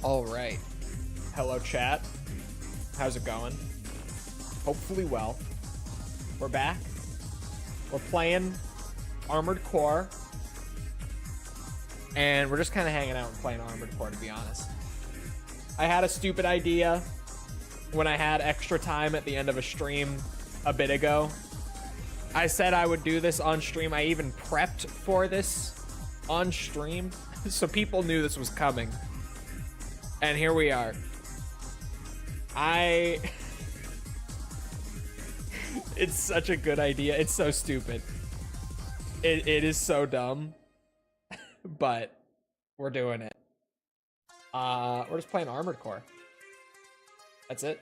All right. Hello, chat. How's it going? Hopefully well. We're back. We're playing Armored Core. And we're just kind of hanging out and playing Armored Core, to be honest. I had a stupid idea when I had extra time at the end of a stream a bit ago. I said I would do this on stream. I even prepped for this on stream, so people knew this was coming. And here we are. It's such a good idea. It's so stupid. It is so dumb. But we're doing it. We're just playing Armored Core. That's it.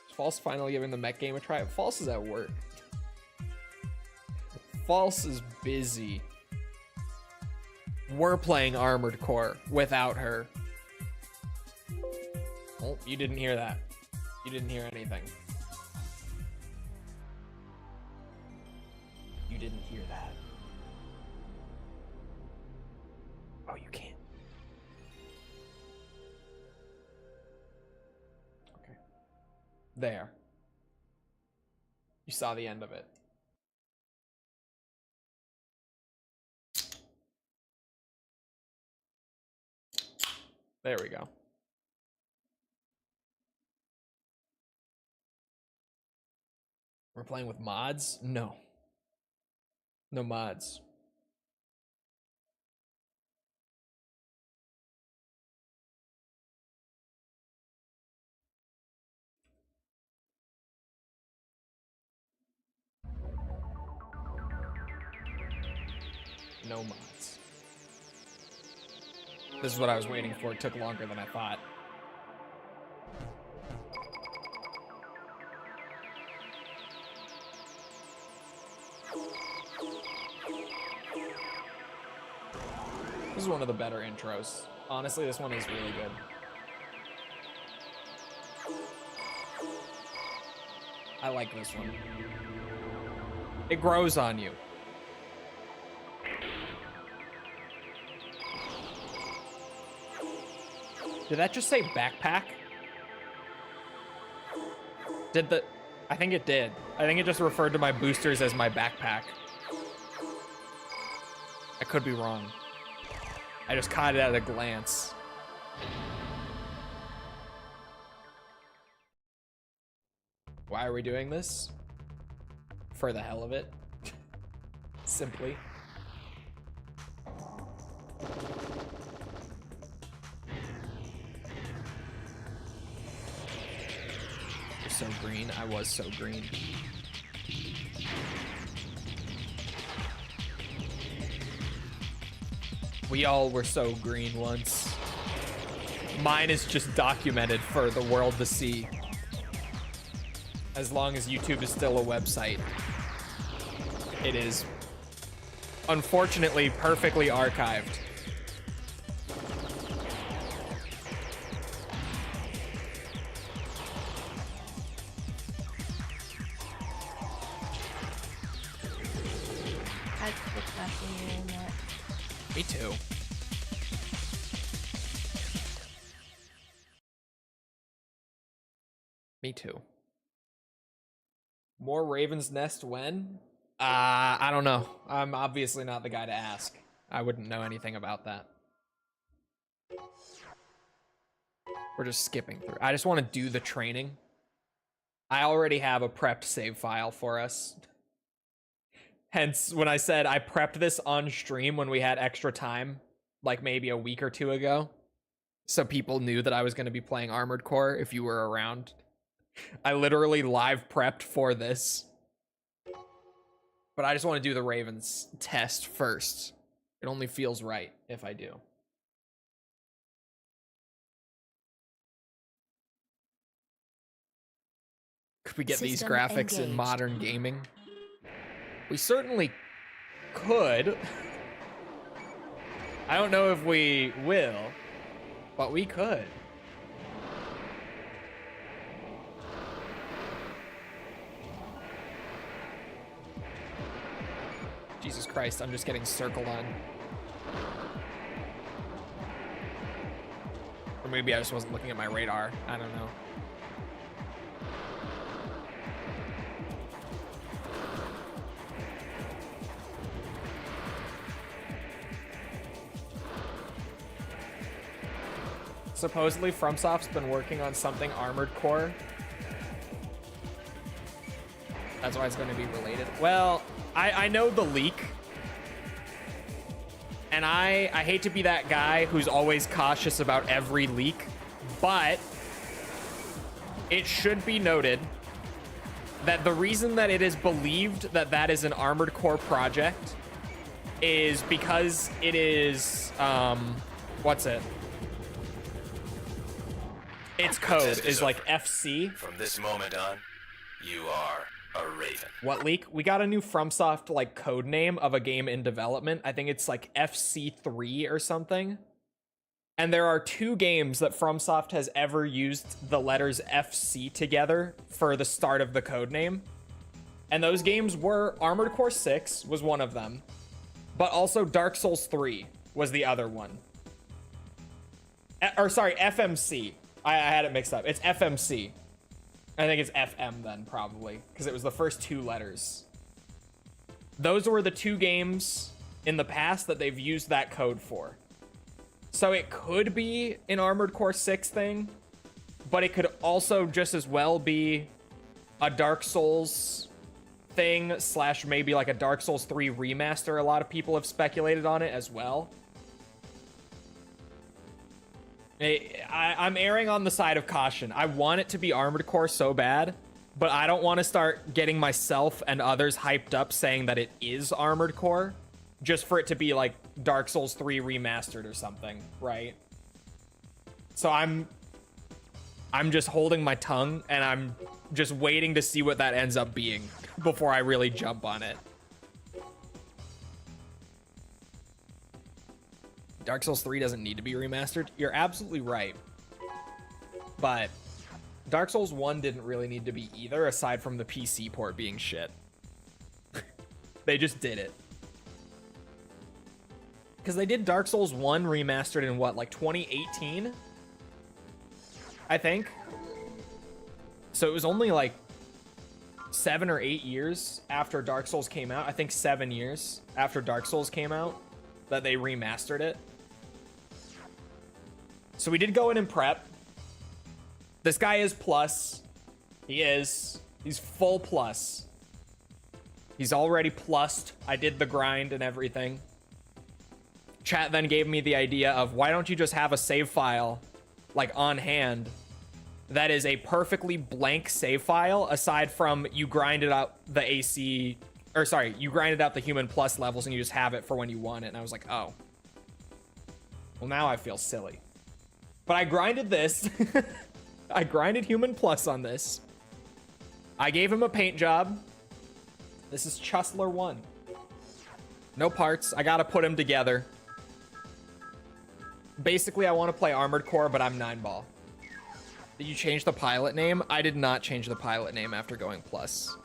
Is False finally giving the mech game a try? False is at work. False is busy. We're playing Armored Core without her. Oh, you didn't hear that. You didn't hear anything. You didn't hear that. Oh, you can't. Okay. There. You saw the end of it. There we go. We're playing with mods? No. No mods. No mods. This is what I was waiting for. It took longer than I thought. This is one of the better intros. Honestly, this one is really good. I like this one. It grows on you. Did that just say backpack? Did the... I think it did. I think it just referred to my boosters as my backpack. I could be wrong. I just caught it at a glance. Why are we doing this? For the hell of it. Simply. You're so green. I was so green. We all were so green once. Mine is just documented for the world to see. As long as YouTube is still a website. It is, unfortunately, perfectly archived. Me too. Me too. More Raven's Nest when? I don't know. I'm obviously not the guy to ask. I wouldn't know anything about that. We're just skipping through. I just want to do the training. I already have a prepped save file for us. Hence, when I said I prepped this on stream when we had extra time, like maybe a week or two ago, so people knew that I was going to be playing Armored Core if you were around. I literally live prepped for this. But I just want to do the Ravens test first. It only feels right if I do. Could we get these graphics in modern gaming? We certainly could. I don't know if we will, but we could. Jesus Christ, I'm just getting circled on. maybe I just wasn't looking at my radar. I don't know. Supposedly, FromSoft's been working on something Armored Core. That's why it's going to be related. Well, I know the leak. And I hate to be that guy who's always cautious about every leak, but it should be noted that the reason that it is believed that that is an Armored Core project is because it is, what's it? Its code is like FC. From this moment on, you are a Raven. What leak? We got a new FromSoft like code name of a game in development. I think it's like FC3 or something. And there are 2 games that FromSoft has ever used the letters FC together for the start of the code name. And those games were Armored Core 6 was one of them, but also Dark Souls 3 was the other one. Or sorry, FMC. I had it mixed up. It's FMC. I think it's FM then, probably, because it was the first 2 letters. Those were the 2 games in the past that they've used that code for. So it could be an Armored Core 6 thing, but it could also just as well be a Dark Souls thing / maybe like a Dark Souls 3 remaster. A lot of people have speculated on it as well. I'm erring on the side of caution. I want it to be Armored Core so bad, but I don't want to start getting myself and others hyped up saying that it is Armored Core just for it to be like Dark Souls 3 remastered or something, right? So I'm just holding my tongue and I'm just waiting to see what that ends up being before I really jump on it. Dark Souls 3 doesn't need to be remastered. You're absolutely right. But Dark Souls 1 didn't really need to be either, aside from the PC port being shit. They just did it. Because they did Dark Souls 1 remastered in what, like 2018? I think. So it was only like 7 or 8 years after Dark Souls came out. I think 7 years after Dark Souls came out that they remastered it. So we did go in and prep. This guy is plus. He is. He's full plus. He's already plussed. I did the grind and everything. Chat then gave me the idea of why don't you just have a save file like on hand that is a perfectly blank save file aside from you grinded out the AC, or sorry, you grinded out the human plus levels and you just have it for when you want it. And I was like, oh. Well, now I feel silly. But I grinded this. I grinded human plus on this. I gave him a paint job. This is Chustler One. No parts. I gotta put him together. Basically, I want to play Armored Core, but I'm Nineball. Did you change the pilot name? I did not change the pilot name after going plus.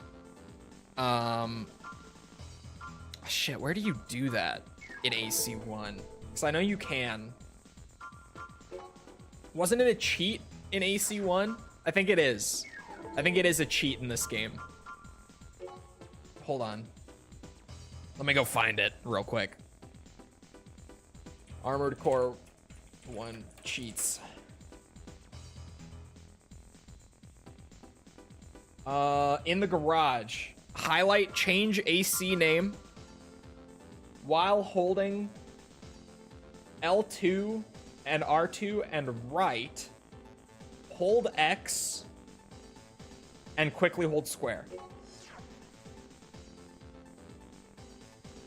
Shit, where do you do that in AC1? Because I know you can. Wasn't it a cheat in AC1? I think it is. I think it is a cheat in this game. Hold on. Let me go find it real quick. Armored Core 1 cheats. In the garage. Highlight change AC name while holding L2 and R2 and right. Hold X and quickly hold square.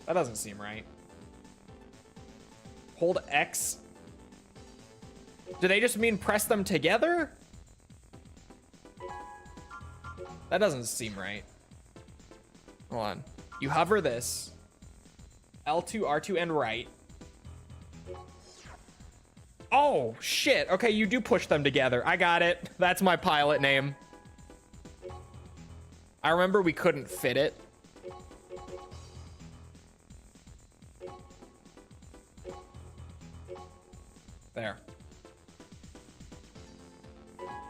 That doesn't seem right. Hold X. Do they just mean press them together? That doesn't seem right. Hold on. You hover this. L2, R2, and right. Oh, shit. Okay, you do push them together. I got it. That's my pilot name. I remember we couldn't fit it. There.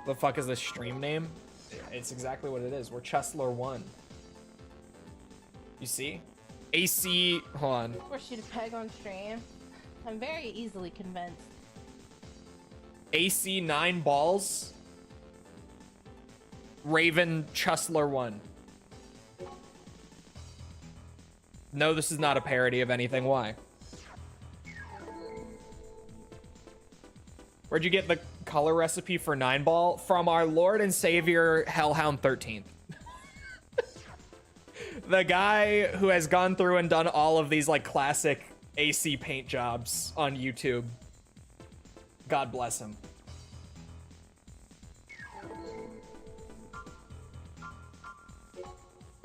The fuck is this stream name? It's exactly what it is. We're Chustler One. You see? AC, hold on. Force you to peg on stream. I'm very easily convinced. AC Nineballs. Raven Chustler One. No, this is not a parody of anything. Why? Where'd you get the color recipe for Nineball? From our Lord and Savior Hellhound 13th. The guy who has gone through and done all of these like classic AC paint jobs on YouTube. God bless him.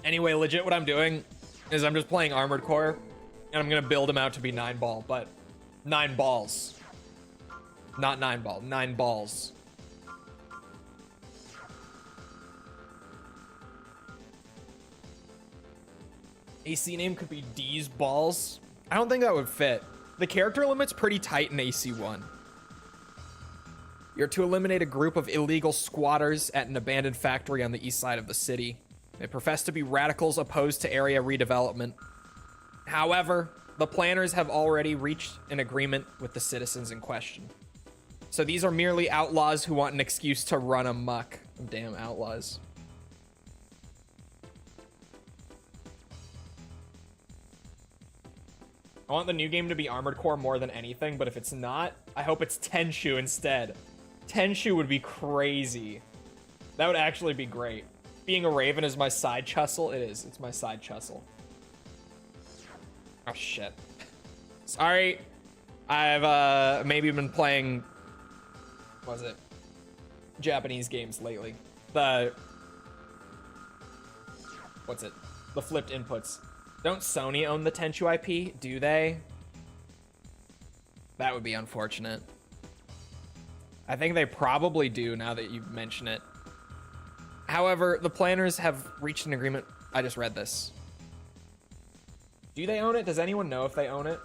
Anyway, legit what I'm doing is I'm just playing Armored Core and I'm gonna build him out to be Nineball, but 9 balls. Not 9-ball, 9 balls. AC name could be D's Balls. I don't think that would fit. The character limit's pretty tight in AC1. You're to eliminate a group of illegal squatters at an abandoned factory on the east side of the city. They profess to be radicals opposed to area redevelopment. However, the planners have already reached an agreement with the citizens in question. So these are merely outlaws who want an excuse to run amok. Damn outlaws. I want the new game to be Armored Core more than anything, but if it's not, I hope it's Tenshu instead. Tenshu would be crazy. That would actually be great. Being a Raven is my side chustle. It is. It's my side chustle. Oh, shit. Sorry. I've maybe been playing... What was it? Japanese games lately. What's it? The flipped inputs. Don't Sony own the Tenshu IP? Do they? That would be unfortunate. I think they probably do now that you mention it. However, the planners have reached an agreement. I just read this. Do they own it? Does anyone know if they own it?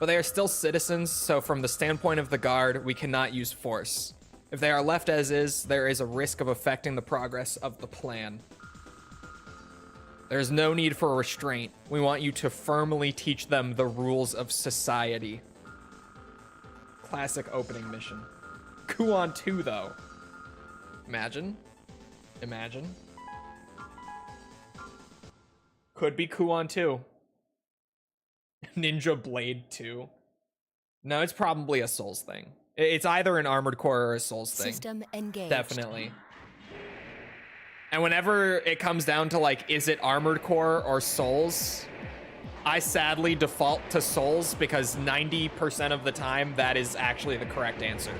But they are still citizens, so from the standpoint of the guard, we cannot use force. If they are left as is, there is a risk of affecting the progress of the plan. There's no need for restraint. We want you to firmly teach them the rules of society. Classic opening mission. Kuon 2, though. Imagine. Imagine. Could be Kuon 2. Ninja Blade 2. No, it's probably a Souls thing. It's either an Armored Core or a Souls thing. System engaged. Definitely. And whenever it comes down to like, is it Armored Core or Souls? I sadly default to Souls because 90% of the time that is actually the correct answer.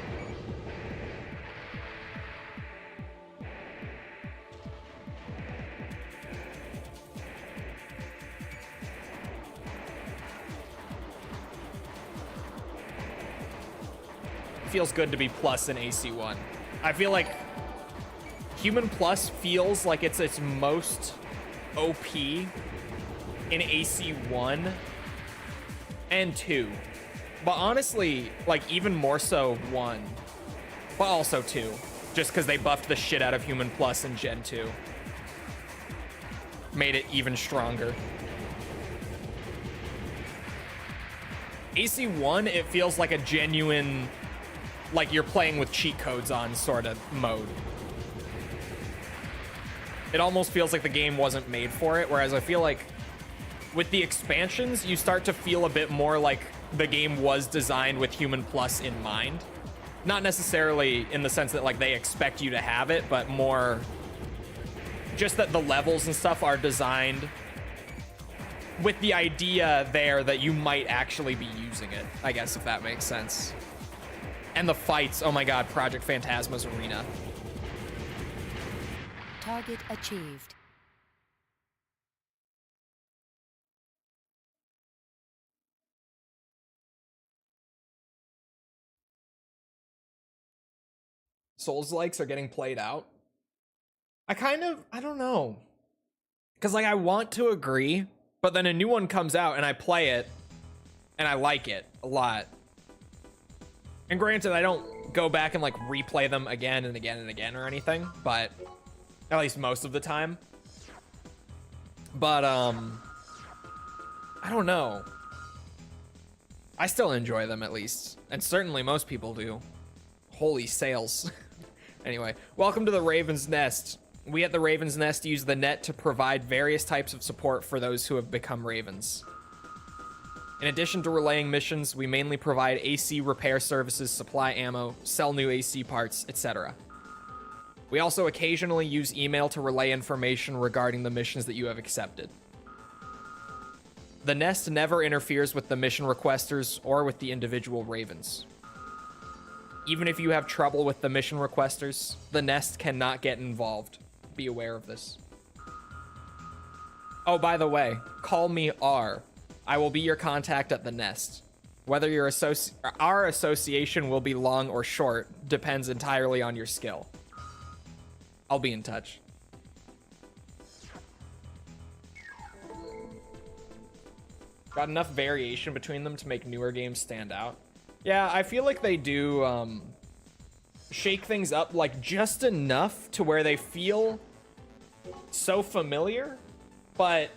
Feels good to be plus in AC1. I feel like Human Plus feels like it's its most OP in AC1 and 2. But honestly, like even more so 1, but also 2. Just because they buffed the shit out of Human Plus in Gen 2. Made it even stronger. AC1, it feels like a genuine, like you're playing with cheat codes on sort of mode. It almost feels like the game wasn't made for it, whereas I feel like with the expansions, you start to feel a bit more like the game was designed with Human Plus in mind. Not necessarily in the sense that like they expect you to have it, but more just that the levels and stuff are designed with the idea there that you might actually be using it, I guess, if that makes sense. And the fights, oh my god, Project Phantasma's arena. Target achieved. Souls-likes are getting played out. I don't know. Because, like, I want to agree, but then a new one comes out and I play it, and I like it a lot. And granted, I don't go back and like replay them again and again and again or anything, but at least most of the time. But I don't know. I still enjoy them at least, and certainly most people do. Holy sales. Anyway, welcome to the Raven's Nest. We at the Raven's Nest use the net to provide various types of support for those who have become Ravens. In addition to relaying missions, we mainly provide AC repair services, supply ammo, sell new AC parts, etc. We also occasionally use email to relay information regarding the missions that you have accepted. The Nest never interferes with the mission requesters or with the individual Ravens. Even if you have trouble with the mission requesters, the Nest cannot get involved. Be aware of this. Oh, by the way, call me R. I will be your contact at the Nest. Whether our association will be long or short depends entirely on your skill. I'll be in touch. Got enough variation between them to make newer games stand out. Yeah, I feel like they do shake things up like just enough to where they feel so familiar, but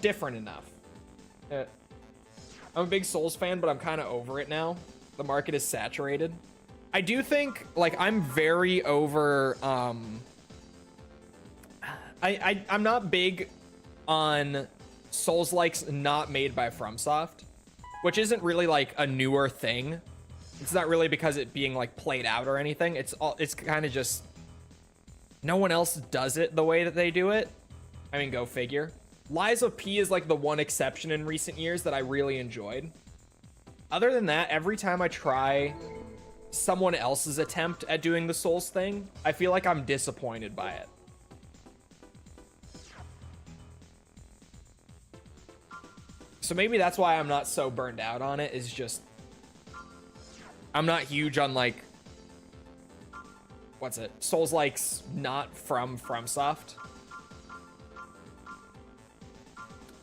different enough. I'm a big Souls fan, but I'm kind of over it now. The market is saturated. I do think, like, I'm very over, I'm not big on Souls-likes not made by FromSoft, which isn't really like a newer thing. It's not really because it being like played out or anything. It's kind of just no one else does it the way that they do it. I mean, go figure. Lies of P is like the one exception in recent years that I really enjoyed. Other than that, every time I try someone else's attempt at doing the Souls thing, I feel like I'm disappointed by it. So maybe that's why I'm not so burned out on it, is just I'm not huge on like what's it? Souls-likes not from FromSoft.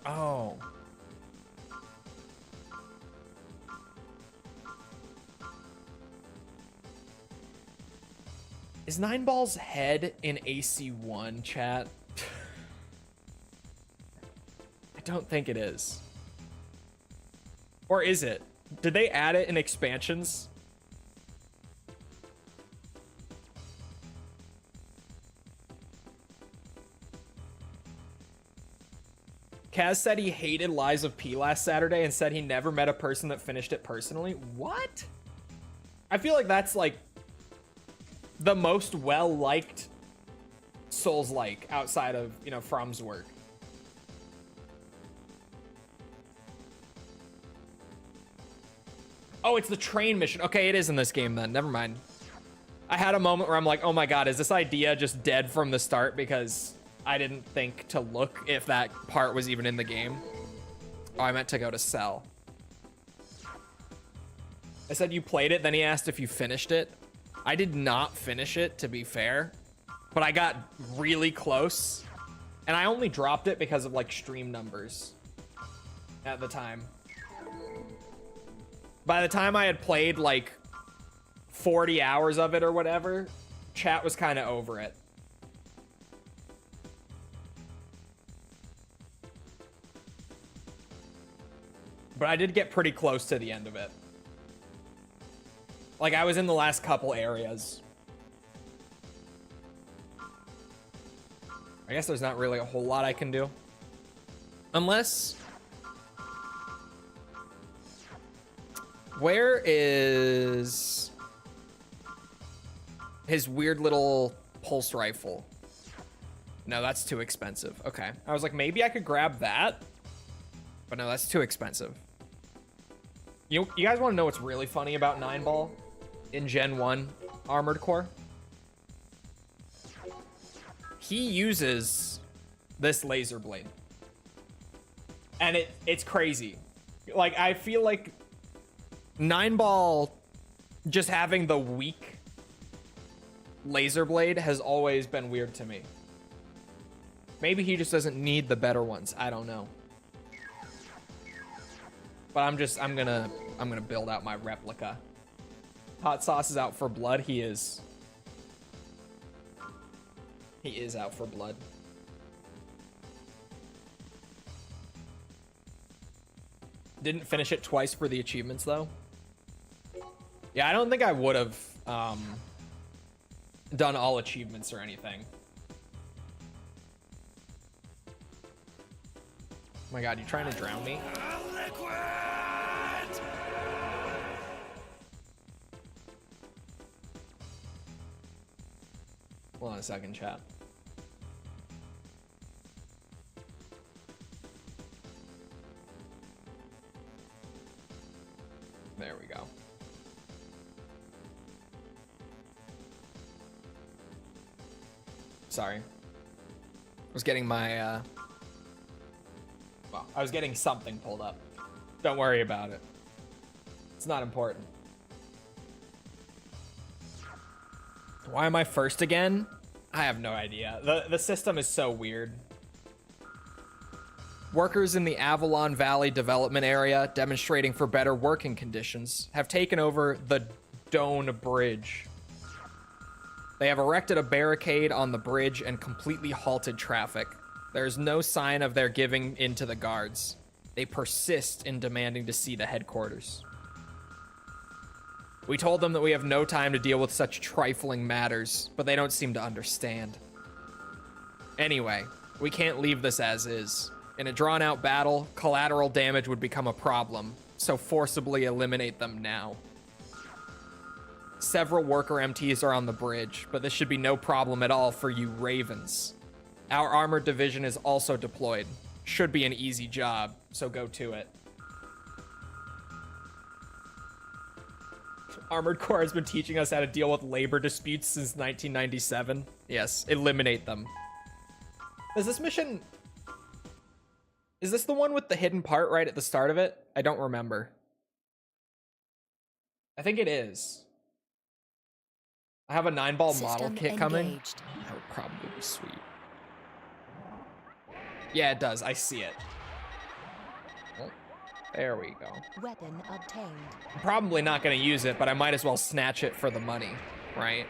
Oh. Is Nineball's head in AC1 chat? I don't think it is. Or is it? Did they add it in expansions? Kaz said he hated Lies of P last Saturday and said he never met a person that finished it personally. What? I feel like that's like the most well-liked Souls-like outside of, you know, From's work. Oh, it's the train mission. Okay, it is in this game then. Never mind. I had a moment where I'm like, oh my god, is this idea just dead from the start because I didn't think to look if that part was even in the game? Oh, I meant to go to sell. I said you played it, then he asked if you finished it. I did not finish it, to be fair, but I got really close, and I only dropped it because of like stream numbers at the time. By the time I had played like 40 hours of it or whatever, chat was kind of over it. But I did get pretty close to the end of it. Like, I was in the last couple areas. I guess there's not really a whole lot I can do. Unless... Where is his weird little pulse rifle? No, that's too expensive. Okay. I was like, maybe I could grab that. But no, that's too expensive. You guys want to know what's really funny about Nineball in Gen 1 Armored Core? He uses this laser blade. And it's crazy. Like, I feel like Nineball just having the weak laser blade has always been weird to me. Maybe he just doesn't need the better ones. I don't know. But I'm gonna build out my replica. Hot sauce is out for blood. He is. He is out for blood. Didn't finish it twice for the achievements, though. Yeah, I don't think I would have done all achievements or anything. Oh my god, you trying to drown me? Hold on a second, chat. There we go. Sorry. I was getting my, well, I was getting something pulled up. Don't worry about it. It's not important. Why am I first again? I have no idea. The system is so weird. Workers in the Avalon Valley development area, demonstrating for better working conditions, have taken over the Doan Bridge. They have erected a barricade on the bridge and completely halted traffic. There is no sign of their giving in to the guards. They persist in demanding to see the headquarters. We told them that we have no time to deal with such trifling matters, but they don't seem to understand. Anyway, we can't leave this as is. In a drawn-out battle, collateral damage would become a problem, so forcibly eliminate them now. Several worker MTs are on the bridge, but this should be no problem at all for you Ravens. Our armored division is also deployed. Should be an easy job, so go to it. Armored Corps has been teaching us how to deal with labor disputes since 1997. Yes, eliminate them. Is this mission... Is this the one with the hidden part right at the start of it? I don't remember. I think it is. I have a 9-ball model kit coming. That would probably be sweet. Yeah, it does. I see it. Oh, there we go. Weapon obtained. I'm probably not going to use it, but I might as well snatch it for the money, right?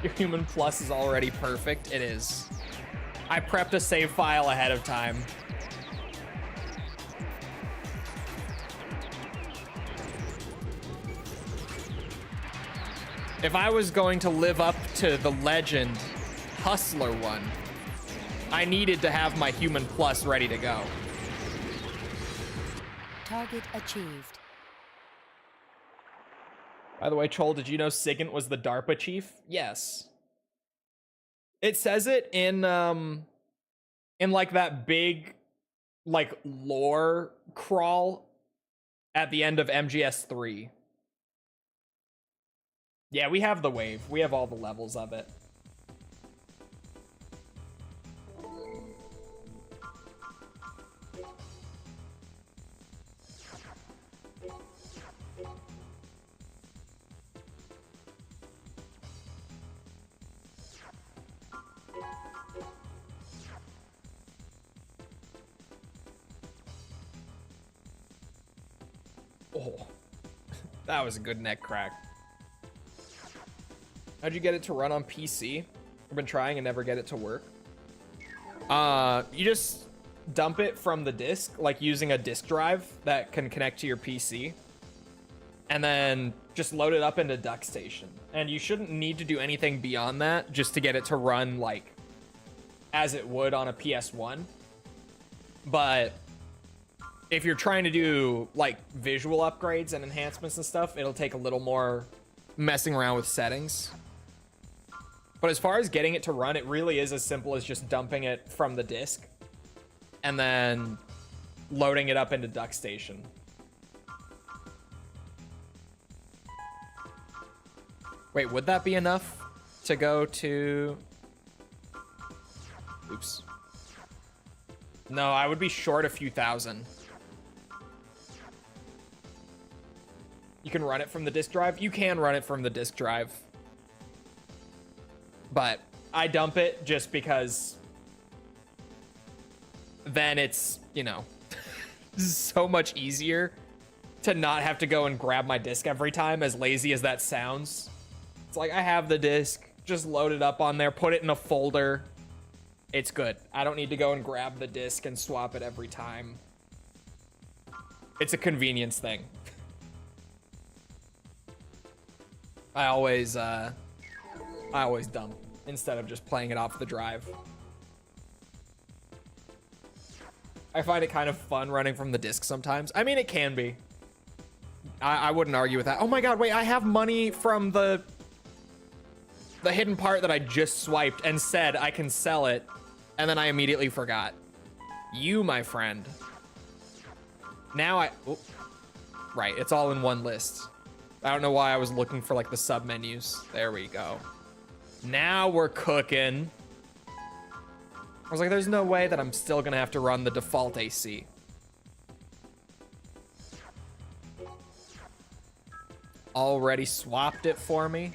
Your human plus is already perfect. It is. I prepped a save file ahead of time. If I was going to live up to the legend Chustler One, I needed to have my human plus ready to go. Target achieved. By the way, Chole, did you know Sigint was the DARPA chief? Yes. It says it in like that big like lore crawl at the end of MGS3. Yeah, we have the wave. We have all the levels of it. Oh, that was a good neck crack. How'd you get it to run on PC? I've been trying and never get it to work. You just dump it from the disk, like using a disk drive that can connect to your PC, and then just load it up into DuckStation. And you shouldn't need to do anything beyond that just to get it to run like as it would on a PS1. But if you're trying to do like visual upgrades and enhancements and stuff, it'll take a little more messing around with settings. But as far as getting it to run, it really is as simple as just dumping it from the disk and then loading it up into DuckStation. Wait, would that be enough to go to... Oops. No, I would be short a few thousand. You can run it from the disk drive? You can run it from the disk drive. But I dump it just because then it's, you know, so much easier to not have to go and grab my disc every time, as lazy as that sounds. It's like, I have the disc, just load it up on there, put it in a folder. It's good. I don't need to go and grab the disc and swap it every time. It's a convenience thing. I always dump instead of just playing it off the drive. I find it kind of fun running from the disc sometimes. I mean, it can be. I wouldn't argue with that. Oh my god, wait, I have money from the hidden part that I just swiped and said I can sell it, and then I immediately forgot. You, my friend. Now oh, right, it's all in one list. I don't know why I was looking for like the sub menus. There we go. Now we're cooking. I was like, there's no way that I'm still gonna have to run the default AC. Already swapped it for me.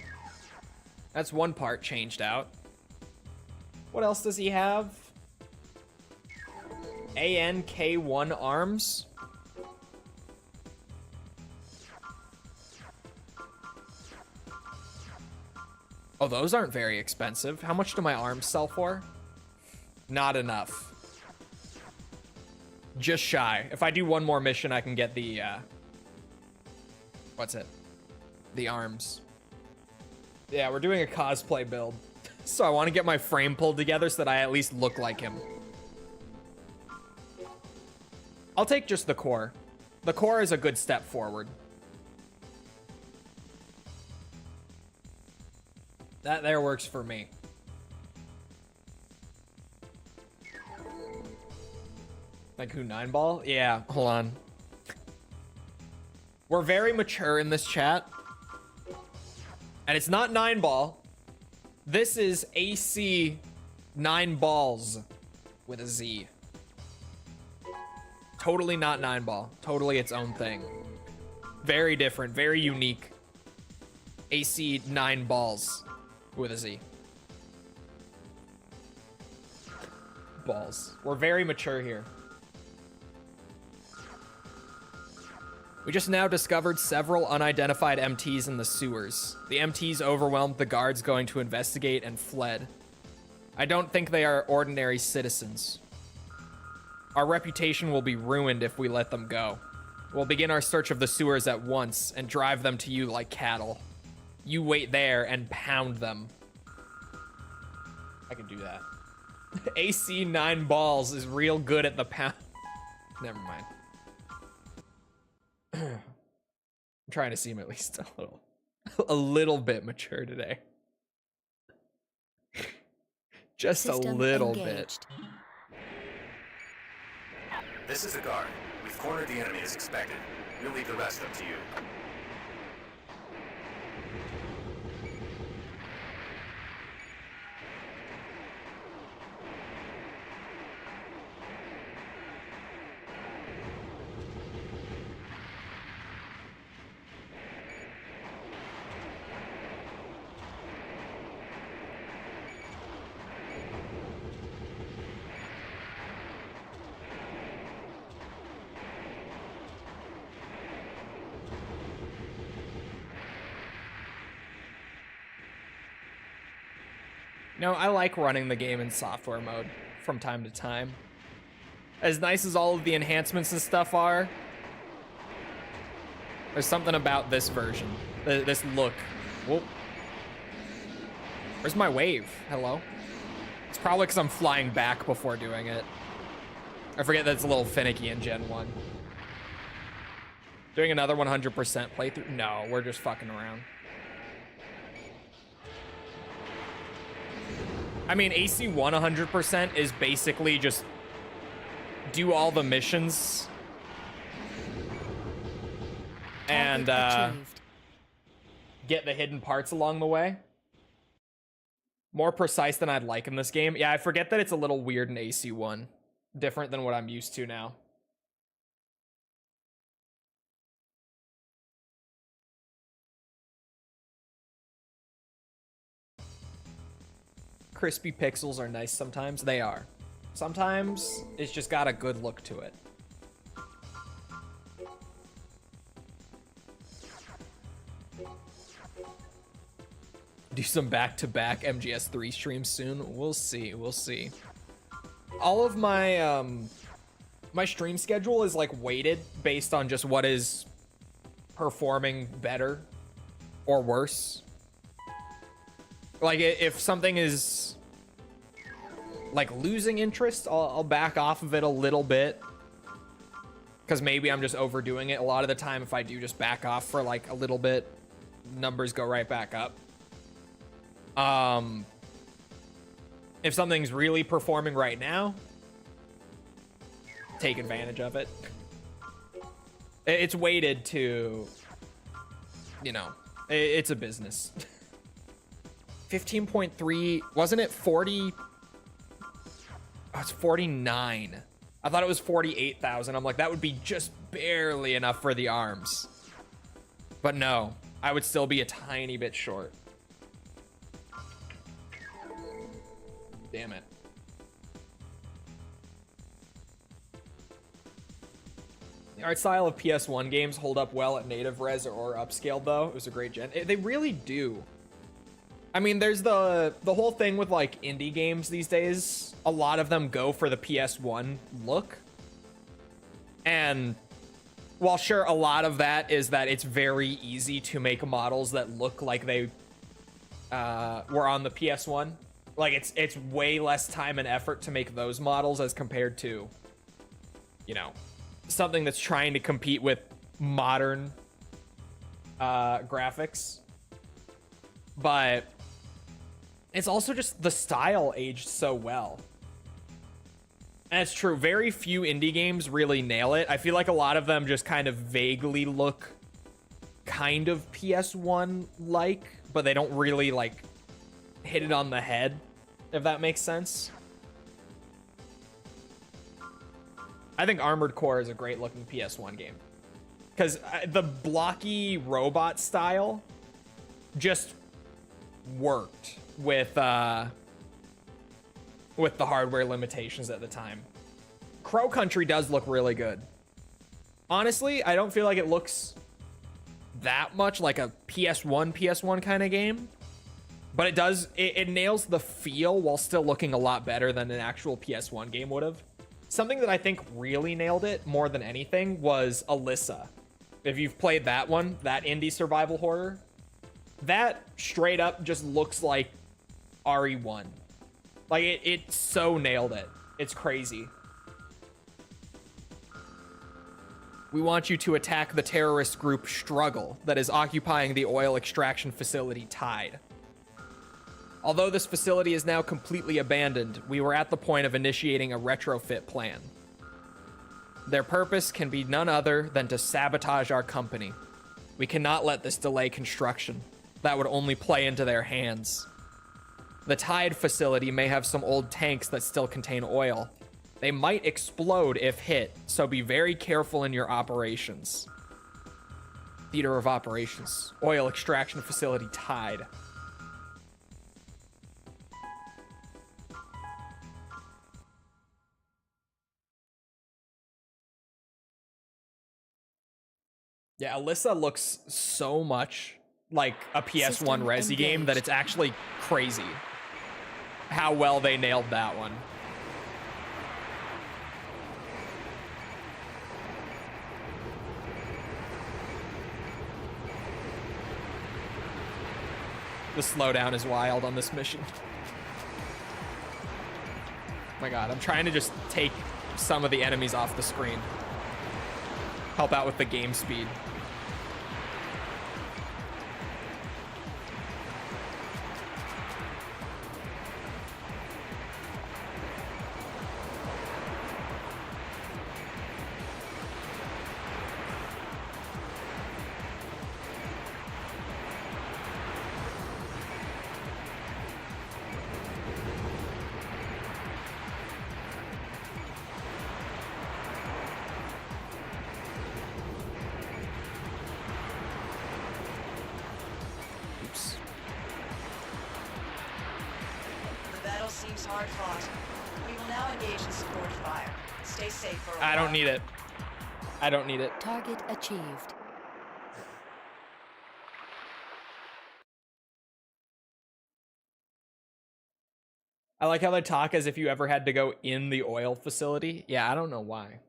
That's one part changed out. What else does he have? ANK1 arms. Oh, those aren't very expensive. How much do my arms sell for? Not enough. Just shy. If I do one more mission, I can get the, what's it? The arms. Yeah, we're doing a cosplay build. So I want to get my frame pulled together so that I at least look like him. I'll take just the core. The core is a good step forward. That there works for me. Like who, Nineball? Yeah, hold on. We're very mature in this chat. And it's not Nineball. This is AC 9 balls with a Z. Totally not Nineball. Totally its own thing. Very different, very unique. AC 9 balls with a Z. Balls. We're very mature here. We just now discovered several unidentified MTs in the sewers. The MTs overwhelmed the guards going to investigate and fled. I don't think they are ordinary citizens. Our reputation will be ruined if we let them go. We'll begin our search of the sewers at once and drive them to you like cattle. You wait there and pound them. I can do that. AC 9 balls is real good at the pound. Never mind. I'm trying to seem at least a little bit mature today. Just System a little engaged. bit. This is the guard. We've cornered the enemy as expected. We'll leave the rest up to you. No, I like running the game in software mode from time to time. As nice as all of the enhancements and stuff are, there's something about this version, this look. Whoop. Where's my wave? Hello? It's probably because I'm flying back before doing it. I forget that it's a little finicky in Gen 1. Doing another 100% playthrough? No, we're just fucking around. I mean, AC 100% is basically just do all the missions and get the hidden parts along the way. More precise than I'd like in this game. Yeah, I forget that it's a little weird in AC 1. different than what I'm used to now. Crispy pixels are nice sometimes. They are. Sometimes it's just got a good look to it. Do some back-to-back MGS3 streams soon. We'll see. We'll see. All of my my stream schedule is like weighted based on just what is performing better or worse. Like if something is like losing interest, I'll back off of it a little bit, because maybe I'm just overdoing it. A lot of the time, if I do just back off for like a little bit, numbers go right back up. If something's really performing right now, take advantage of it. It's weighted to, you know, it's a business. 15.3, wasn't it 40? Oh, it's 49. I thought it was 48,000. I'm like, that would be just barely enough for the arms. But no, I would still be a tiny bit short. Damn it. The art style of PS1 games hold up well at native res or upscaled, though. It was a great gen. They really do. I mean, there's the whole thing with like indie games these days. A lot of them go for the PS1 look. And while sure, a lot of that is that it's very easy to make models that look like they were on the PS1. Like it's way less time and effort to make those models as compared to, you know, something that's trying to compete with modern graphics. But it's also just the style aged so well. And it's true, very few indie games really nail it. I feel like a lot of them just kind of vaguely look kind of PS1-like, but they don't really like hit it on the head, if that makes sense. I think Armored Core is a great looking PS1 game, because the blocky robot style just worked with the hardware limitations at the time. Crow Country does look really good. Honestly, I don't feel like it looks that much like a PS1 kind of game, but it does, it nails the feel while still looking a lot better than an actual PS1 game would have. Something that I think really nailed it more than anything was Alyssa. If you've played that one, that indie survival horror, that straight up just looks like RE1. Like it so nailed it. It's crazy. We want you to attack the terrorist group Struggle that is occupying the oil extraction facility Tide. Although this facility is now completely abandoned, we were at the point of initiating a retrofit plan. Their purpose can be none other than to sabotage our company. We cannot let this delay construction. That would only play into their hands. The Tide facility may have some old tanks that still contain oil. They might explode if hit, so be very careful in your operations. Theater of Operations. Oil extraction facility Tide. Yeah, Alyssa looks so much like a PS1 System Resi game that engaged. it's actually crazy how well they nailed that one. The slowdown is wild on this mission. Oh my god, I'm trying to just take some of the enemies off the screen. Help out with the game speed. seems hard fought. We will now engage in support fire. Stay safe for a while. I don't need it. I don't need it. Target achieved. I like how they talk as if you ever had to go in the oil facility. Yeah, I don't know why.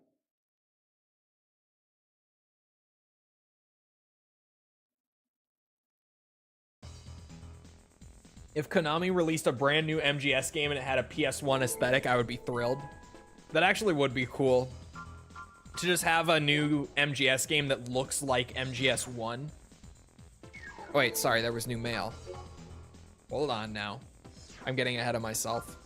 If Konami released a brand new MGS game and it had a PS1 aesthetic, I would be thrilled. That actually would be cool. To just have a new MGS game that looks like MGS1. Wait, sorry, there was new mail. Hold on now. I'm getting ahead of myself.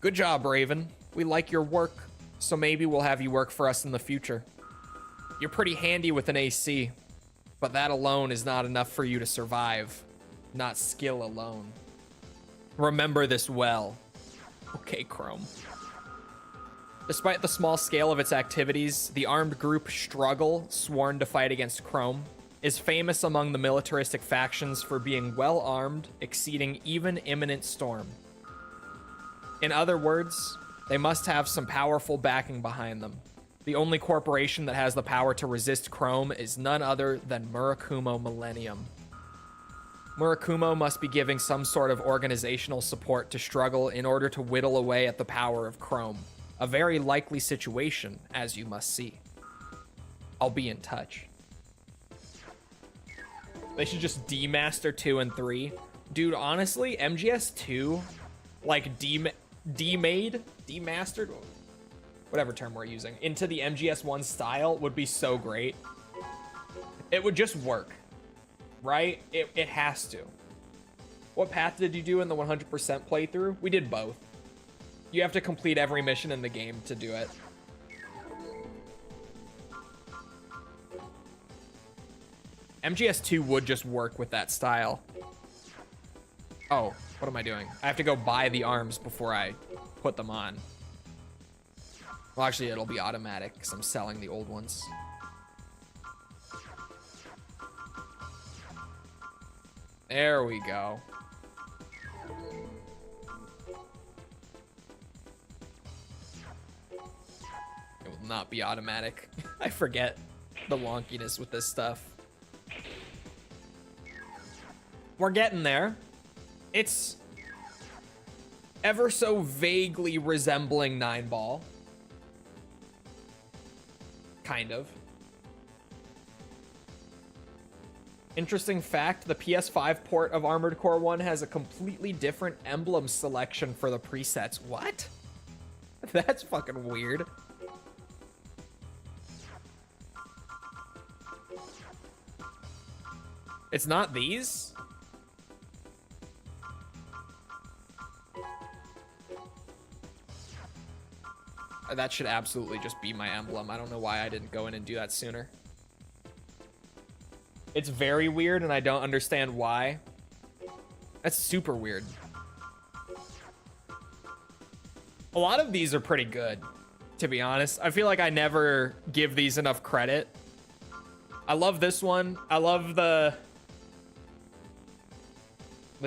Good job, Raven. We like your work, so maybe we'll have you work for us in the future. You're pretty handy with an AC, but that alone is not enough for you to survive. Not skill alone. Remember this well. Okay, Chrome. Despite the small scale of its activities, the armed group Struggle, sworn to fight against Chrome, is famous among the militaristic factions for being well armed, exceeding even imminent storm. In other words, they must have some powerful backing behind them. The only corporation that has the power to resist Chrome is none other than Murakumo Millennium. Murakumo must be giving some sort of organizational support to Struggle in order to whittle away at the power of Chrome. A very likely situation, as you must see. I'll be in touch. They should just demaster 2 and 3. Dude, honestly, MGS 2, like demastered, whatever term we're using, into the MGS 1 style would be so great. It would just work, right? It has to. What path did you do in the 100% playthrough? We did both. You have to complete every mission in the game to do it. MGS 2 would just work with that style. Oh, what am I doing? I have to go buy the arms before I put them on. Well, actually, it'll be automatic because I'm selling the old ones. There we go. It will not be automatic. I forget the wonkiness with this stuff. We're getting there. It's ever so vaguely resembling Nineball. Kind of. Interesting fact, the PS5 port of Armored Core 1 has a completely different emblem selection for the presets. What? That's fucking weird. It's not these? That should absolutely just be my emblem. I don't know why I didn't go in and do that sooner. It's very weird, and I don't understand why. That's super weird. A lot of these are pretty good, to be honest. I feel like I never give these enough credit. I love this one. I love the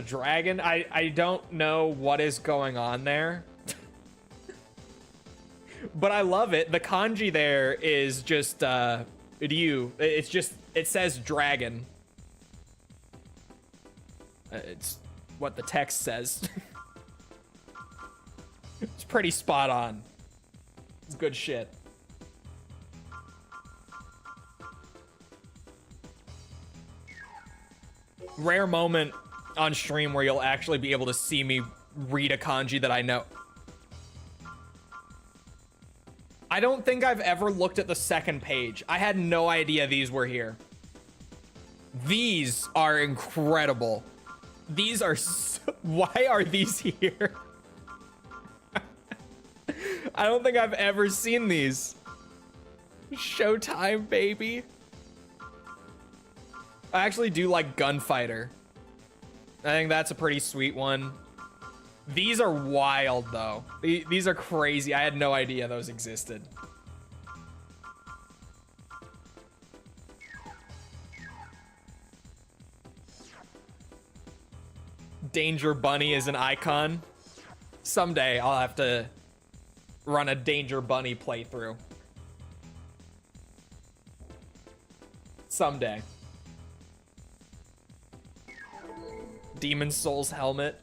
dragon. I don't know what is going on there. But I love it. The kanji there is just Ryu. It's just, it says dragon. It's what the text says. It's pretty spot on. It's good shit. Rare moment on stream where you'll actually be able to see me read a kanji that I know. I don't think I've ever looked at the second page. I had no idea these were here. These are incredible. These are why are these here? I don't think I've ever seen these. Showtime, baby. I actually do like Gunfighter. I think that's a pretty sweet one. These are wild, though. These are crazy. I had no idea those existed. Danger Bunny is an icon. Someday I'll have to run a Danger Bunny playthrough. Someday. Demon Souls helmet.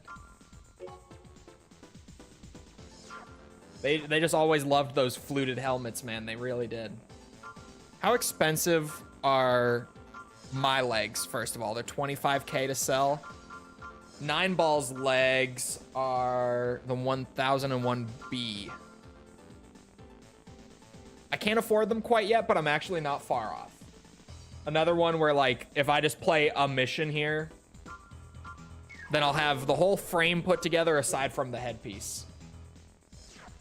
They just always loved those fluted helmets, man. They really did. How expensive are my legs, first of all? They're 25k to sell. Nineball's legs are the 1001B. I can't afford them quite yet, but I'm actually not far off. Another one where, like, if I just play a mission here, then I'll have the whole frame put together aside from the headpiece.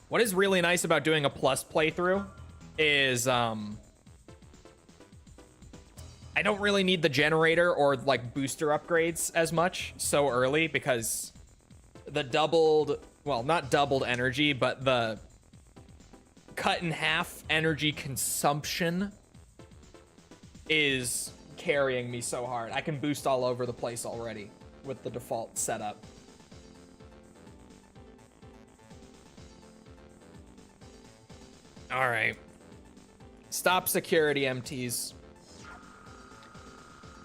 What is really nice about doing a plus playthrough is I don't really need the generator or like booster upgrades as much so early, because the doubled, well, not doubled energy, but the cut in half energy consumption is carrying me so hard. I can boost all over the place already with the default setup. All right. Stop security MTs.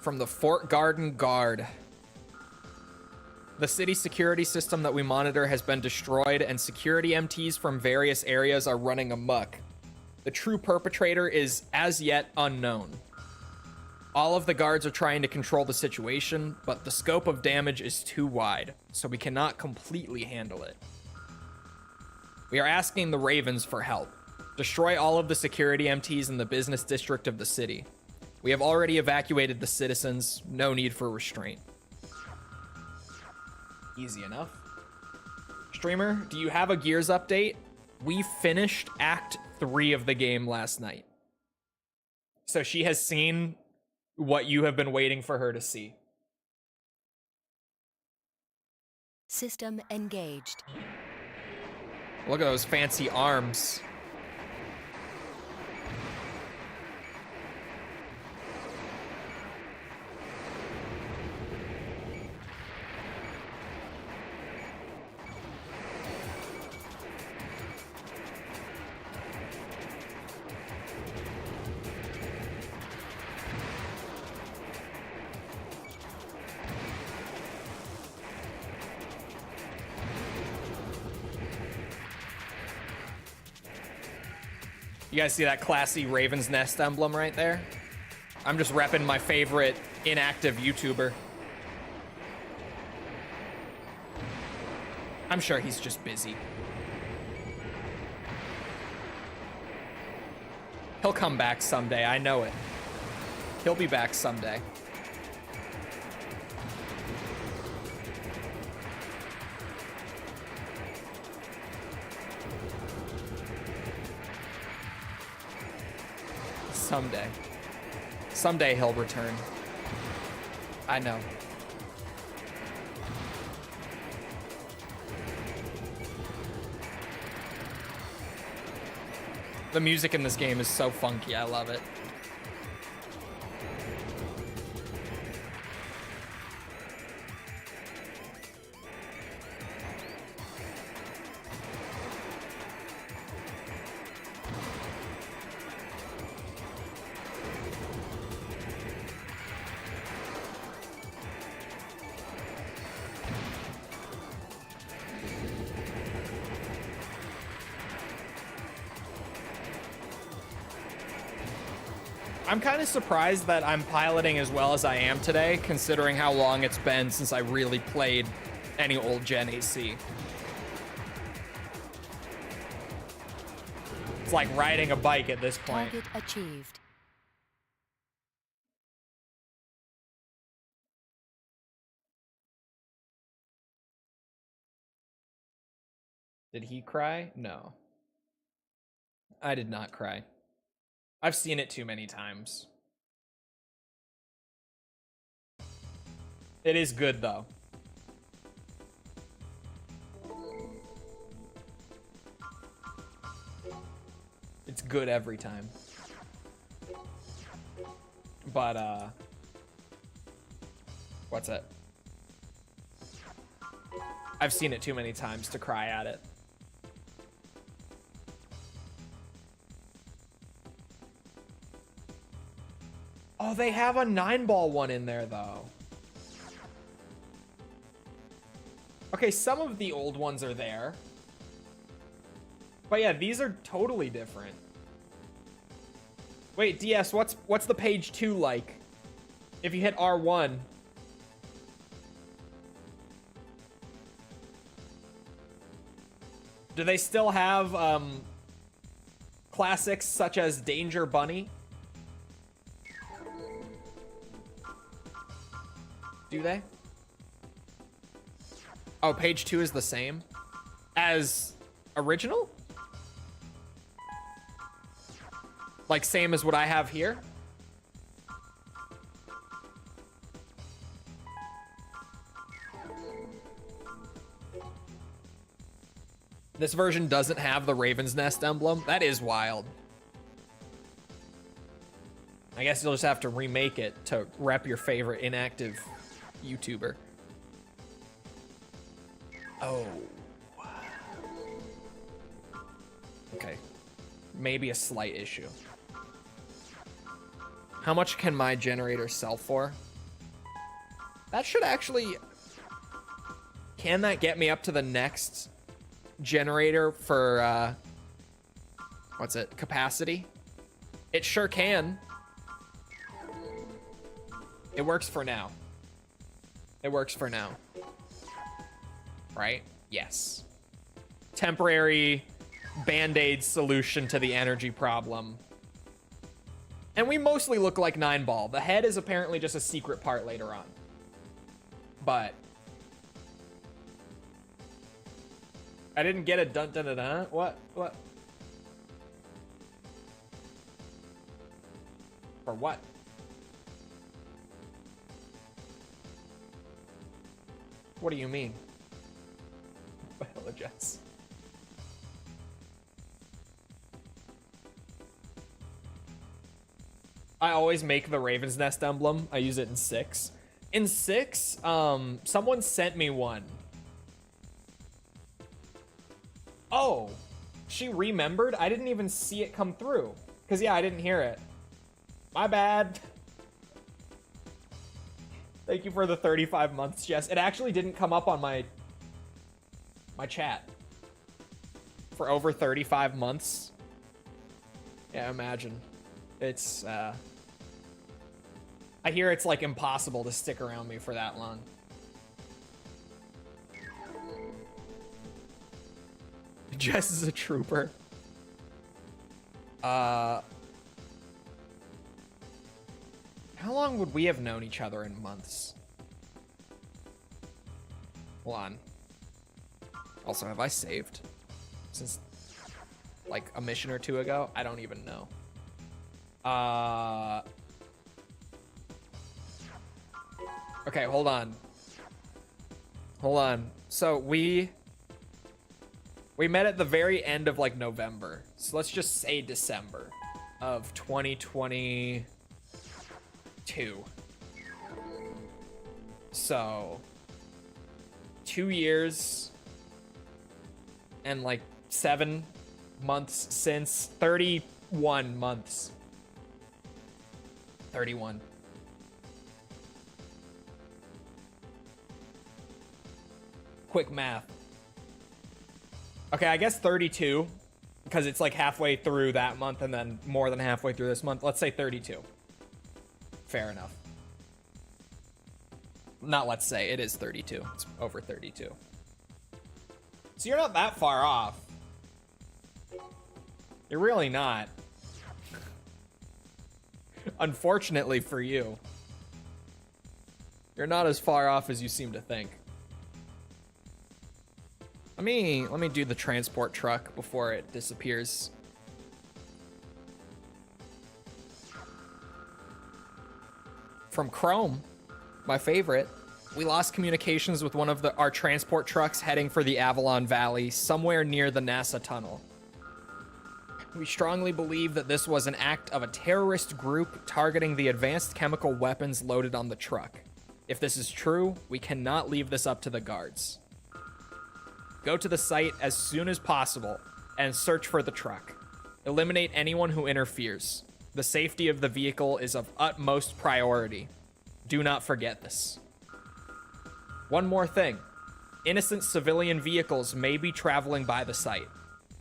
From the Fort Garden Guard. The city security system that we monitor has been destroyed, and security MTs from various areas are running amok. The true perpetrator is as yet unknown. All of the guards are trying to control the situation, but the scope of damage is too wide, so we cannot completely handle it. We are asking the Ravens for help. Destroy all of the security MTs in the business district of the city. We have already evacuated the citizens. No need for restraint. Easy enough. Streamer, do you have a Gears update? We finished Act 3 of the game last night. So she has seen what you have been waiting for her to see. System engaged. Look at those fancy arms. You guys see that classy Raven's Nest emblem right there? I'm just repping my favorite inactive YouTuber. I'm sure he's just busy. He'll come back someday, I know it. He'll be back someday. Someday. Someday he'll return. I know. The music in this game is so funky, I love it. I'm kind of surprised that I'm piloting as well as I am today, considering how long it's been since I really played any old gen AC. It's like riding a bike at this point. Target achieved. Did he cry? No. I did not cry. I've seen it too many times. It is good, though. It's good every time. But, what's it? I've seen it too many times to cry at it. Oh, they have a 9-ball one in there, though. Okay, some of the old ones are there. But yeah, these are totally different. Wait, DS, what's the page 2 like? If you hit R1. Do they still have classics such as Danger Bunny? Do they? Oh, page 2 is the same as original? Like same as what I have here? This version doesn't have the Raven's Nest emblem. That is wild. I guess you'll just have to remake it to rep your favorite inactive YouTuber. Oh. Okay. Maybe a slight issue. How much can my generator sell for? That should actually... Can that get me up to the next generator for, what's it? Capacity? It sure can. It works for now. It works for now. Right? Yes. Temporary Band-Aid solution to the energy problem. And we mostly look like Nineball. The head is apparently just a secret part later on. But I didn't get a dun dun dun dun. What? For what? What do you mean? Jets. I always make the Raven's Nest emblem. I use it in 6. In 6, someone sent me one. Oh, she remembered? I didn't even see it come through. Because, yeah, I didn't hear it. My bad. Thank you for the 35 months, Jess. It actually didn't come up on my chat for over 35 months. Yeah, imagine. It's, I hear it's, like, impossible to stick around me for that long. Jess is a trooper. How long would we have known each other in months? Hold on. Also, have I saved since like a mission or 2 ago? I don't even know. Okay, hold on. Hold on. So we met at the very end of like November. So let's just say December of 2022. So 2 years and like 7 months since. 31 months. 31. Quick math. Okay, I guess 32, because it's like halfway through that month and then more than halfway through this month. Let's say 32. Fair enough. Not let's say, it is 32. It's over 32. So you're not that far off. You're really not. Unfortunately for you. You're not as far off as you seem to think. Let me do the transport truck before it disappears. From Chrome, my favorite. We lost communications with one of our transport trucks heading for the Avalon Valley, somewhere near the NASA tunnel. We strongly believe that this was an act of a terrorist group targeting the advanced chemical weapons loaded on the truck. If this is true, we cannot leave this up to the guards. Go to the site as soon as possible and search for the truck. Eliminate anyone who interferes. The safety of the vehicle is of utmost priority. Do not forget this. One more thing. Innocent civilian vehicles may be traveling by the site.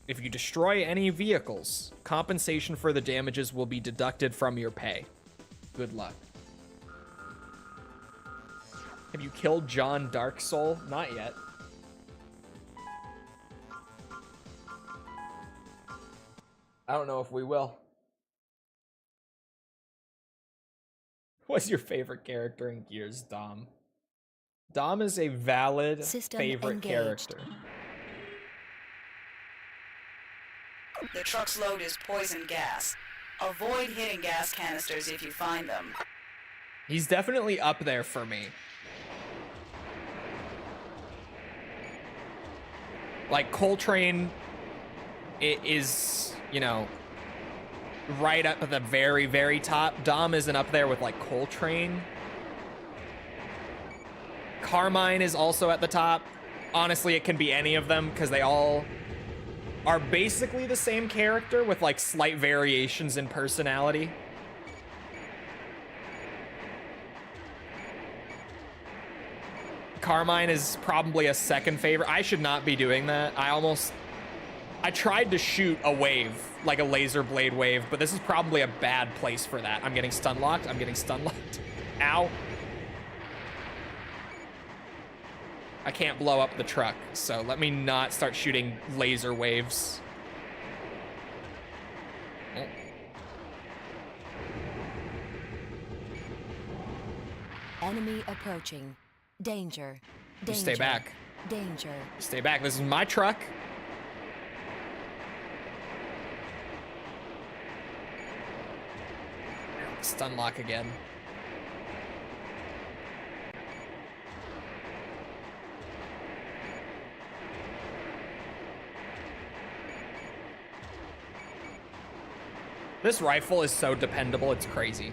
If you destroy any vehicles, compensation for the damages will be deducted from your pay. Good luck. Have you killed John Dark Soul? Not yet. I don't know if we will. What's your favorite character in Gears, Dom? Dom is a valid System favorite engaged. character. The truck's load is poison gas. Avoid hitting gas canisters if you find them. He's definitely up there for me. Like, Coltrane is, you know, right up at the very, very top. Dom isn't up there with, like, Coltrane. Carmine is also at the top. Honestly, it can be any of them because they all are basically the same character with, like, slight variations in personality. Carmine is probably a second favorite. I should not be doing that. I tried to shoot a wave, like a laser blade wave, but this is probably a bad place for that. I'm getting stun locked. I'm getting stun locked. Ow. I can't blow up the truck, so let me not start shooting laser waves. Oh. Enemy approaching. Danger. You Danger. stay back. Danger. Stay back. This is my truck. Stun lock again. This rifle is so dependable, it's crazy.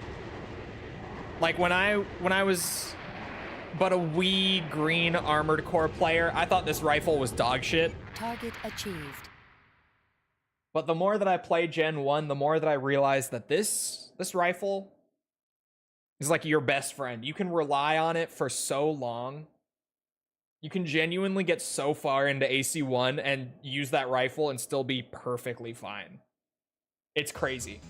Like when I was but a wee green armored core player, I thought this rifle was dog shit. Target achieved. But the more that I play Gen 1, the more that I realize that this rifle is like your best friend. You can rely on it for so long. You can genuinely get so far into AC1 and use that rifle and still be perfectly fine. It's crazy.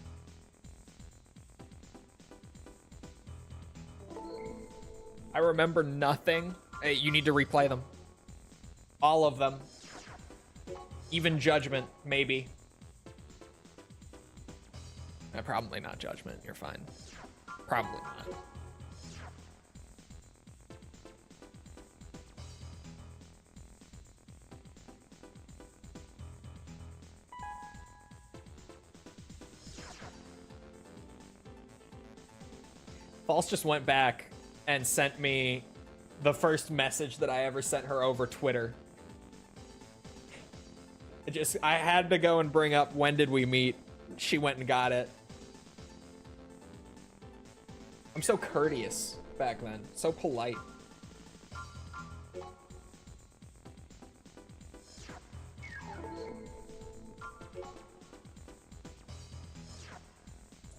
I remember nothing. Hey, you need to replay them. All of them. Even Judgment, maybe. Probably not Judgment. You're fine. Probably not. False just went back and sent me the first message that I ever sent her over Twitter. I had to go and bring up when did we meet. She went and got it. I'm so courteous back then. So polite.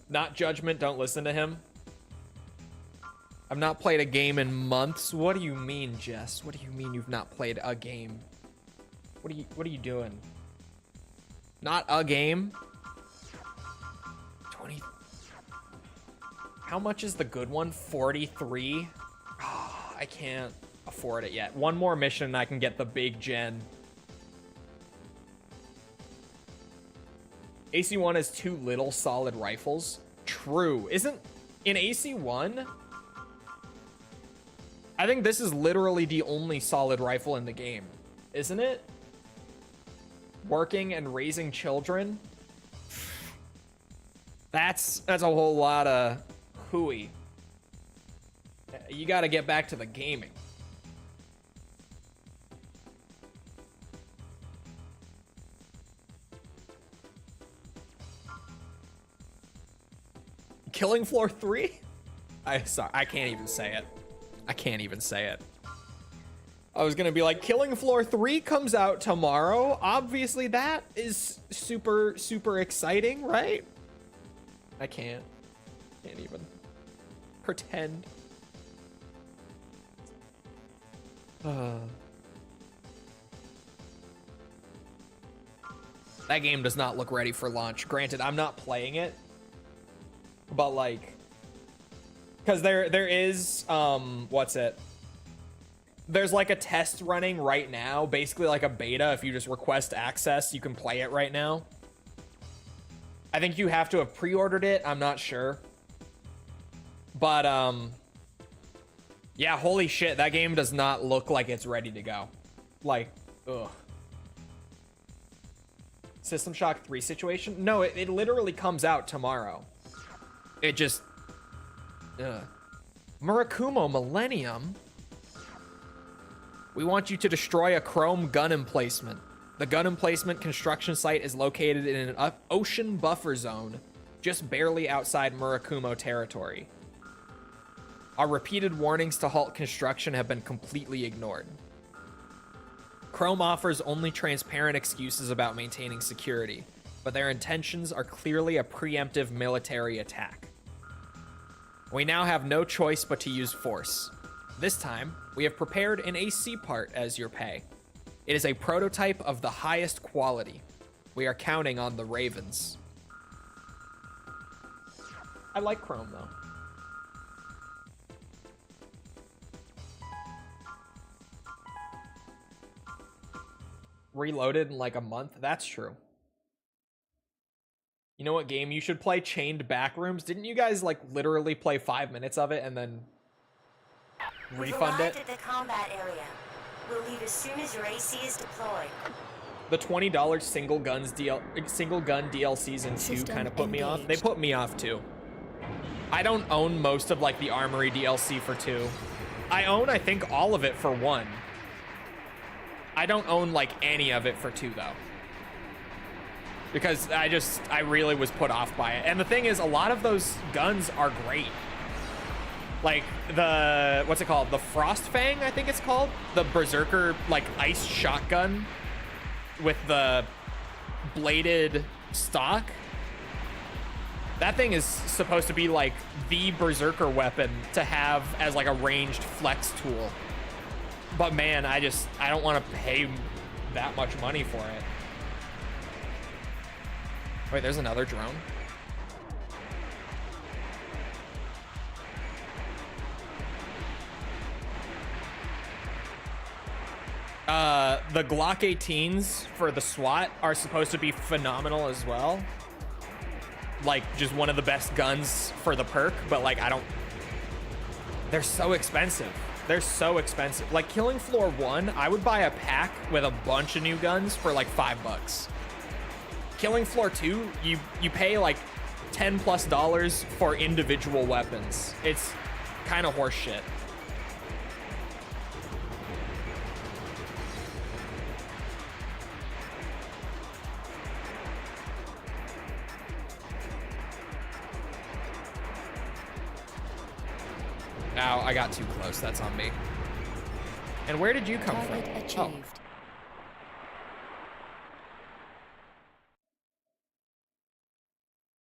Not Judgment, don't listen to him. I've not played a game in months. What do you mean, Jess? What do you mean you've not played a game? What are you doing? Not a game? 20. How much is the good one? 43? Oh, I can't afford it yet. One more mission and I can get the big gen. AC1 has 2 little solid rifles. True. Isn't in AC1? I think this is literally the only solid rifle in the game, isn't it? Working and raising children. That's a whole lot of hooey. You got to get back to the gaming. Killing Floor 3? Sorry, I can't even say it. I can't even say it. I was gonna be like, Killing Floor 3 comes out tomorrow. Obviously that is super, super exciting, right? I can't even pretend. That game does not look ready for launch. Granted, I'm not playing it, but like, because there is what's it? There's like a test running right now, basically like a beta. If you just request access, you can play it right now. I think you have to have pre-ordered it. I'm not sure, but yeah, holy shit, that game does not look like it's ready to go. Like, ugh. System Shock 3 situation? No, it literally comes out tomorrow. It just... Murakumo Millennium? We want you to destroy a chrome gun emplacement. The gun emplacement construction site is located in an ocean buffer zone, just barely outside Murakumo territory. Our repeated warnings to halt construction have been completely ignored. Chrome offers only transparent excuses about maintaining security, but their intentions are clearly a preemptive military attack. We now have no choice but to use force. This time, we have prepared an AC part as your pay. It is a prototype of the highest quality. We are counting on the Ravens. I like Chrome, though. Reloaded in like a month? That's true. You know what game you should play? Chained Backrooms. Didn't you guys like literally play 5 minutes of it and then refund it? At the combat area. We'll leave as soon as your AC is deployed. The $20 single gun DLCs in 2 kind of put me off. They put me off too. I don't own most of like the Armory DLC for 2. I own, I think, all of it for 1. I don't own like any of it for 2 though. Because I really was put off by it. And the thing is, a lot of those guns are great. Like the, what's it called? The Frost Fang, I think it's called. The Berserker, like, ice shotgun with the bladed stock. That thing is supposed to be like the Berserker weapon to have as like a ranged flex tool. But man, I don't want to pay that much money for it. Wait, there's another drone. The Glock 18s for the SWAT are supposed to be phenomenal as well. Like, just one of the best guns for the perk, but like, they're so expensive. They're so expensive. Like, Killing Floor 1, I would buy a pack with a bunch of new guns for like $5. Killing Floor 2, you pay like $10+ for individual weapons. It's kind of horseshit. Ow, I got too close. That's on me. And where did you come from? Target achieved. Oh.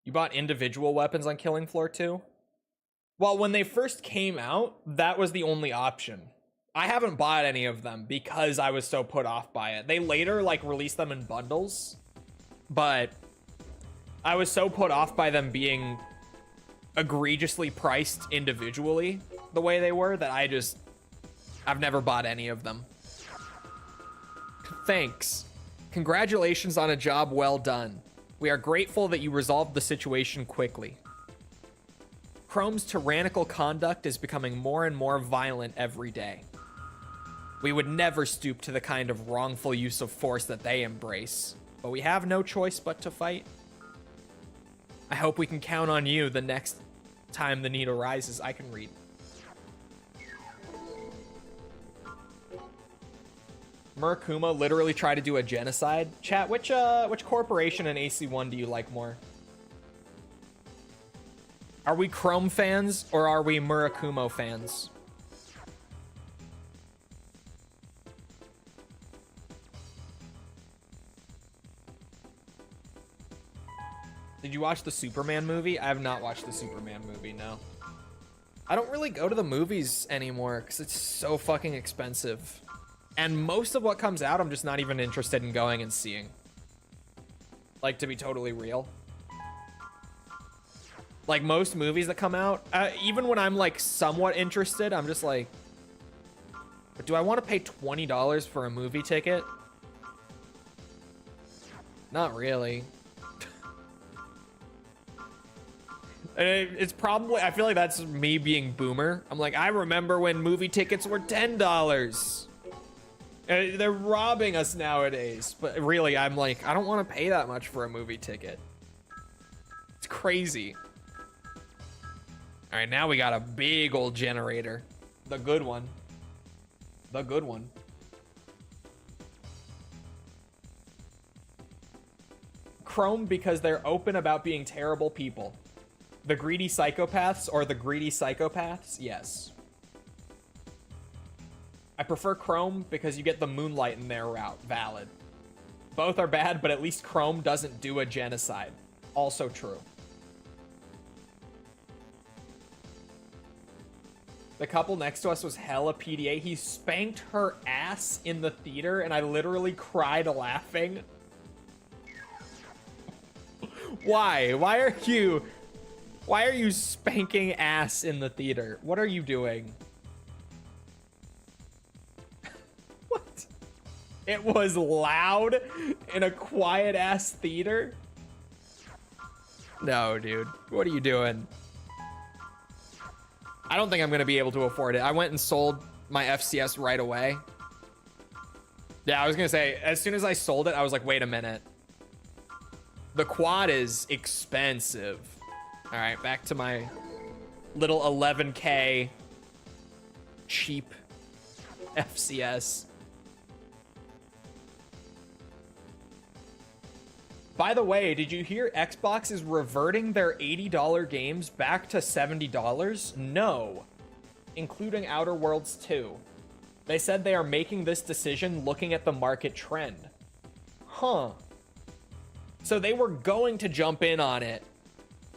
You bought individual weapons on Killing Floor 2? Well, when they first came out, that was the only option. I haven't bought any of them because I was so put off by it. They later like released them in bundles, but I was so put off by them being egregiously priced individually the way they were that I've never bought any of them. Thanks. Congratulations on a job well done. We are grateful that you resolved the situation quickly. Chrome's tyrannical conduct is becoming more and more violent every day. We would never stoop to the kind of wrongful use of force that they embrace, but we have no choice but to fight. I hope we can count on you the next time the need arises. I can read. Murakuma literally tried to do a genocide. Chat, which corporation in AC1 do you like more? Are we Chrome fans or are we Murakumo fans? Did you watch the Superman movie? I have not watched the Superman movie, no. I don't really go to the movies anymore because it's so fucking expensive. And most of what comes out, I'm just not even interested in going and seeing. Like, to be totally real. Like, most movies that come out, even when I'm, like, somewhat interested, I'm just like, do I want to pay $20 for a movie ticket? Not really. It's probably, I feel like that's me being boomer. I'm like, I remember when movie tickets were $10. They're robbing us nowadays. But really, I'm like, I don't want to pay that much for a movie ticket. It's crazy. All right, now we got a big old generator. The good one. The good one. Chrome because they're open about being terrible people. The greedy psychopaths or the greedy psychopaths? Yes. I prefer Chrome because you get the moonlight in their route. Valid. Both are bad, but at least Chrome doesn't do a genocide. Also true. The couple next to us was hella PDA. He spanked her ass in the theater, and I literally cried laughing. Why? Why are you spanking ass in the theater? What are you doing? What? It was loud in a quiet ass theater? No, dude. What are you doing? I don't think I'm going to be able to afford it. I went and sold my FCS right away. Yeah, I was going to say, as soon as I sold it, I was like, wait a minute. The quad is expensive. All right, back to my little 11K cheap FCS. By the way, did you hear Xbox is reverting their $80 games back to $70? No, including Outer Worlds 2. They said they are making this decision looking at the market trend. Huh. So they were going to jump in on it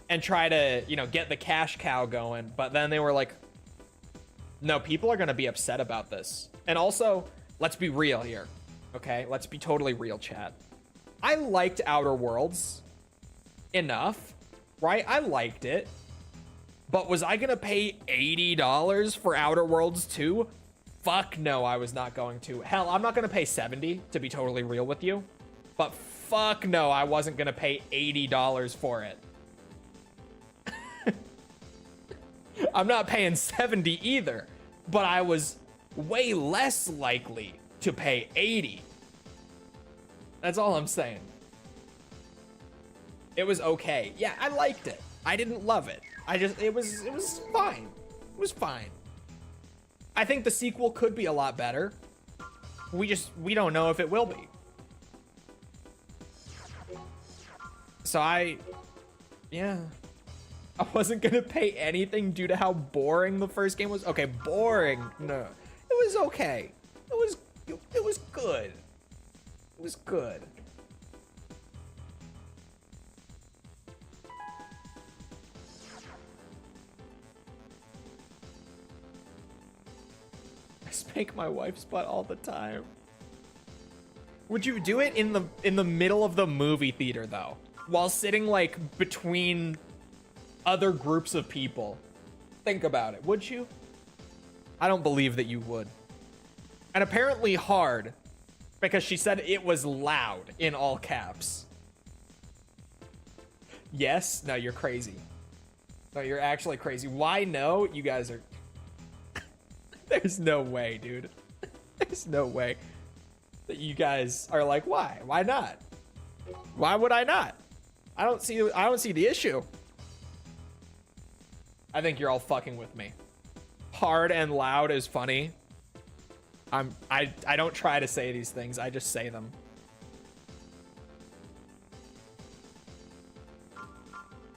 and try to, you know, get the cash cow going, but then they were like, no, people are going to be upset about this. And also, let's be real here, okay? Let's be totally real, chat. I liked Outer Worlds enough, right? I liked it. But was I going to pay $80 for Outer Worlds 2? Fuck no, I was not going to. Hell, I'm not going to pay $70, to be totally real with you. But fuck no, I wasn't going to pay $80 for it. I'm not paying $70 either. But I was way less likely to pay $80. That's all I'm saying. It was okay. Yeah, I liked it. I didn't love it. It was fine. It was fine. I think the sequel could be a lot better. We don't know if it will be. So yeah. I wasn't gonna pay anything due to how boring the first game was. Okay, boring. No, it was okay. It was good. It was good. I spank my wife's butt all the time. Would you do it in the middle of the movie theater though, while sitting like between other groups of people? Think about it. Would you? I don't believe that you would. And apparently hard. Because she said it was loud in all caps. Yes? No, you're crazy. No, you're actually crazy. Why no? You guys are... There's no way, dude. There's no way that you guys are like, why? Why not? Why would I not? I don't see the issue. I think you're all fucking with me. Hard and loud is funny. I don't try to say these things, I just say them.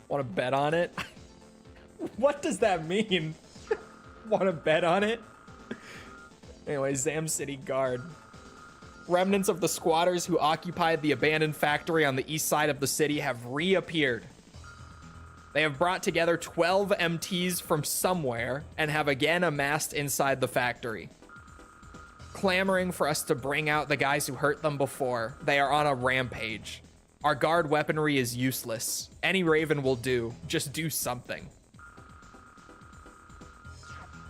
Want to bet on it? What does that mean? Want to bet on it? Anyway, Zam City Guard. Remnants of the squatters who occupied the abandoned factory on the east side of the city have reappeared They have brought together 12 MTs from somewhere and have again amassed inside the factory. Clamoring for us to bring out the guys who hurt them before. They are on a rampage. Our guard weaponry is useless. Any Raven will do. Just do something.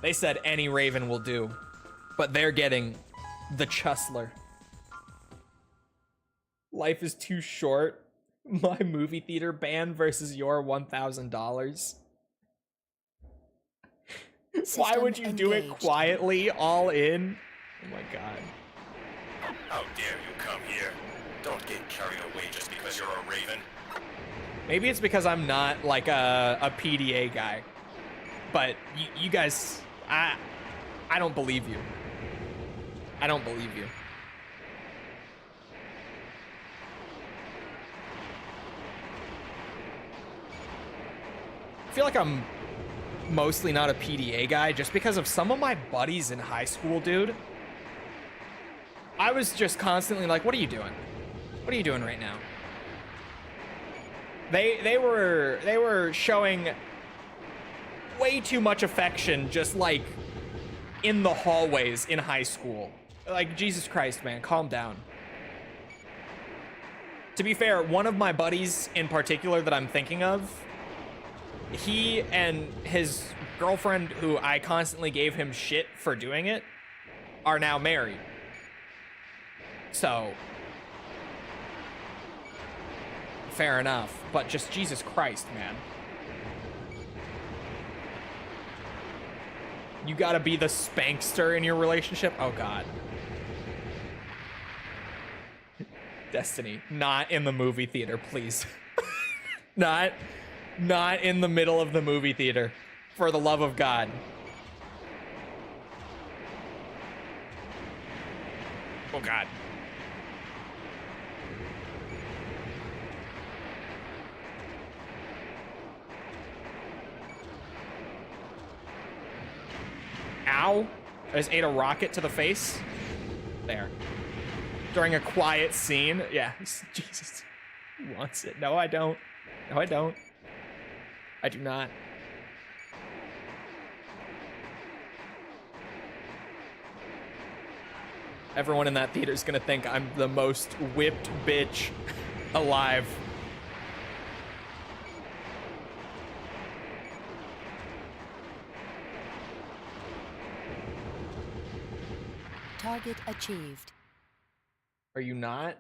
They said any Raven will do, but they're getting the Chustler. Life is too short. My movie theater ban versus your $1,000. Why would you do it quietly, all in? Oh my god. How dare you come here? Don't get carried away just because you're a Raven. Maybe it's because I'm not like a PDA guy. But you guys, I don't believe you. I don't believe you. I feel like I'm mostly not a PDA guy just because of some of my buddies in high school, dude. I was just constantly like, what are you doing? What are you doing right now? They were showing way too much affection just like in the hallways in high school. Like, Jesus Christ, man, calm down. To be fair, one of my buddies in particular that I'm thinking of, he and his girlfriend, who I constantly gave him shit for doing it, are now married. So, fair enough. But just Jesus Christ, man. You gotta be the spankster in your relationship? Oh, God. Destiny, not in the movie theater, please. Not in the middle of the movie theater, for the love of God. Oh, God. Ow. I just ate a rocket to the face. There. During a quiet scene. Yeah, Jesus. He wants it. No, I don't. No, I don't. I do not. Everyone in that theater is gonna think I'm the most whipped bitch alive. Target achieved. Are you not?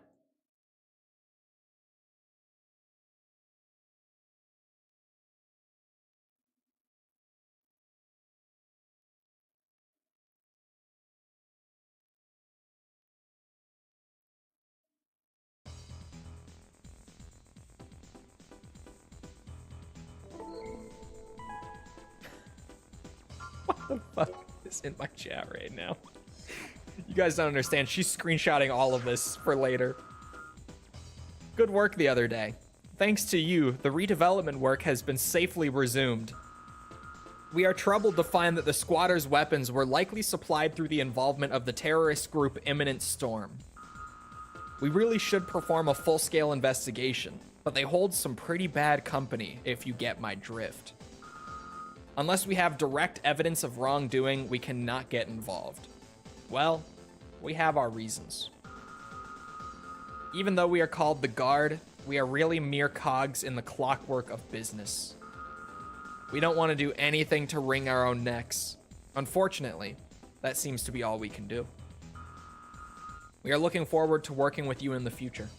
What the fuck is in my chat right now? You guys don't understand. She's screenshotting all of this for later. Good work the other day. Thanks to you, the redevelopment work has been safely resumed. We are troubled to find that the squatters' weapons were likely supplied through the involvement of the terrorist group Imminent Storm. We really should perform a full-scale investigation, but they hold some pretty bad company, if you get my drift. Unless we have direct evidence of wrongdoing, we cannot get involved. Well, we have our reasons. Even though we are called the Guard, we are really mere cogs in the clockwork of business. We don't want to do anything to wring our own necks. Unfortunately, that seems to be all we can do. We are looking forward to working with you in the future.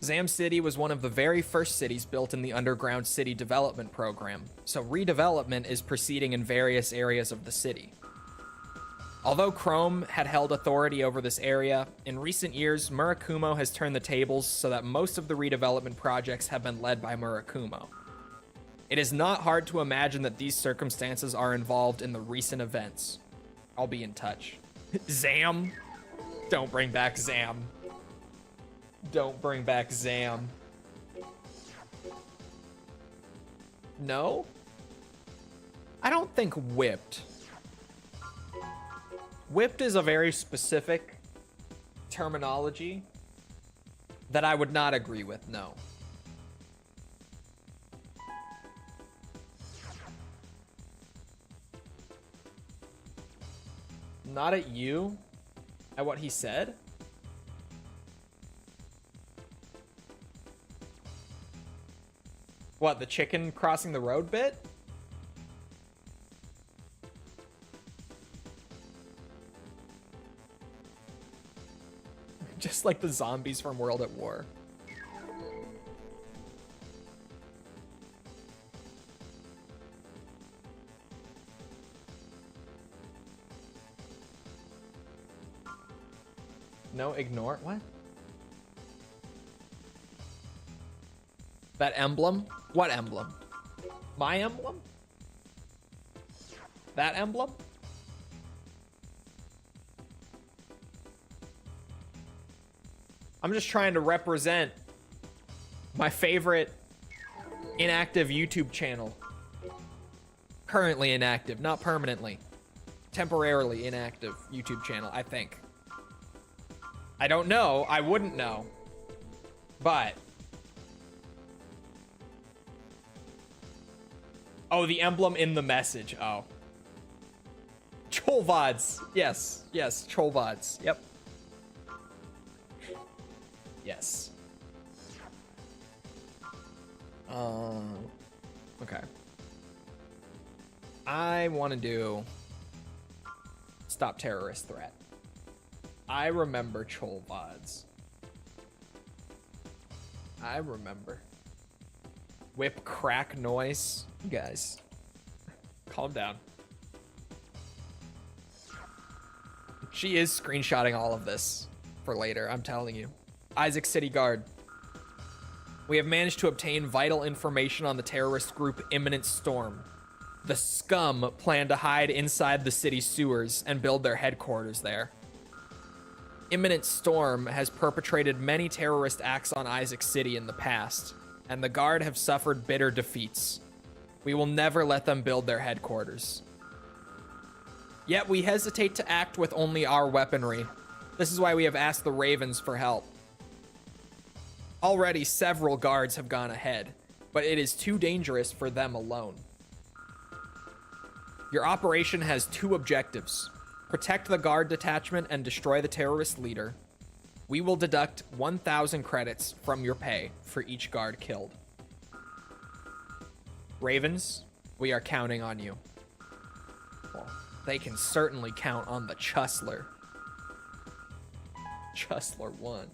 Zam City was one of the very first cities built in the Underground City Development Program, so redevelopment is proceeding in various areas of the city. Although Chrome had held authority over this area, in recent years, Murakumo has turned the tables so that most of the redevelopment projects have been led by Murakumo. It is not hard to imagine that these circumstances are involved in the recent events. I'll be in touch. Zam? Don't bring back Zam. Don't bring back Zam. No? I don't think whipped. Whipped is a very specific terminology. that I would not agree with, no. Not at you? At what he said? What, the chicken crossing the road bit? Just like the zombies from World at War. No, ignore. What? That emblem? What emblem? My emblem? That emblem? I'm just trying to represent my favorite inactive YouTube channel. Currently inactive, not permanently. Temporarily inactive YouTube channel, I think. I don't know. I wouldn't know. But... oh, the emblem in the message. Oh. Chole VODs. Yes. Yes. Chole VODs. Yep. Yes. Okay. I want to do stop terrorist threat. I remember Chole VODs. I remember. Whip crack noise. You guys, calm down. She is screenshotting all of this for later, I'm telling you. Isaac City Guard. We have managed to obtain vital information on the terrorist group Imminent Storm. The scum plan to hide inside the city sewers and build their headquarters there. Imminent Storm has perpetrated many terrorist acts on Isaac City in the past, and the Guard have suffered bitter defeats. We will never let them build their headquarters. Yet we hesitate to act with only our weaponry. This is why we have asked the Ravens for help. Already several guards have gone ahead, but it is too dangerous for them alone. Your operation has two objectives. Protect the guard detachment and destroy the terrorist leader. We will deduct 1,000 credits from your pay for each guard killed. Ravens, we are counting on you. Well, they can certainly count on the Chustler. Chustler One.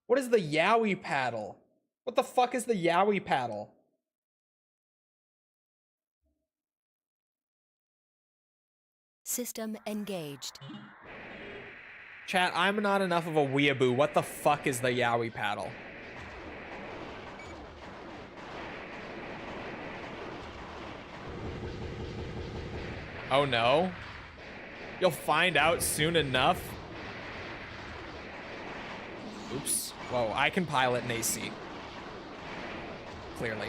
What is the Yowie paddle? What the fuck is the Yowie paddle? System engaged. Chat, I'm not enough of a weeaboo. What the fuck is the Yowie paddle? Oh no. You'll find out soon enough. Oops. Whoa, I can pilot an AC. Clearly.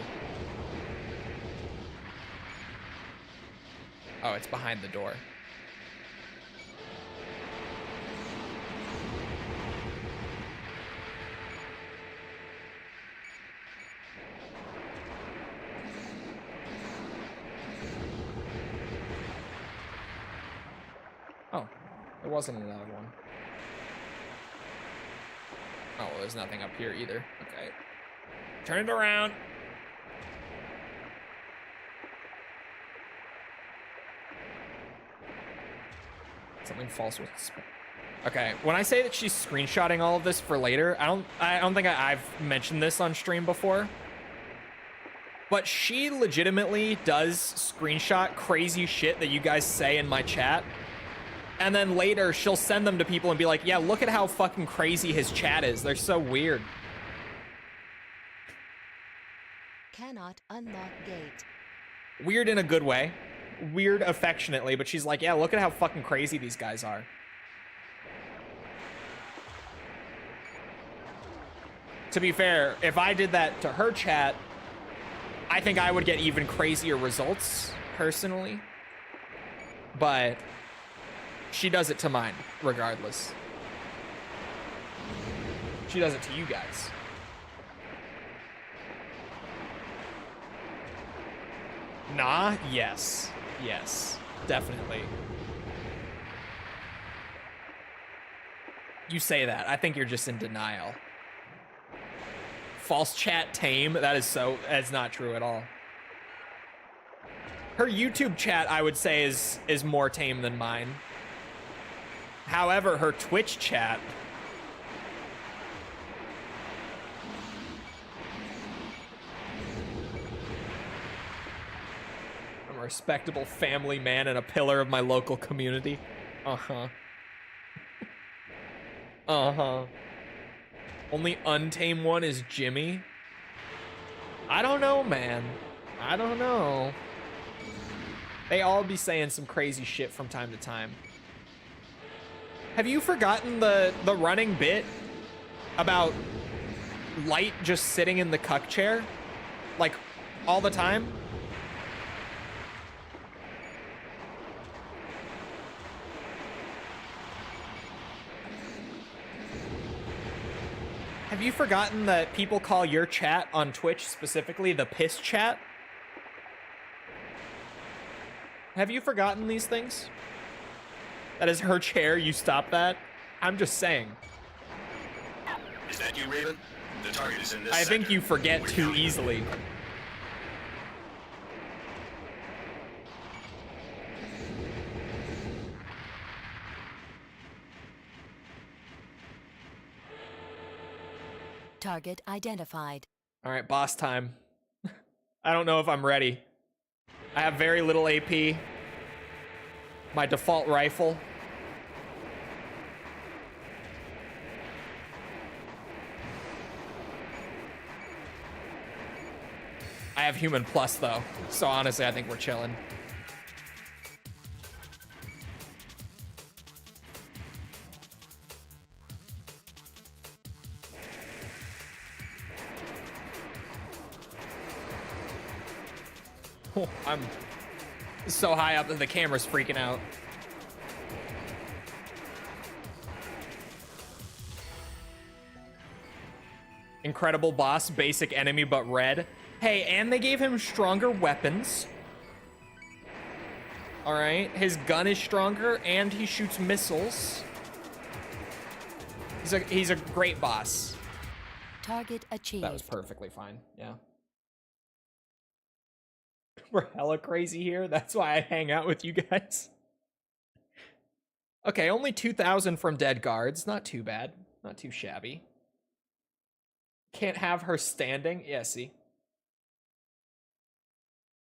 Oh, it's behind the door. Oh, there wasn't another one. Oh, well, there's nothing up here either. Okay. Turn it around. Something false with... okay, when I say that she's screenshotting all of this for later, I don't think I've mentioned this on stream before. But she legitimately does screenshot crazy shit that you guys say in my chat. And then later, she'll send them to people and be like, yeah, look at how fucking crazy his chat is. They're so weird. Cannot unlock gate. Weird in a good way. Weird affectionately, but she's like, yeah, look at how fucking crazy these guys are. To be fair, if I did that to her chat, I think I would get even crazier results, personally. But... she does it to mine, regardless. She does it to you guys. Nah, yes. Yes, definitely. You say that. I think you're just in denial. False chat tame. That's not true at all. Her YouTube chat, I would say, is more tame than mine. However, her Twitch chat... I'm a respectable family man and a pillar of my local community. Uh-huh. Uh-huh. Only untamed one is Jimmy. I don't know, man. I don't know. They all be saying some crazy shit from time to time. Have you forgotten the running bit about Light just sitting in the cuck chair? Like, all the time? Have you forgotten that people call your chat on Twitch specifically the piss chat? Have you forgotten these things? That is her chair, you stop that? I'm just saying. Is that you, Raven? The target is in this I think sector. you forget too easily. Target identified. All right, boss time. I don't know if I'm ready. I have very little AP. My default rifle. I have human plus though, so honestly I think we're chilling. Oh, I'm so high up that the camera's freaking out. Incredible boss, basic enemy but red. Hey, and they gave him stronger weapons. All right, his gun is stronger and he shoots missiles. He's a great boss. Target achieved. That was perfectly fine, yeah. We're hella crazy here. That's why I hang out with you guys. Okay, only 2,000 from dead guards. Not too bad. Not too shabby. Can't have her standing. Yeah, see.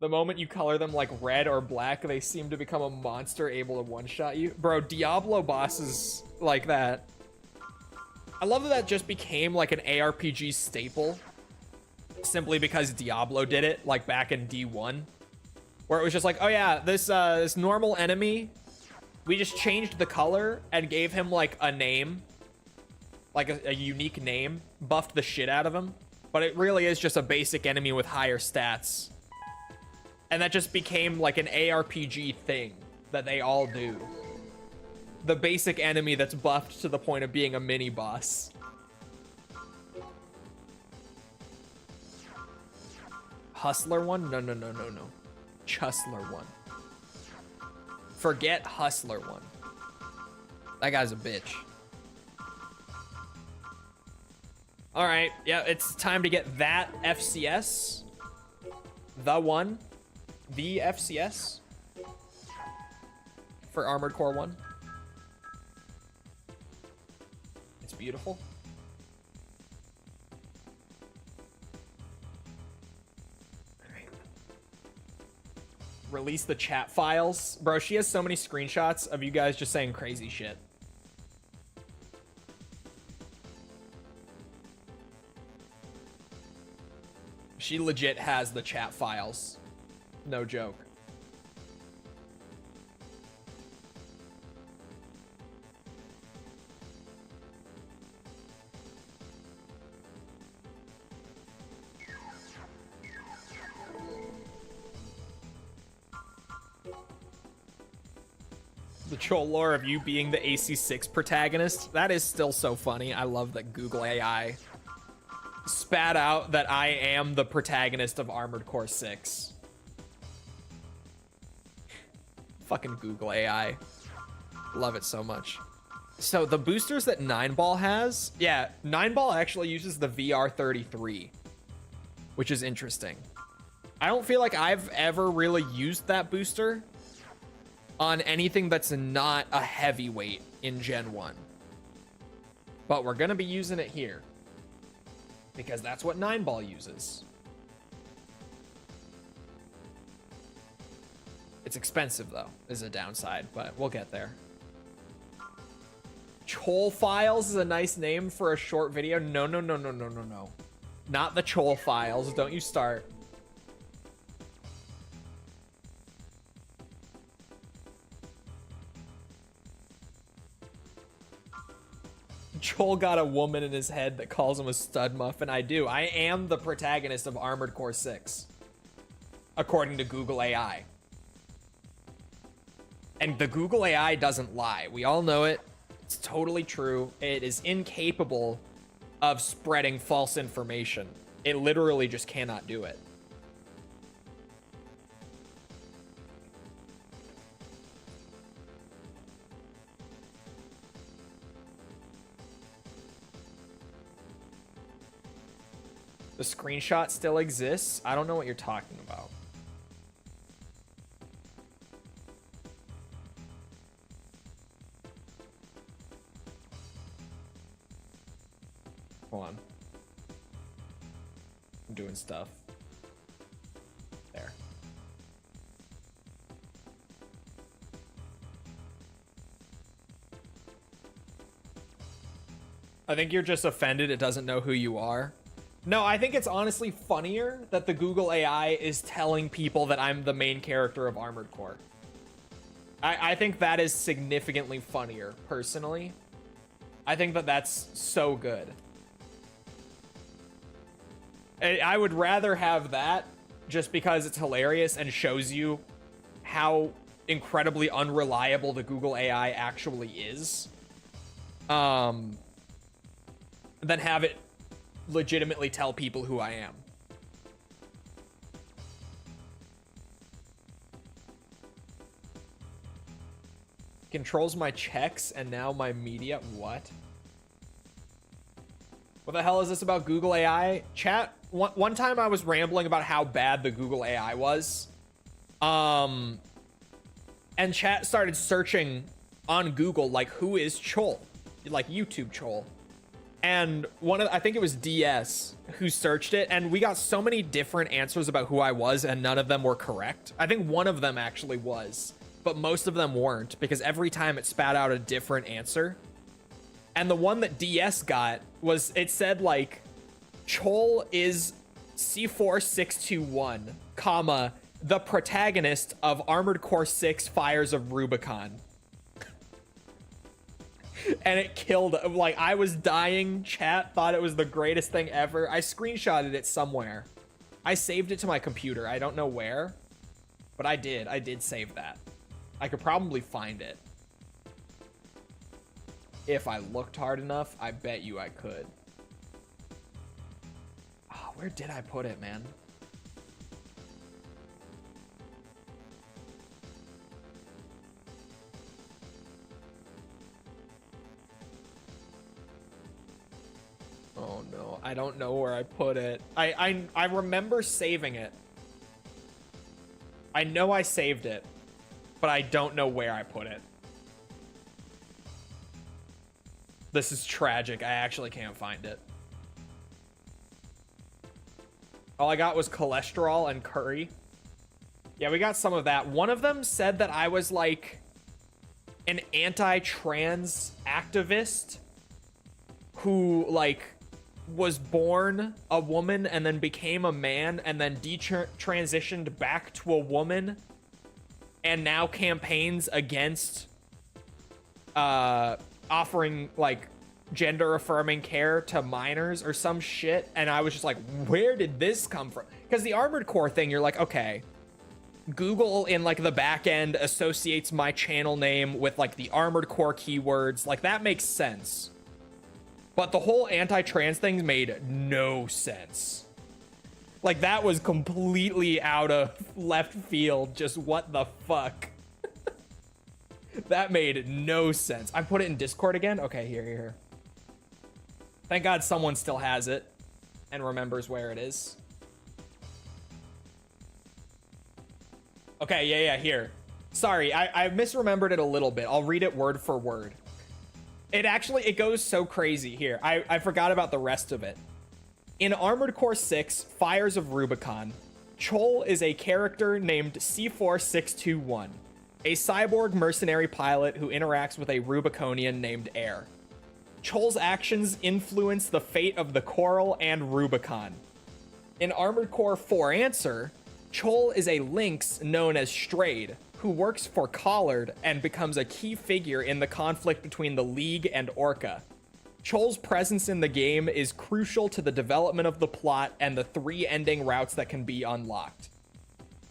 The moment you color them like red or black, they seem to become a monster able to one-shot you. Bro, Diablo bosses like that. I love that that just became like an ARPG staple. Simply because Diablo did it, like back in D1. Where it was just like, oh yeah, this normal enemy, we just changed the color and gave him like a name. Like a unique name. Buffed the shit out of him. But it really is just a basic enemy with higher stats. And that just became like an ARPG thing that they all do. The basic enemy that's buffed to the point of being a mini boss. Hustler One? No. Chustler One. Forget Hustler One. That guy's a bitch. All right, yeah, it's time to get that FCS. The one. The FCS. For Armored Core 1. It's beautiful. Release the chat files. Bro, she has so many screenshots of you guys just saying crazy shit. She legit has the chat files. No joke. The Chole lore of you being the AC6 protagonist. That is still so funny. I love that Google AI spat out that I am the protagonist of Armored Core 6. Fucking Google AI. Love it so much. So the boosters that Nineball has, yeah, Nineball actually uses the VR33, which is interesting. I don't feel like I've ever really used that booster on anything that's not a heavyweight in Gen 1. But we're gonna be using it here because that's what Nineball uses. It's expensive though, is a downside, but we'll get there. Chole Files is a nice name for a short video. No. Not the Chole Files. Don't you start. Chole got a woman in his head that calls him a stud muffin. I do. I am the protagonist of Armored Core 6, according to Google AI. And the Google AI doesn't lie. We all know it. It's totally true. It is incapable of spreading false information. It literally just cannot do it. The screenshot still exists? I don't know what you're talking about. Hold on. I'm doing stuff. There. I think you're just offended it doesn't know who you are. No, I think it's honestly funnier that the Google AI is telling people that I'm the main character of Armored Core. I think that is significantly funnier, personally. I think that that's so good. I would rather have that just because it's hilarious and shows you how incredibly unreliable the Google AI actually is. Than have it legitimately tell people who I am. Controls my checks and now my media. What? What the hell is this about Google AI? Chat, one time I was rambling about how bad the Google AI was. And chat started searching on Google, like, who is Chole? Like, YouTube Chole. And I think it was DS who searched it, and we got so many different answers about who I was, and none of them were correct. I think one of them actually was, but most of them weren't, because every time it spat out a different answer. And the one that DS got was, it said, like, Chole is C4621, comma, the protagonist of Armored Core 6 Fires of Rubicon. And it killed, like, I was dying. Chat thought it was the greatest thing ever. I screenshotted it somewhere. I saved it to my computer. I don't know where, but I did save that. I could probably find it. If I looked hard enough, I bet you I could. Oh, where did I put it, man? Oh no, I don't know where I put it. I remember saving it. I know I saved it, but I don't know where I put it. This is tragic. I actually can't find it. All I got was cholesterol and curry. Yeah, we got some of that. One of them said that I was like an anti-trans activist who like was born a woman and then became a man and then transitioned back to a woman and now campaigns against offering like gender affirming care to minors or some shit. And I was just like, where did this come from? Because the Armored Core thing, you're like, okay, Google in like the back end associates my channel name with like the Armored Core keywords. Like that makes sense. But the whole anti-trans thing made no sense. Like that was completely out of left field. Just what the fuck? That made no sense. I put it in Discord again? Okay, here. Thank God someone still has it and remembers where it is. Okay, yeah, here. Sorry, I misremembered it a little bit. I'll read it word for word. It goes so crazy here. I forgot about the rest of it. In Armored Core 6, Fires of Rubicon, Chole is a character named C4621, a cyborg mercenary pilot who interacts with a Rubiconian named Air. Chole's actions influence the fate of the Coral and Rubicon. In Armored Core 4 Answer, Chole is a lynx known as Strayed, who works for Collard and becomes a key figure in the conflict between the League and Orca. Chole's presence in the game is crucial to the development of the plot and the 3 ending routes that can be unlocked.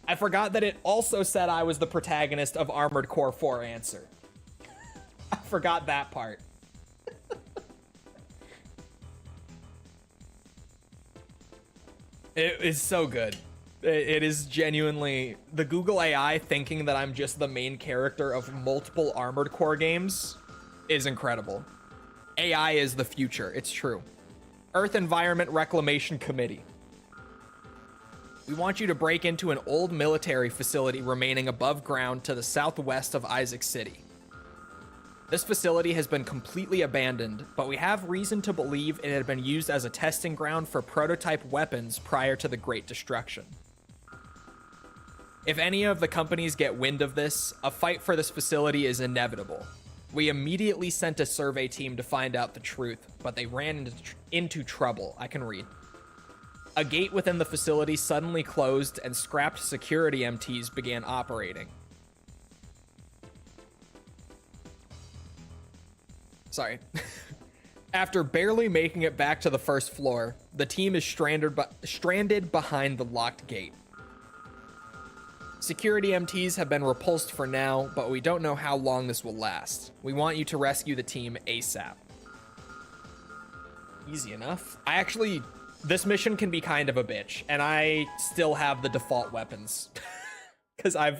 I forgot that it also said I was the protagonist of Armored Core 4 Answer. I forgot that part. It is so good. It is genuinely the Google AI thinking that I'm just the main character of multiple Armored Core games is incredible. AI is the future. It's true. Earth Environment Reclamation Committee. We want you to break into an old military facility remaining above ground to the southwest of Isaac City. This facility has been completely abandoned, but we have reason to believe it had been used as a testing ground for prototype weapons prior to the Great Destruction. If any of the companies get wind of this, a fight for this facility is inevitable. We immediately sent a survey team to find out the truth, but they ran into trouble. I can read. A gate within the facility suddenly closed and scrapped security MTs began operating. Sorry. After barely making it back to the first floor, the team is stranded behind the locked gate. Security MTs have been repulsed for now, but we don't know how long this will last. We want you to rescue the team ASAP. Easy enough. This mission can be kind of a bitch, and I still have the default weapons. Because I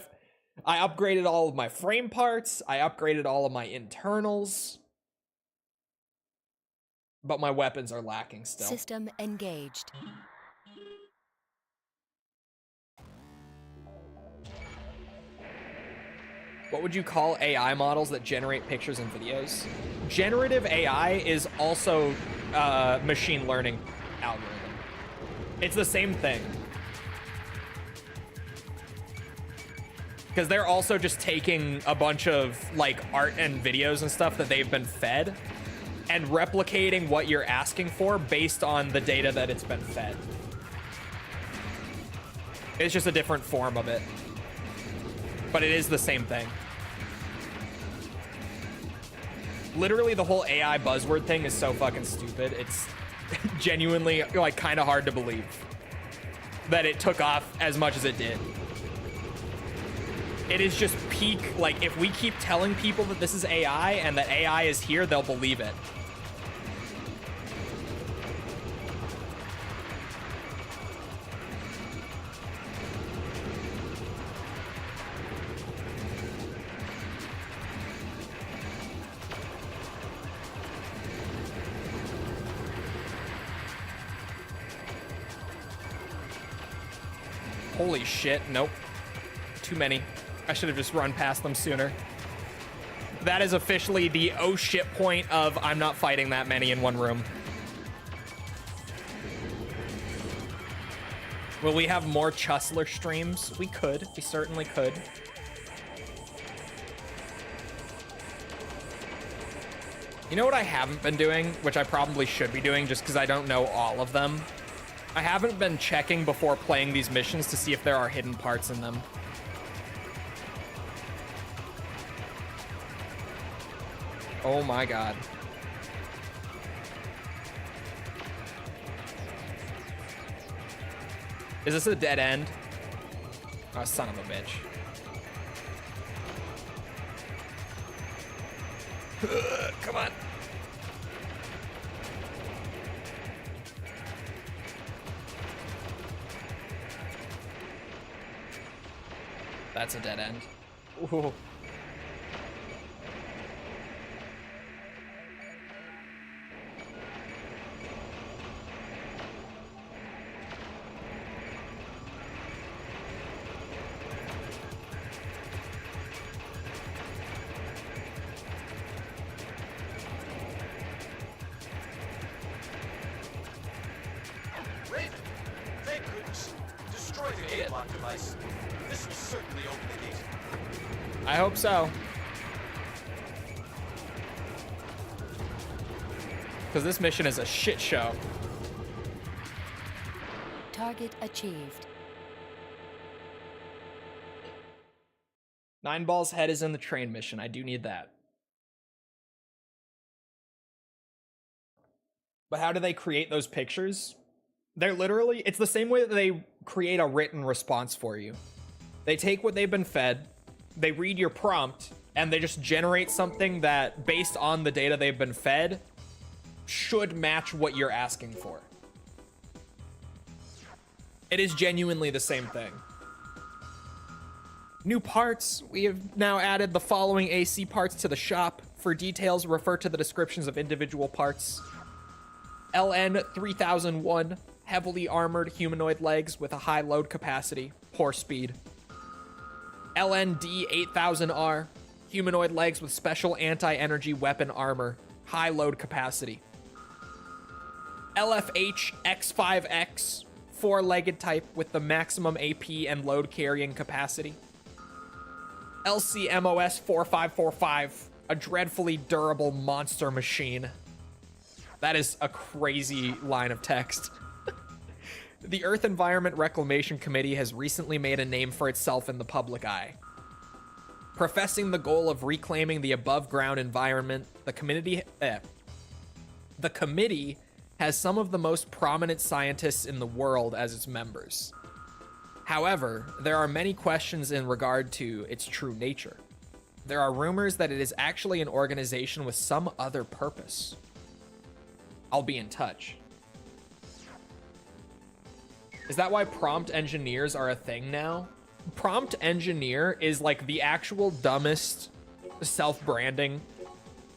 upgraded all of my frame parts, I upgraded all of my internals, but my weapons are lacking still. System engaged. What would you call AI models that generate pictures and videos? Generative AI is also machine learning algorithm. It's the same thing. Because they're also just taking a bunch of like art and videos and stuff that they've been fed and replicating what you're asking for based on the data that it's been fed. It's just a different form of it. But it is the same thing. Literally, the whole AI buzzword thing is so fucking stupid. It's genuinely, like, kind of hard to believe that it took off as much as it did. It is just peak, like, if we keep telling people that this is AI and that AI is here, they'll believe it. Holy shit, nope. Too many. I should have just run past them sooner. That is officially the oh shit point of I'm not fighting that many in one room. Will we have more Chustler streams? We could. We certainly could. You know what I haven't been doing, which I probably should be doing just because I don't know all of them? I haven't been checking before playing these missions to see if there are hidden parts in them. Oh my god. Is this a dead end? Oh, son of a bitch. Come on. That's a dead end. Ooh. Raven! Thank goodness. Destroy the gate lock device. This will certainly open the gate. I hope so. Because this mission is a shit show. Target achieved. Nineball's head is in the train mission. I do need that. But how do they create those pictures? They're literally, it's the same way that they create a written response for you. They take what they've been fed, they read your prompt, and they just generate something that, based on the data they've been fed, should match what you're asking for. It is genuinely the same thing. New parts. We have now added the following AC parts to the shop. For details, refer to the descriptions of individual parts. LN 3001, heavily armored humanoid legs with a high load capacity, poor speed. LND 8000R, humanoid legs with special anti-energy weapon armor, high load capacity. LFH X5X, four-legged type with the maximum AP and load carrying capacity. LCMOS 4545, a dreadfully durable monster machine. That is a crazy line of text. The Earth Environment Reclamation Committee has recently made a name for itself in the public eye. Professing the goal of reclaiming the above-ground environment, the committee has some of the most prominent scientists in the world as its members. However, there are many questions in regard to its true nature. There are rumors that it is actually an organization with some other purpose. I'll be in touch. Is that why prompt engineers are a thing now? Prompt engineer is like the actual dumbest self-branding,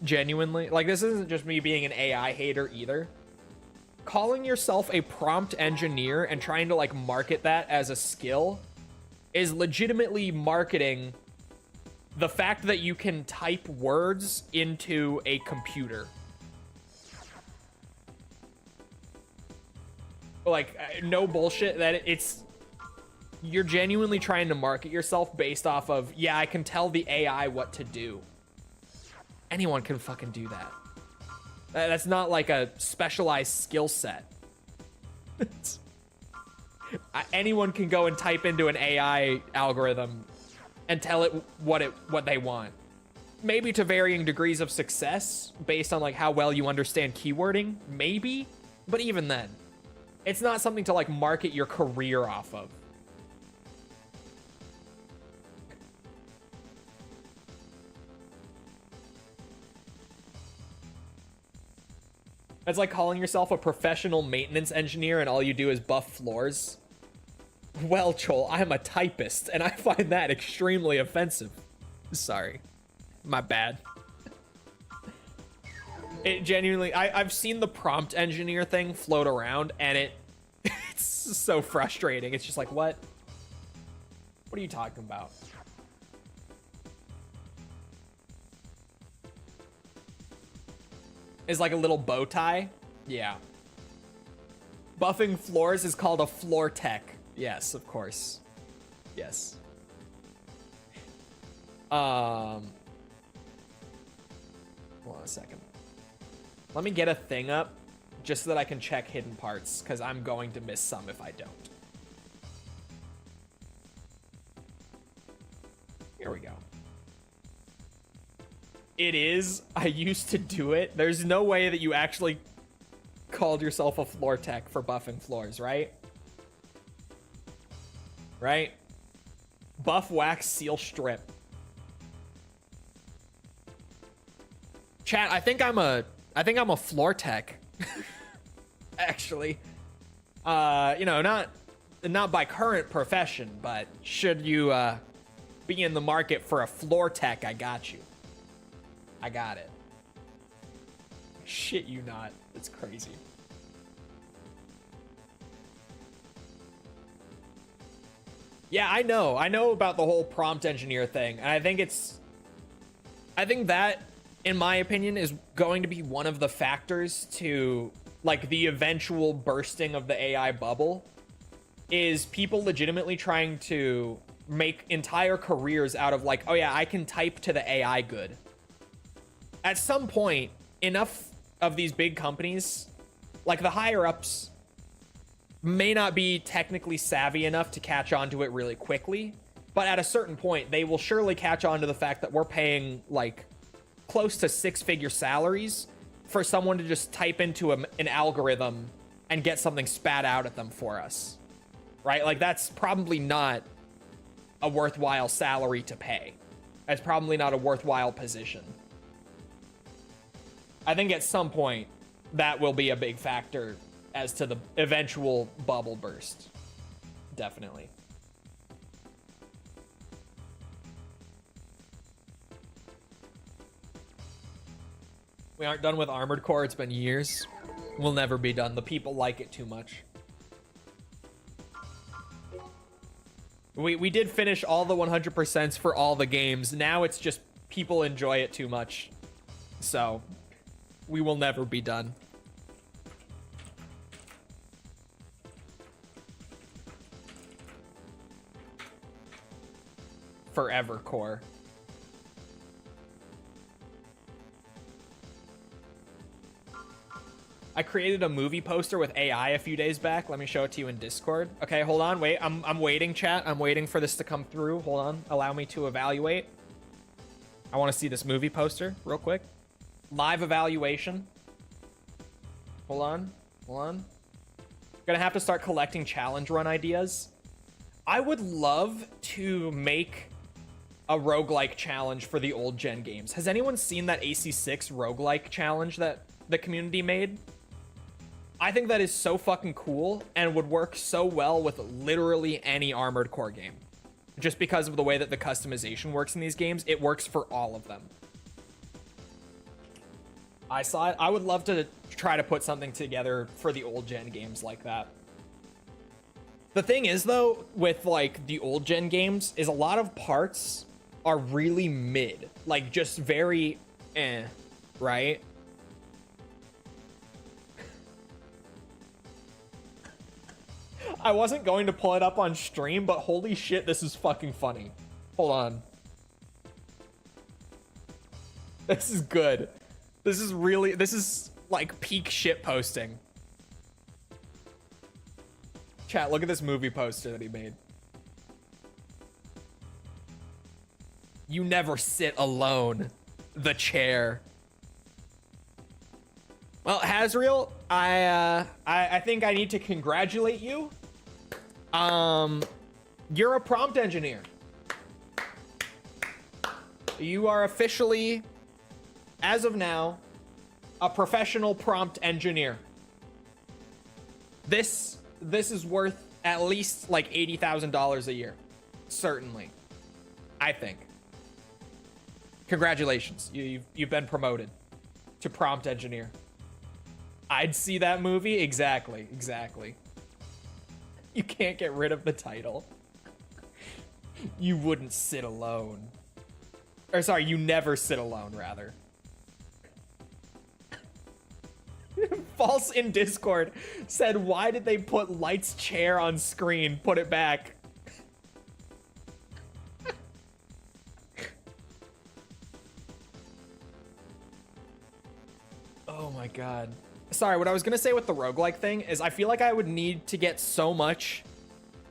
genuinely. Like, this isn't just me being an AI hater either. Calling yourself a prompt engineer and trying to like market that as a skill is legitimately marketing the fact that you can type words into a computer. Like, no bullshit, that it's, you're genuinely trying to market yourself based off of, yeah, I can tell the AI what to do. Anyone can fucking do that. That's not like a specialized skill set. Anyone can go and type into an AI algorithm and tell it what they want. Maybe to varying degrees of success based on like how well you understand keywording, maybe, but even then, it's not something to like market your career off of. It's like calling yourself a professional maintenance engineer and all you do is buff floors. Well, Chole, I'm a typist, and I find that extremely offensive. Sorry. My bad. It genuinely... I've seen the prompt engineer thing float around, and it's so frustrating. It's just like, what? What are you talking about? Is like a little bow tie? Yeah. Buffing floors is called a floor tech. Yes, of course. Yes. Hold on a second. Let me get a thing up just so that I can check hidden parts, because I'm going to miss some if I don't. Here we go. It is. I used to do it. There's no way that you actually called yourself a floor tech for buffing floors, right? Right? Buff, wax, seal, strip. Chat, I think I'm a floor tech. Actually. You know, not by current profession, but should you be in the market for a floor tech, I got you. I got it. Shit you not. It's crazy. Yeah, I know. I know about the whole prompt engineer thing. And I think that, in my opinion, is going to be one of the factors to, like, the eventual bursting of the AI bubble, is people legitimately trying to make entire careers out of, like, oh yeah, I can type to the AI good. At some point, enough of these big companies, like the higher ups, may not be technically savvy enough to catch on to it really quickly, but at a certain point, they will surely catch on to the fact that we're paying, like, close to six-figure salaries for someone to just type into an algorithm and get something spat out at them for us, right? Like, that's probably not a worthwhile salary to pay. That's probably not a worthwhile position. I think at some point that will be a big factor as to the eventual bubble burst. Definitely. We aren't done with Armored Core. It's been years. We'll never be done. The people like it too much. We did finish all the 100% for all the games. Now it's just people enjoy it too much. So we will never be done. Forever Core. I created a movie poster with AI a few days back. Let me show it to you in Discord. Okay, hold on. Wait, I'm waiting, chat. I'm waiting for this to come through. Hold on. Allow me to evaluate. I want to see this movie poster real quick. Live evaluation. Hold on. Hold on. Gonna have to start collecting challenge run ideas. I would love to make a roguelike challenge for the old gen games. Has anyone seen that AC6 roguelike challenge that the community made? I think that is so fucking cool and would work so well with literally any Armored Core game. Just because of the way that the customization works in these games, it works for all of them. I saw it. I would love to try to put something together for the old gen games like that. The thing is, though, with, like, the old gen games, is a lot of parts are really mid. Like, just very right? I wasn't going to pull it up on stream, but holy shit, this is fucking funny. Hold on. This is good. This is like peak shit posting. Chat, look at this movie poster that he made. You never sit alone. The chair. Well, Hazriel, I think I need to congratulate you. You're a prompt engineer. You are officially, as of now, a professional prompt engineer. This is worth at least like $80,000 a year. Certainly. I think. Congratulations. You've been promoted to prompt engineer. I'd see that movie. Exactly. You can't get rid of the title. You wouldn't sit alone. Or sorry, you never sit alone, rather. False in Discord said, why did they put Light's chair on screen? Put it back. Oh my god. Sorry, what I was gonna say with the roguelike thing is I feel like I would need to get so much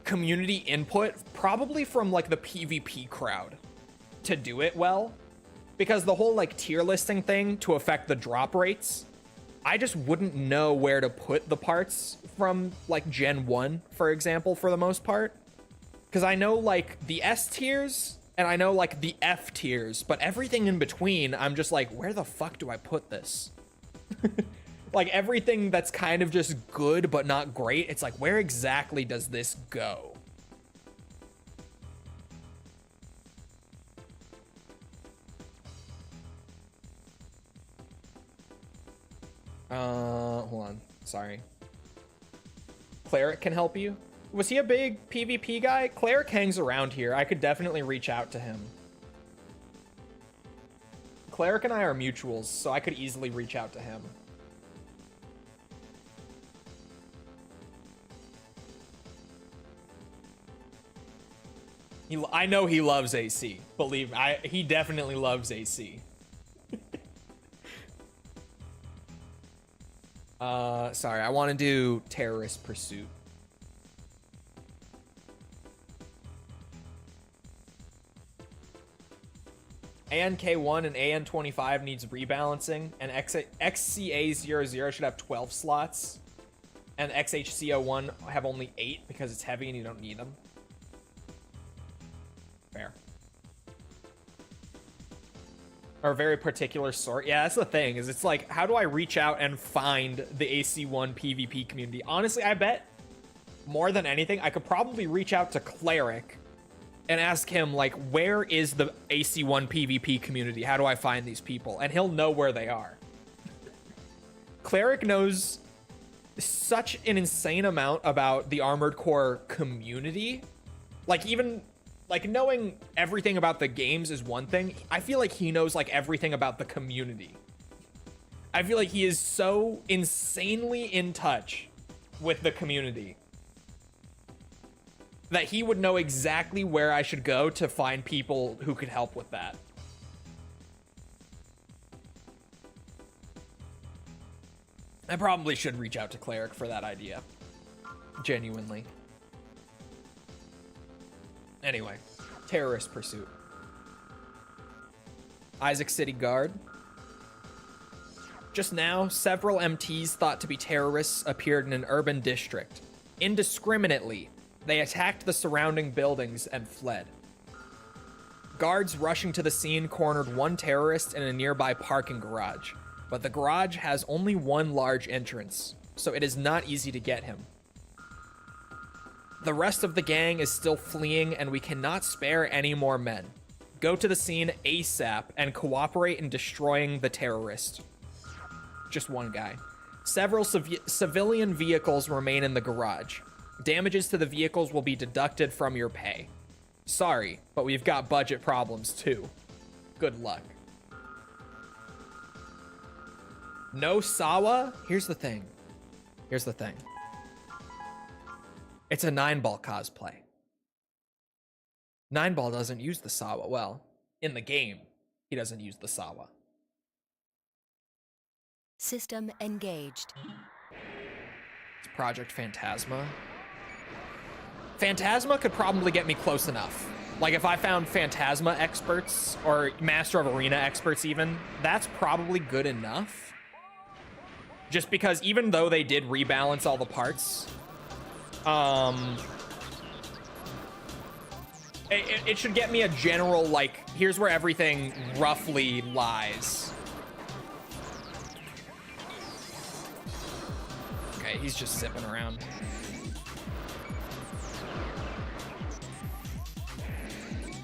community input, probably from like the PvP crowd, to do it well. Because the whole like tier listing thing to affect the drop rates, I just wouldn't know where to put the parts from like Gen 1, for example, for the most part. Because I know, like, the S tiers, and I know, like, the F tiers, but everything in between, I'm just like, where the fuck do I put this? Like, everything that's kind of just good but not great, it's like, where exactly does this go? Hold on. Sorry. Cleric can help you? Was he a big PvP guy? Cleric hangs around here. I could definitely reach out to him. Cleric and I are mutuals, so I could easily reach out to him. I know he loves AC. Believe me, he definitely loves AC. Sorry, I want to do terrorist pursuit. ANK1 and AN25 needs rebalancing, and XCA00 should have 12 slots, and XHCO1 have only 8 because it's heavy and you don't need them. Fair. Or a very particular sort. Yeah, that's the thing, is it's like, how do I reach out and find the AC1 PvP community? Honestly, I bet more than anything, I could probably reach out to Cleric and ask him, like, where is the AC1 PvP community? How do I find these people? And he'll know where they are. Cleric knows such an insane amount about the Armored Core community. Like, even, like, knowing everything about the games is one thing. I feel like he knows, like, everything about the community. I feel like he is so insanely in touch with the community that he would know exactly where I should go to find people who could help with that. I probably should reach out to Cleric for that idea. Genuinely. Anyway, terrorist pursuit. Isaac City Guard. Just now, several MTs thought to be terrorists appeared in an urban district. Indiscriminately, they attacked the surrounding buildings and fled. Guards rushing to the scene cornered one terrorist in a nearby parking garage, but the garage has only one large entrance, so it is not easy to get him. The rest of the gang is still fleeing, and we cannot spare any more men. Go to the scene ASAP and cooperate in destroying the terrorist. Just one guy. Several civilian vehicles remain in the garage. Damages to the vehicles will be deducted from your pay. Sorry, but we've got budget problems too. Good luck. No Sawa? Here's the thing. Here's the thing. It's a Nineball cosplay. Nineball doesn't use the Sawa. Well, in the game, he doesn't use the Sawa. System engaged. It's Project Phantasma. Phantasma could probably get me close enough. Like, if I found Phantasma experts, or Master of Arena experts even, that's probably good enough. Just because even though they did rebalance all the parts, it should get me a general, like, here's where everything roughly lies. Okay, he's just sipping around.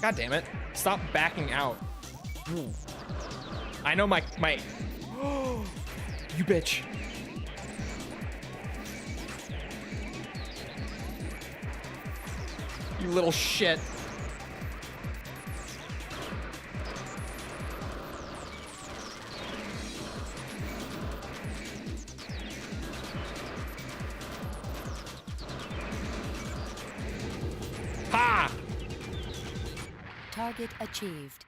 God damn it. Stop backing out. Ooh. I know my you bitch. You little shit. Ha! Target achieved.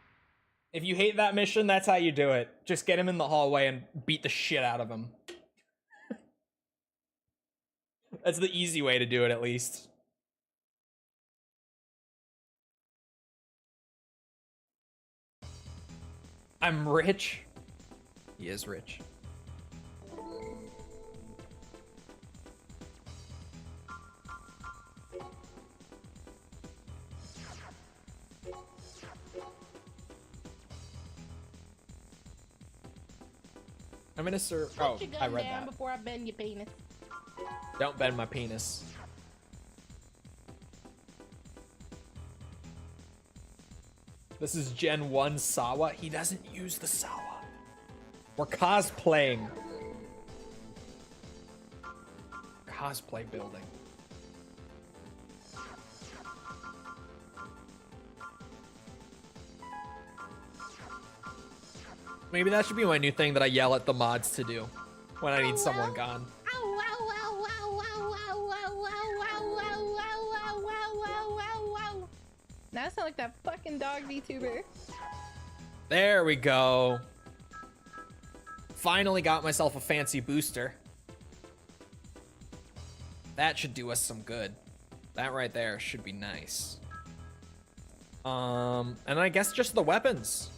If you hate that mission, that's how you do it. Just get him in the hallway and beat the shit out of him. That's the easy way to do it, at least. I'm rich. He is rich. I'm gonna serve. Put Oh, your gun I read down that. before I bend your penis. Don't bend my penis. This is Gen 1 Sawa. He doesn't use the Sawa. We're cosplaying. Cosplay building. Maybe that should be my new thing that I yell at the mods to do when I need someone gone. Now I sound like that fucking dog VTuber. There we go. Finally got myself a fancy booster. That should do us some good. That right there should be nice. And I guess just the weapons.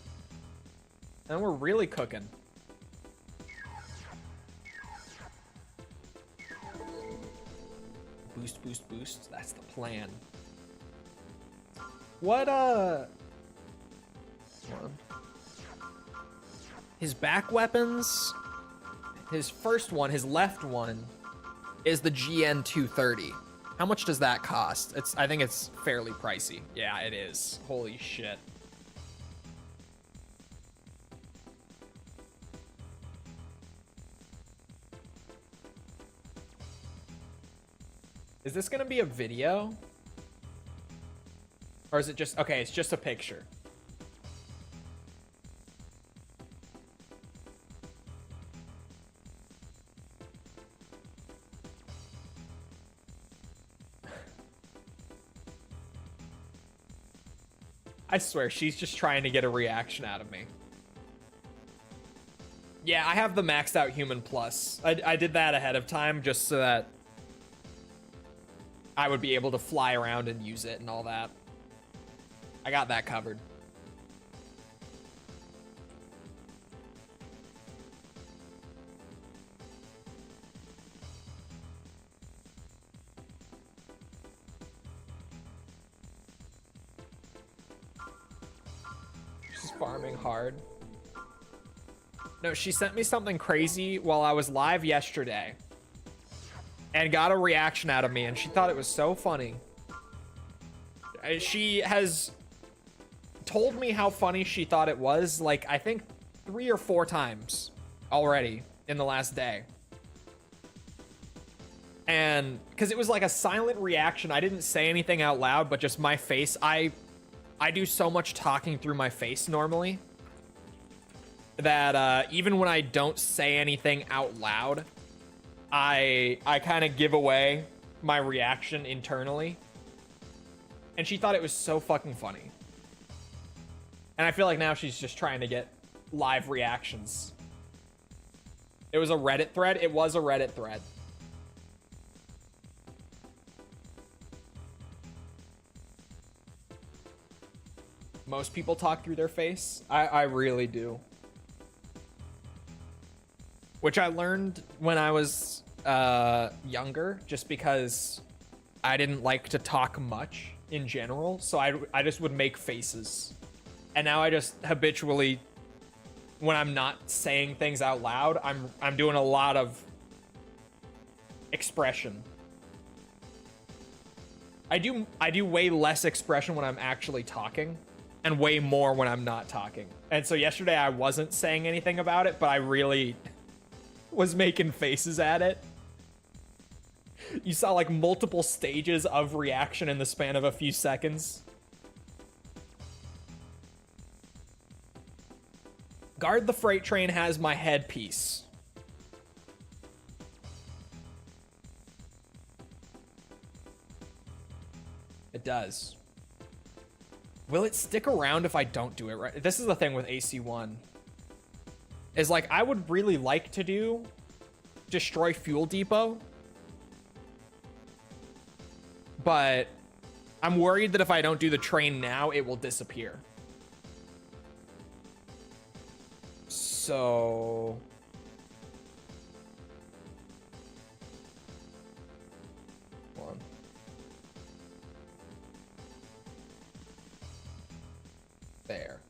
And we're really cooking. Boost, boost, boost. That's the plan. What, hold on. His back weapons, his first one, his left one, is the GN 230. How much does that cost? I think it's fairly pricey. Yeah, it is. Holy shit. Is this gonna be a video? Or is it just, okay, it's just a picture. I swear, she's just trying to get a reaction out of me. Yeah, I have the maxed out human plus. I did that ahead of time just so that I would be able to fly around and use it and all that. I got that covered. She's farming hard. No, she sent me something crazy while I was live yesterday and got a reaction out of me, and she thought it was so funny. She has told me how funny she thought it was, like, I think 3 or 4 times already in the last day. And because it was like a silent reaction, I didn't say anything out loud, but just my face. I do so much talking through my face normally that even when I don't say anything out loud, I kind of give away my reaction internally. And she thought it was so fucking funny. And I feel like now she's just trying to get live reactions. It was a Reddit thread. It was a Reddit thread. Most people talk through their face. I really do. Which I learned when I was younger, just because I didn't like to talk much in general. So I just would make faces. And now I just habitually, when I'm not saying things out loud, I'm doing a lot of expression. I do way less expression when I'm actually talking, and way more when I'm not talking. And so yesterday I wasn't saying anything about it, but I really was making faces at it. You saw like multiple stages of reaction in the span of a few seconds. Guard the freight train has my headpiece. It does. Will it stick around if I don't do it right? This is the thing with AC1. Is like, I would really like to do Destroy Fuel Depot. But I'm worried that if I don't do the train now, it will disappear. So... hold on. There.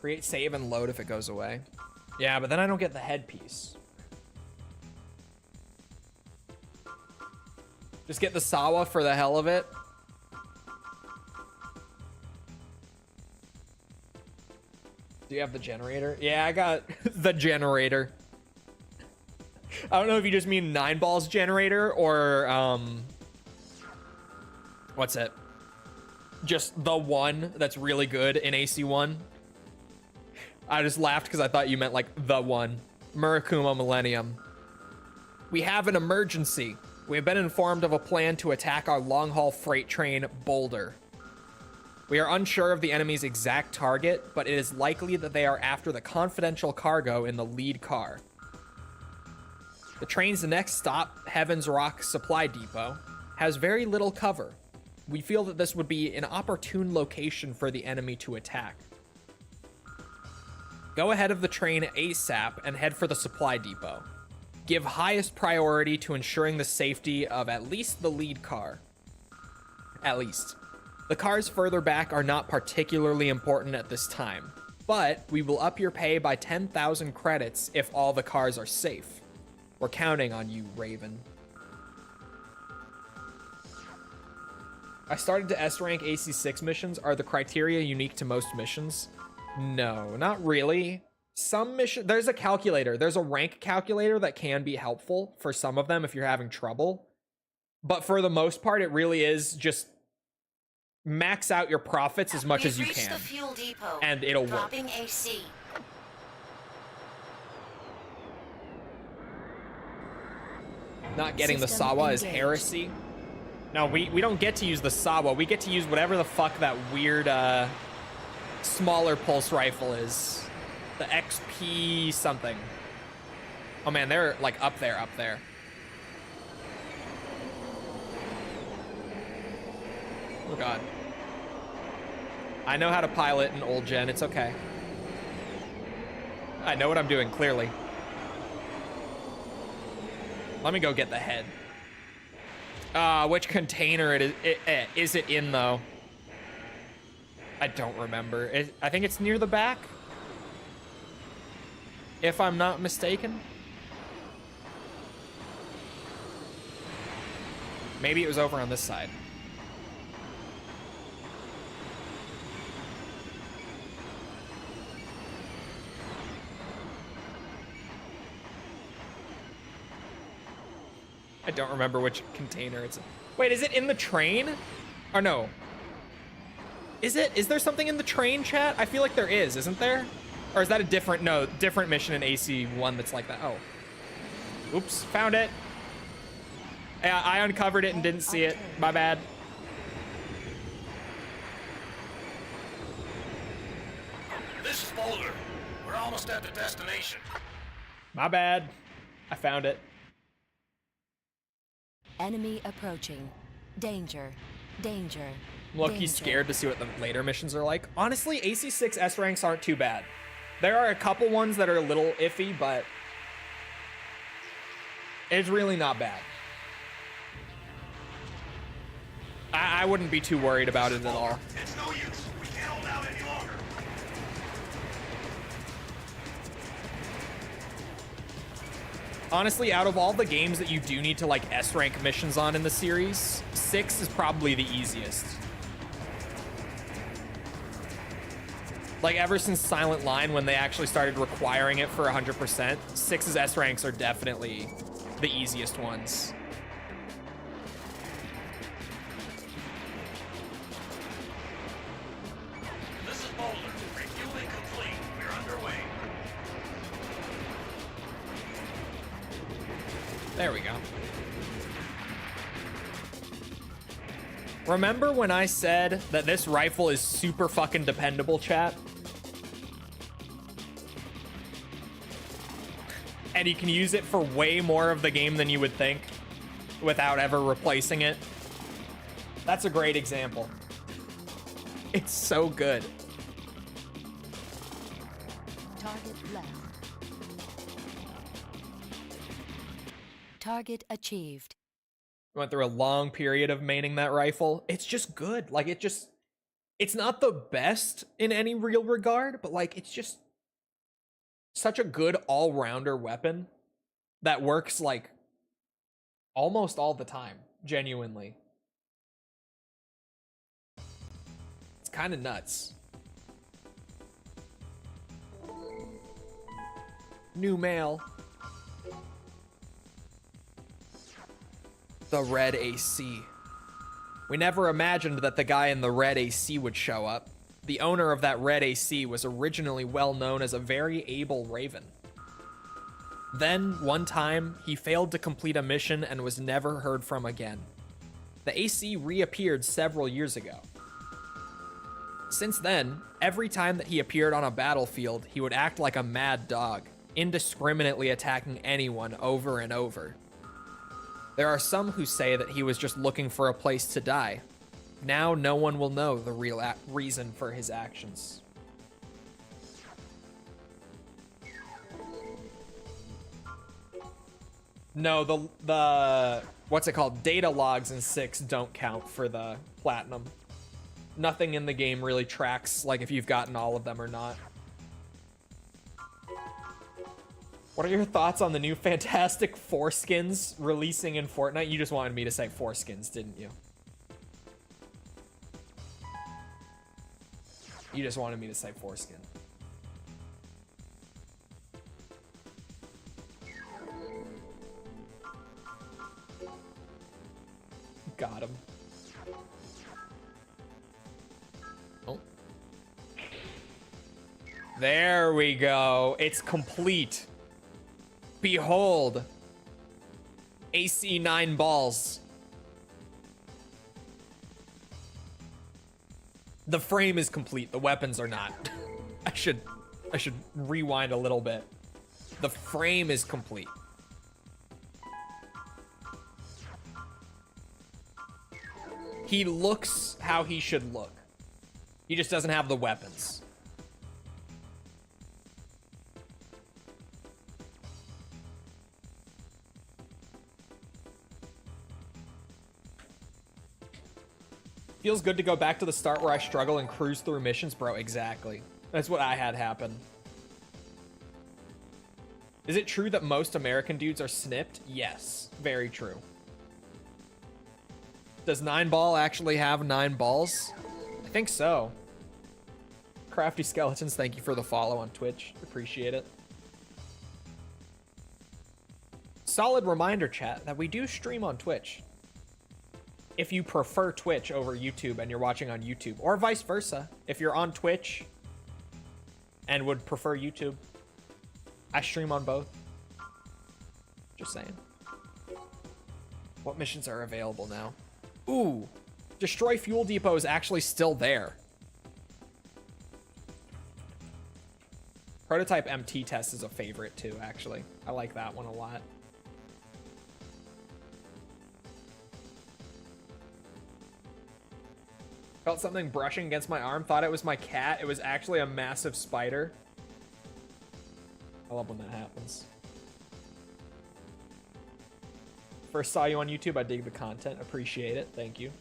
Create, save, and load if it goes away. Yeah, but then I don't get the headpiece. Just get the Sawa for the hell of it. Do you have the generator? Yeah, I got the generator. I don't know if you just mean Nineball's generator or, what's it? Just the one that's really good in AC1. I just laughed because I thought you meant like the one. Murakuma Millennium. We have an emergency. We have been informed of a plan to attack our long-haul freight train, Boulder. We are unsure of the enemy's exact target, but it is likely that they are after the confidential cargo in the lead car. The train's next stop, Heaven's Rock Supply Depot, has very little cover. We feel that this would be an opportune location for the enemy to attack. Go ahead of the train ASAP and head for the supply depot. Give highest priority to ensuring the safety of at least the lead car. At least. The cars further back are not particularly important at this time, but we will up your pay by 10,000 credits if all the cars are safe. We're counting on you, Raven. I started to S-rank AC6 missions. Are the criteria unique to most missions? No, not really. Some mission, there's a calculator. There's a rank calculator that can be helpful for some of them if you're having trouble. But for the most part, it really is just max out your profits as much as you can. The fuel depot. And it'll work. Dropping AC. Not getting the System Sawa is engaged. heresy. No, we don't get to use the Sawa. We get to use whatever the fuck that weird smaller pulse rifle is. The XP something. Oh man, they're like up there. Oh god. I know how to pilot an old gen, it's okay. I know what I'm doing, clearly. Let me go get the head. Which container is it in, though? I don't remember. I think it's near the back, if I'm not mistaken. Maybe it was over on this side. I don't remember which container it's in. Wait, is it in the train? Or no? Is it? Is there something in the train, chat? I feel like there is, isn't there? Or is that a different, no, different mission in AC1 that's like that? Oh. Oops, found it. Yeah, I uncovered it and didn't see it. My bad. This is Boulder. We're almost at the destination. My bad. I found it. Enemy approaching. Danger. Danger. I'm low-key Danger. scared to see what the later missions are like. Honestly, AC6 S ranks aren't too bad. There are a couple ones that are a little iffy, but it's really not bad. I wouldn't be too worried about it at all. It's no use. We can't hold out any longer. Honestly, out of all the games that you do need to like S rank missions on in the series, 6 is probably the easiest. Like ever since Silent Line, when they actually started requiring it for 100%, 6's S ranks are definitely the easiest ones. This is Boulder. Refueling complete. We're underway. There we go. Remember when I said that this rifle is super fucking dependable, chat? And you can use it for way more of the game than you would think without ever replacing it. That's a great example. It's so good. Target left. Target achieved. Went through a long period of maining that rifle. It's just good. Like, It's not the best in any real regard, but like it's just such a good all-rounder weapon that works like almost all the time, genuinely. It's kind of nuts. New mail. The red AC. We never imagined that the guy in the red AC would show up. The owner of that red AC was originally well known as a very able raven. Then, one time, he failed to complete a mission and was never heard from again. The AC reappeared several years ago. Since then, every time that he appeared on a battlefield, he would act like a mad dog, indiscriminately attacking anyone over and over. There are some who say that he was just looking for a place to die. Now no one will know the real reason for his actions. No, the what's it called? Data logs in 6 don't count for the platinum. Nothing in the game really tracks like if you've gotten all of them or not. What are your thoughts on the new Fantastic Foreskins releasing in Fortnite? You just wanted me to say foreskins, didn't you? You just wanted me to say foreskin. Got him. Oh. There we go. It's complete. Behold. AC Nineballs. The frame is complete. The weapons are not. I should rewind a little bit. The frame is complete. He looks how he should look. He just doesn't have the weapons. Feels good to go back to the start where I struggle and cruise through missions, bro. Exactly. That's what I had happen. Is it true that most American dudes are snipped? Yes, very true. Does Nineball actually have 9 balls? I think so. Crafty Skeletons, thank you for the follow on Twitch. Appreciate it. Solid reminder, chat, that we do stream on Twitch. If you prefer Twitch over YouTube and you're watching on YouTube, or vice versa, if you're on Twitch and would prefer YouTube, I stream on both. Just saying. What missions are available now? Ooh, Destroy Fuel Depot is actually still there. Prototype MT test is a favorite too, actually. I like that one a lot. Felt something brushing against my arm, thought it was my cat. It was actually a massive spider. I love when that happens. First saw you on YouTube, I dig the content. Appreciate it. Thank you.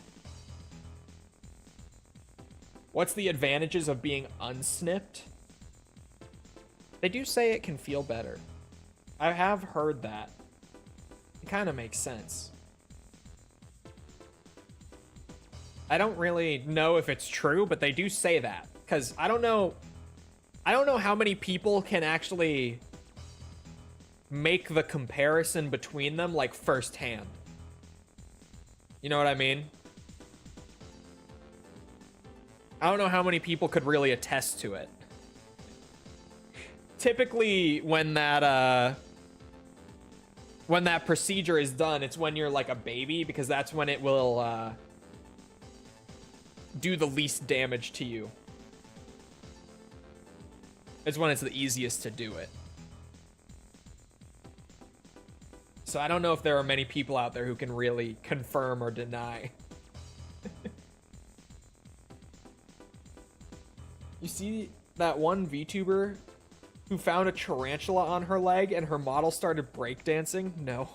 What's the advantages of being unsnipped? They do say it can feel better. I have heard that. It kind of makes sense. I don't really know if it's true, but they do say that. Because I don't know how many people can actually make the comparison between them like firsthand. You know what I mean? I don't know how many people could really attest to it. Typically when that procedure is done, it's when you're like a baby, because that's when it will do the least damage to you. It's when it's the easiest to do it. So I don't know if there are many people out there who can really confirm or deny. You see that one VTuber who found a tarantula on her leg and her model started breakdancing? No.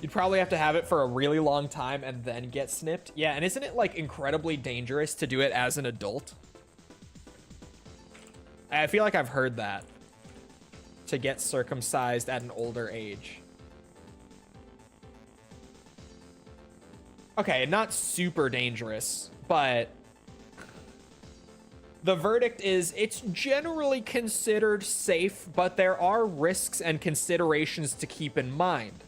You'd probably have to have it for a really long time and then get snipped. Yeah, and isn't it like incredibly dangerous to do it as an adult? I feel like I've heard that. To get circumcised at an older age. Okay, not super dangerous, but the verdict is it's generally considered safe, but there are risks and considerations to keep in mind.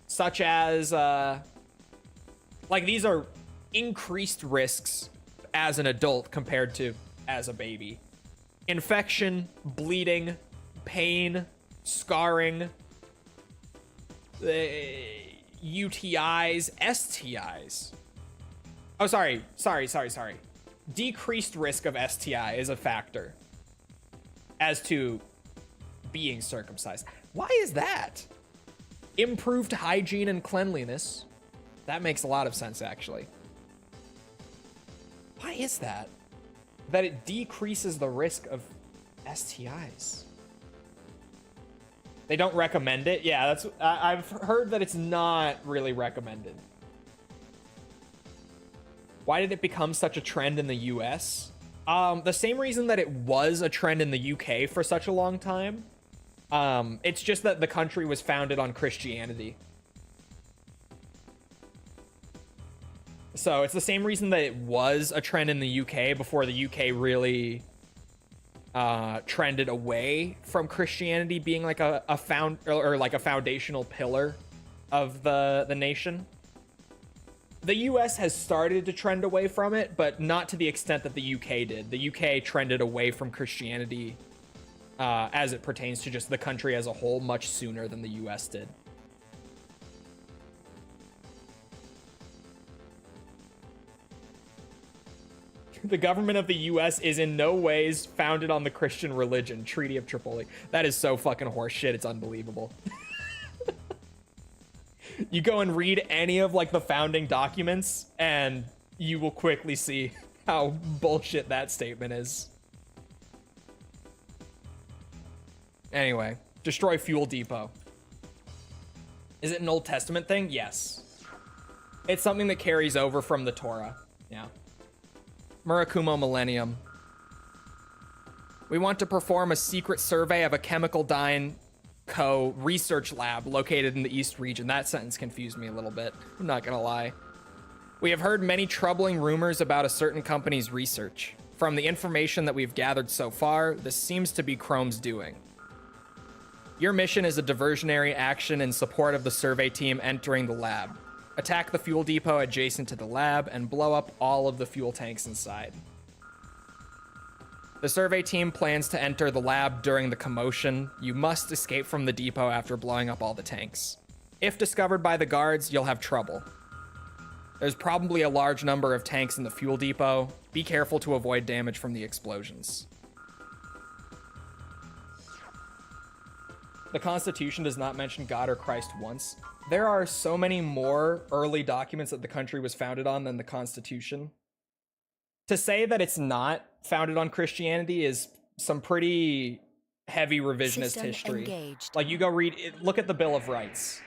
Such as, like, these are increased risks as an adult compared to as a baby. Infection, bleeding, pain, scarring, UTIs, STIs. Oh, sorry. Decreased risk of STI is a factor as to being circumcised. Why is that? Improved hygiene and cleanliness. That makes a lot of sense, actually. Why is that? That it decreases the risk of STIs. They don't recommend it? Yeah, that's I've heard that it's not really recommended. Why did it become such a trend in the US? The same reason that it was a trend in the UK for such a long time. It's just that the country was founded on Christianity. So it's the same reason that it was a trend in the UK before the UK really trended away from Christianity being like a foundational pillar of the nation. The US has started to trend away from it, but not to the extent that the UK did. The UK trended away from Christianity as it pertains to just the country as a whole much sooner than the US did. The government of the US is in no ways founded on the Christian religion. Treaty of Tripoli. That is so fucking horseshit. It's unbelievable. You go and read any of like the founding documents and you will quickly see how bullshit that statement is. Anyway, destroy fuel depot. Is it an Old Testament thing? Yes. It's something that carries over from the Torah. Yeah. Murakumo Millennium. We want to perform a secret survey of a chemical dyne co research lab located in the East region. That sentence confused me a little bit. I'm not gonna lie. We have heard many troubling rumors about a certain company's research. From the information that we've gathered so far, this seems to be Chrome's doing. Your mission is a diversionary action in support of the survey team entering the lab. Attack the fuel depot adjacent to the lab and blow up all of the fuel tanks inside. The survey team plans to enter the lab during the commotion. You must escape from the depot after blowing up all the tanks. If discovered by the guards, you'll have trouble. There's probably a large number of tanks in the fuel depot. Be careful to avoid damage from the explosions. The Constitution does not mention God or Christ once. There are so many more early documents that the country was founded on than the Constitution. To say that it's not founded on Christianity is some pretty heavy revisionist System history. engaged. Like, you go read it, look at the Bill of Rights.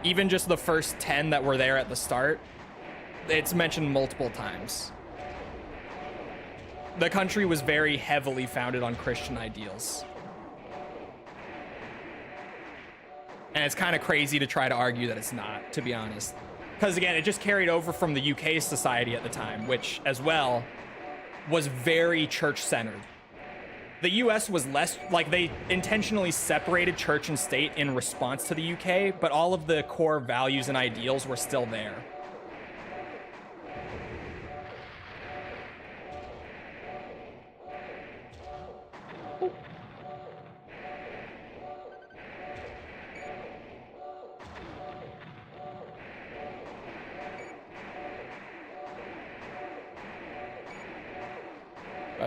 Even just the first 10 that were there at the start, it's mentioned multiple times. The country was very heavily founded on Christian ideals. And it's kind of crazy to try to argue that it's not, to be honest. Because again, it just carried over from the UK society at the time, which as well was very church-centered. The US was less, like, they intentionally separated church and state in response to the UK, but all of the core values and ideals were still there.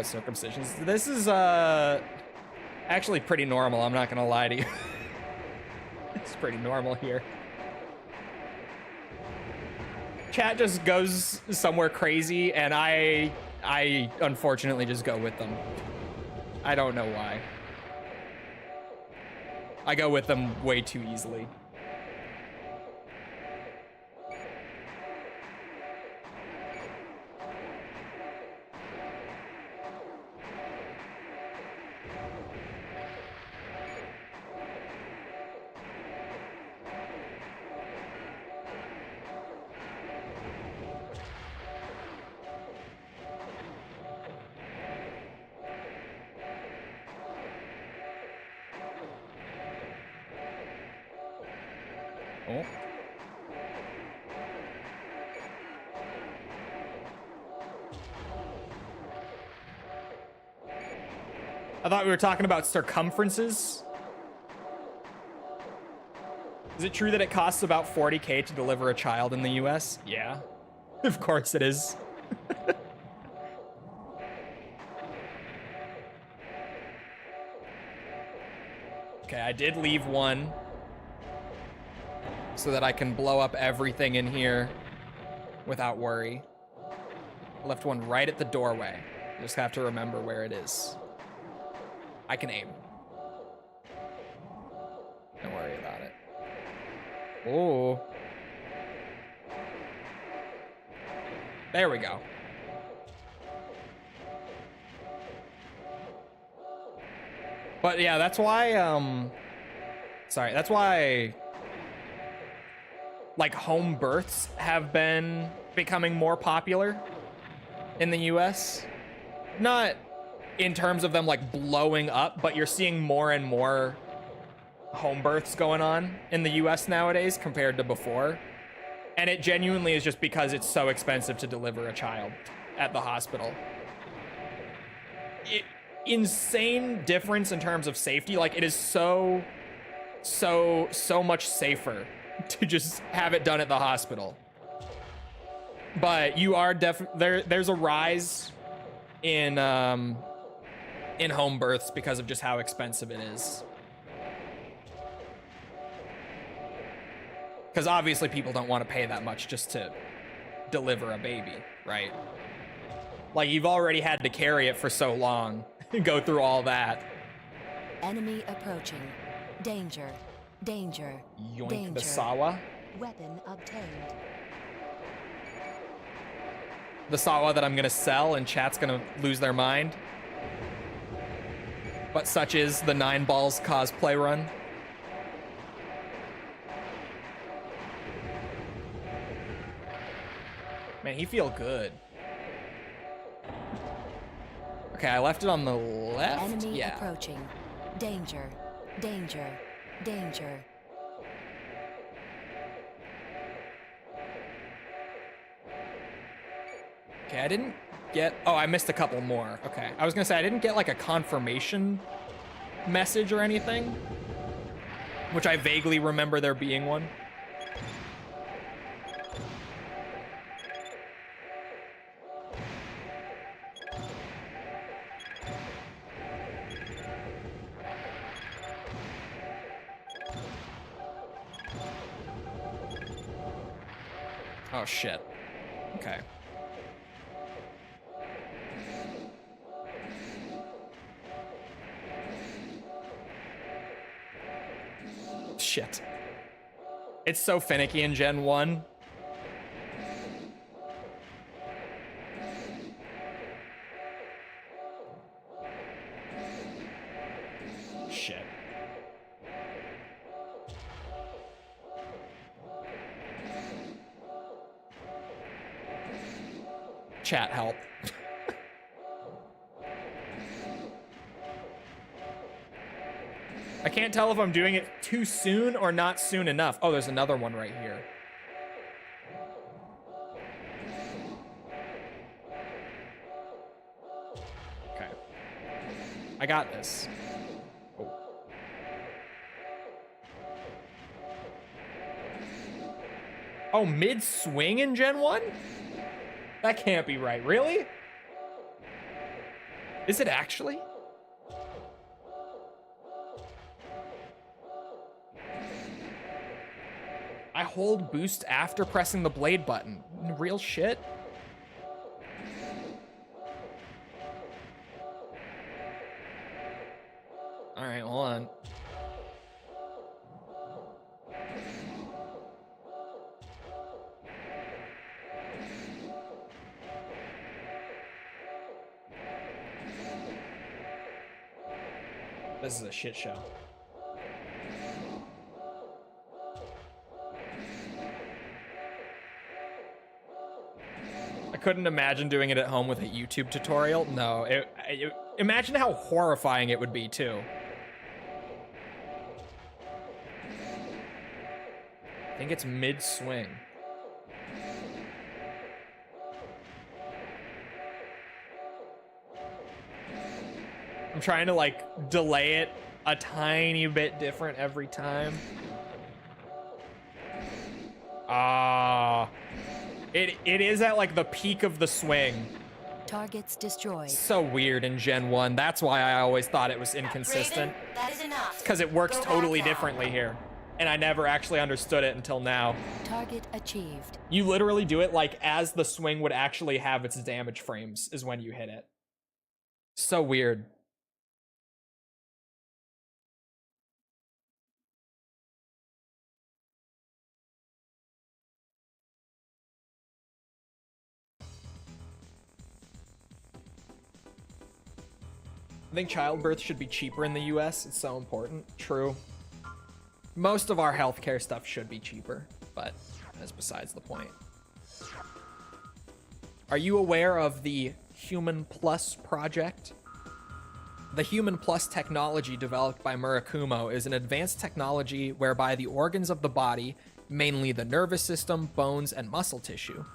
Circumcisions. This is actually pretty normal, I'm not gonna lie to you. It's pretty normal here. Chat just goes somewhere crazy and I unfortunately just go with them. I don't know why. I go with them way too easily. Oh. I thought we were talking about circumferences. Is it true that it costs about 40K to deliver a child in the US? Yeah, of course it is. Okay, I did leave one so that I can blow up everything in here without worry. I left one right at the doorway. I just have to remember where it is. I can aim. Don't worry about it. Oh. There we go. But yeah, that's why, sorry, that's why, like, home births have been becoming more popular in the US. Not in terms of them, like, blowing up, but you're seeing more and more home births going on in the US nowadays compared to before. And it genuinely is just because it's so expensive to deliver a child at the hospital. Insane difference in terms of safety. Like, it is so much safer to just have it done at the hospital. But you are there's a rise in home births because of just how expensive it is. Because obviously people don't want to pay that much just to deliver a baby, right? Like, you've already had to carry it for so long. Go through all that. Enemy approaching. Danger. Danger. Yoink Danger. the Sawa. Weapon obtained. The Sawa that I'm gonna sell and chat's gonna lose their mind. But such is the Nineball's cosplay run. Man, he feel good. Okay, I left it on the left. Enemy Yeah. approaching. Danger. Danger. Danger. Okay, I didn't get... Oh, I missed a couple more. Okay, I was gonna say, I didn't get, like, a confirmation message or anything, which I vaguely remember there being one. Oh, shit. Okay. Shit. It's so finicky in Gen 1. Shit. Chat, help. I can't tell if I'm doing it too soon or not soon enough. Oh, there's another one right here. Okay. I got this. Oh. Oh, mid-swing in Gen 1? That can't be right. Really? Is it actually? I hold boost after pressing the blade button. Real shit? Alright, hold on. This is a shit show. I couldn't imagine doing it at home with a YouTube tutorial. No, imagine how horrifying it would be too. think it's mid-swing. I'm trying to like delay it a tiny bit different every time. It is at like the peak of the swing. Targets destroyed. So weird in Gen 1. That's why I always thought it was inconsistent. Raven, that is enough. Because it works Go totally back down. differently here. And I never actually understood it until now. Target achieved. You literally do it like as the swing would actually have its damage frames is when you hit it. So weird. I think childbirth should be cheaper in the US. It's so important. True. Most of our healthcare stuff should be cheaper, but that's besides the point. Are you aware of the Human Plus project? The Human Plus technology developed by Murakumo is an advanced technology whereby the organs of the body, mainly the nervous system, bones, and muscle tissue,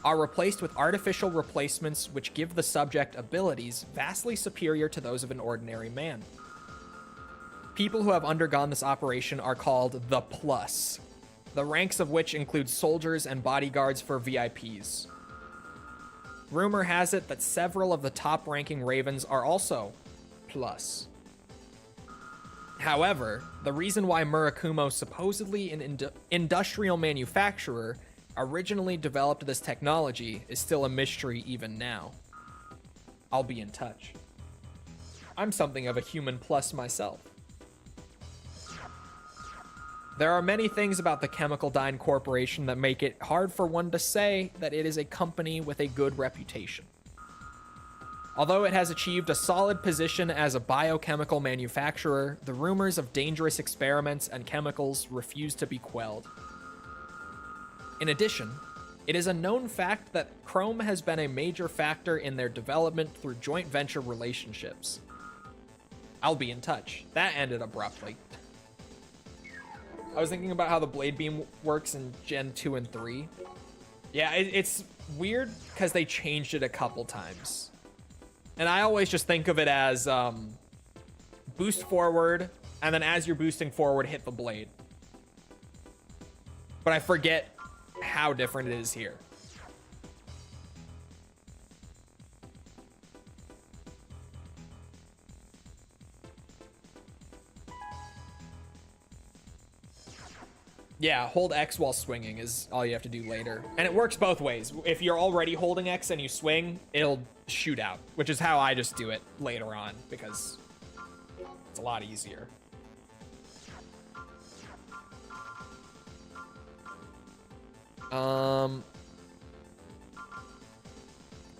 are replaced with artificial replacements which give the subject abilities vastly superior to those of an ordinary man. People who have undergone this operation are called the Plus, the ranks of which include soldiers and bodyguards for VIPs. Rumor has it that several of the top-ranking Ravens are also Plus. However, the reason why Murakumo, supposedly an industrial manufacturer, originally developed this technology is still a mystery even now. I'll be in touch. I'm something of a Human Plus myself. There are many things about the Chemical Dyne Corporation that make it hard for one to say that it is a company with a good reputation. Although it has achieved a solid position as a biochemical manufacturer, the rumors of dangerous experiments and chemicals refuse to be quelled. In addition, it is a known fact that Chrome has been a major factor in their development through joint venture relationships. I'll be in touch. That ended abruptly. I was thinking about how the blade beam works in Gen 2 and 3. Yeah, it's weird because they changed it a couple times. And I always just think of it as boost forward, and then as you're boosting forward, hit the blade. But I forget how different it is here. Yeah, hold X while swinging is all you have to do later. And it works both ways. If you're already holding X and you swing, it'll shoot out, which is how I just do it later on, because it's a lot easier.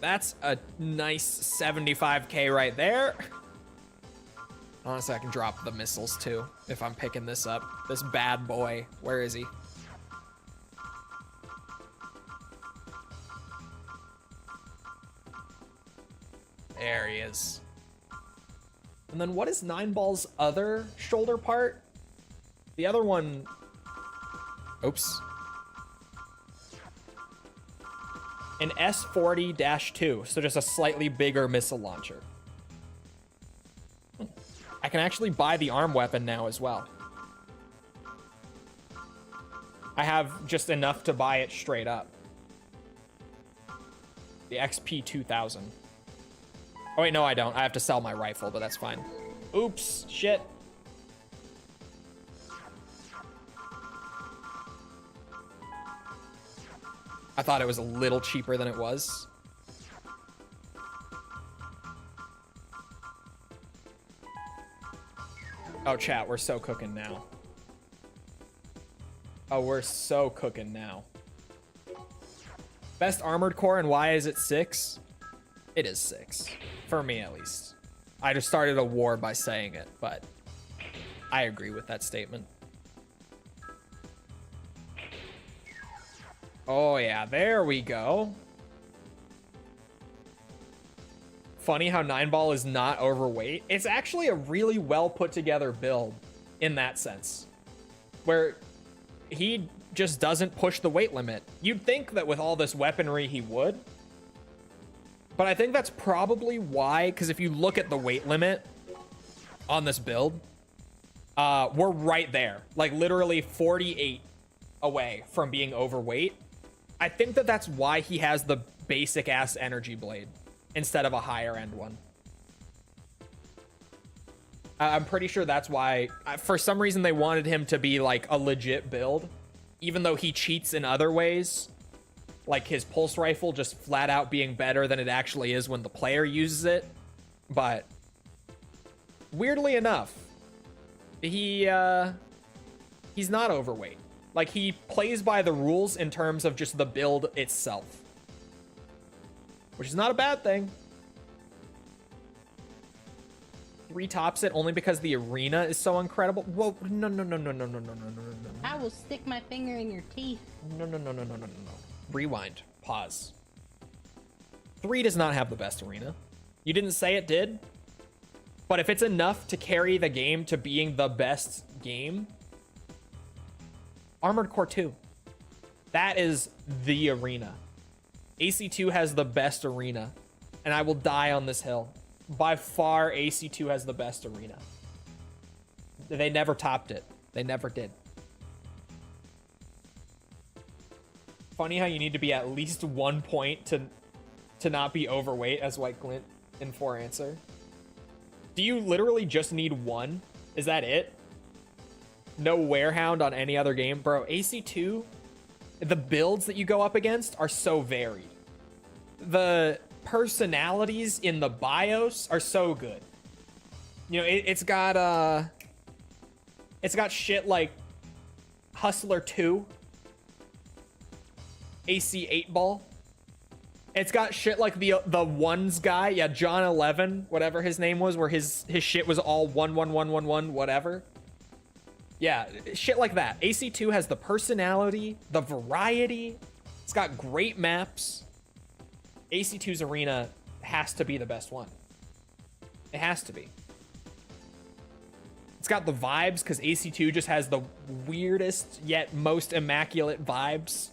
That's a nice 75k right there. Honestly, I can drop the missiles too if I'm picking this up. This bad boy. Where is he? There he is. And then what is Nineball's other shoulder part? The other one... Oops. An S40-2, so just a slightly bigger missile launcher. I can actually buy the arm weapon now as well. I have just enough to buy it straight up. The XP-2000. Oh wait, no I don't. I have to sell my rifle, but that's fine. Oops, shit. I thought it was a little cheaper than it was. Oh, chat, we're so cooking now. Oh, we're so cooking now. Best armored core, and why is it 6? It is 6. For me, at least. I just started a war by saying it, but I agree with that statement. Oh, yeah, there we go. Funny how Nineball is not overweight. It's actually a really well put together build in that sense, where he just doesn't push the weight limit. You'd think that with all this weaponry he would, but I think that's probably why, because if you look at the weight limit on this build, we're right there, like literally 48 away from being overweight. I think that that's why he has the basic ass energy blade instead of a higher end one. I'm pretty sure that's why. For some reason, they wanted him to be like a legit build, even though he cheats in other ways, like his pulse rifle just flat out being better than it actually is when the player uses it. But weirdly enough, he's not overweight. Like, he plays by the rules in terms of just the build itself, which is not a bad thing. 3 tops it only because the arena is so incredible. Whoa, no. I will stick my finger in your teeth. No. Rewind. Pause. 3 does not have the best arena. You didn't say it did, but if it's enough to carry the game to being the best game, Armored Core 2. That is the arena. AC2 has the best arena, and I will die on this hill. By far, AC2 has the best arena. They never topped it. They never did. Funny how you need to be at least 1 point to not be overweight, as White Glint in 4 answer. Do you literally just need 1? Is that it? No Werehound on any other game? Bro, AC2, the builds that you go up against are so varied. The personalities in the BIOS are so good. You know, it's got shit like Hustler 2, AC 8-Ball. It's got shit like the ones guy, yeah, John 11, whatever his name was, where his shit was all 11111 whatever. Yeah, shit like that. AC2 has the personality, the variety. It's got great maps. AC2's arena has to be the best one. It has to be. It's got the vibes because AC2 just has the weirdest yet most immaculate vibes.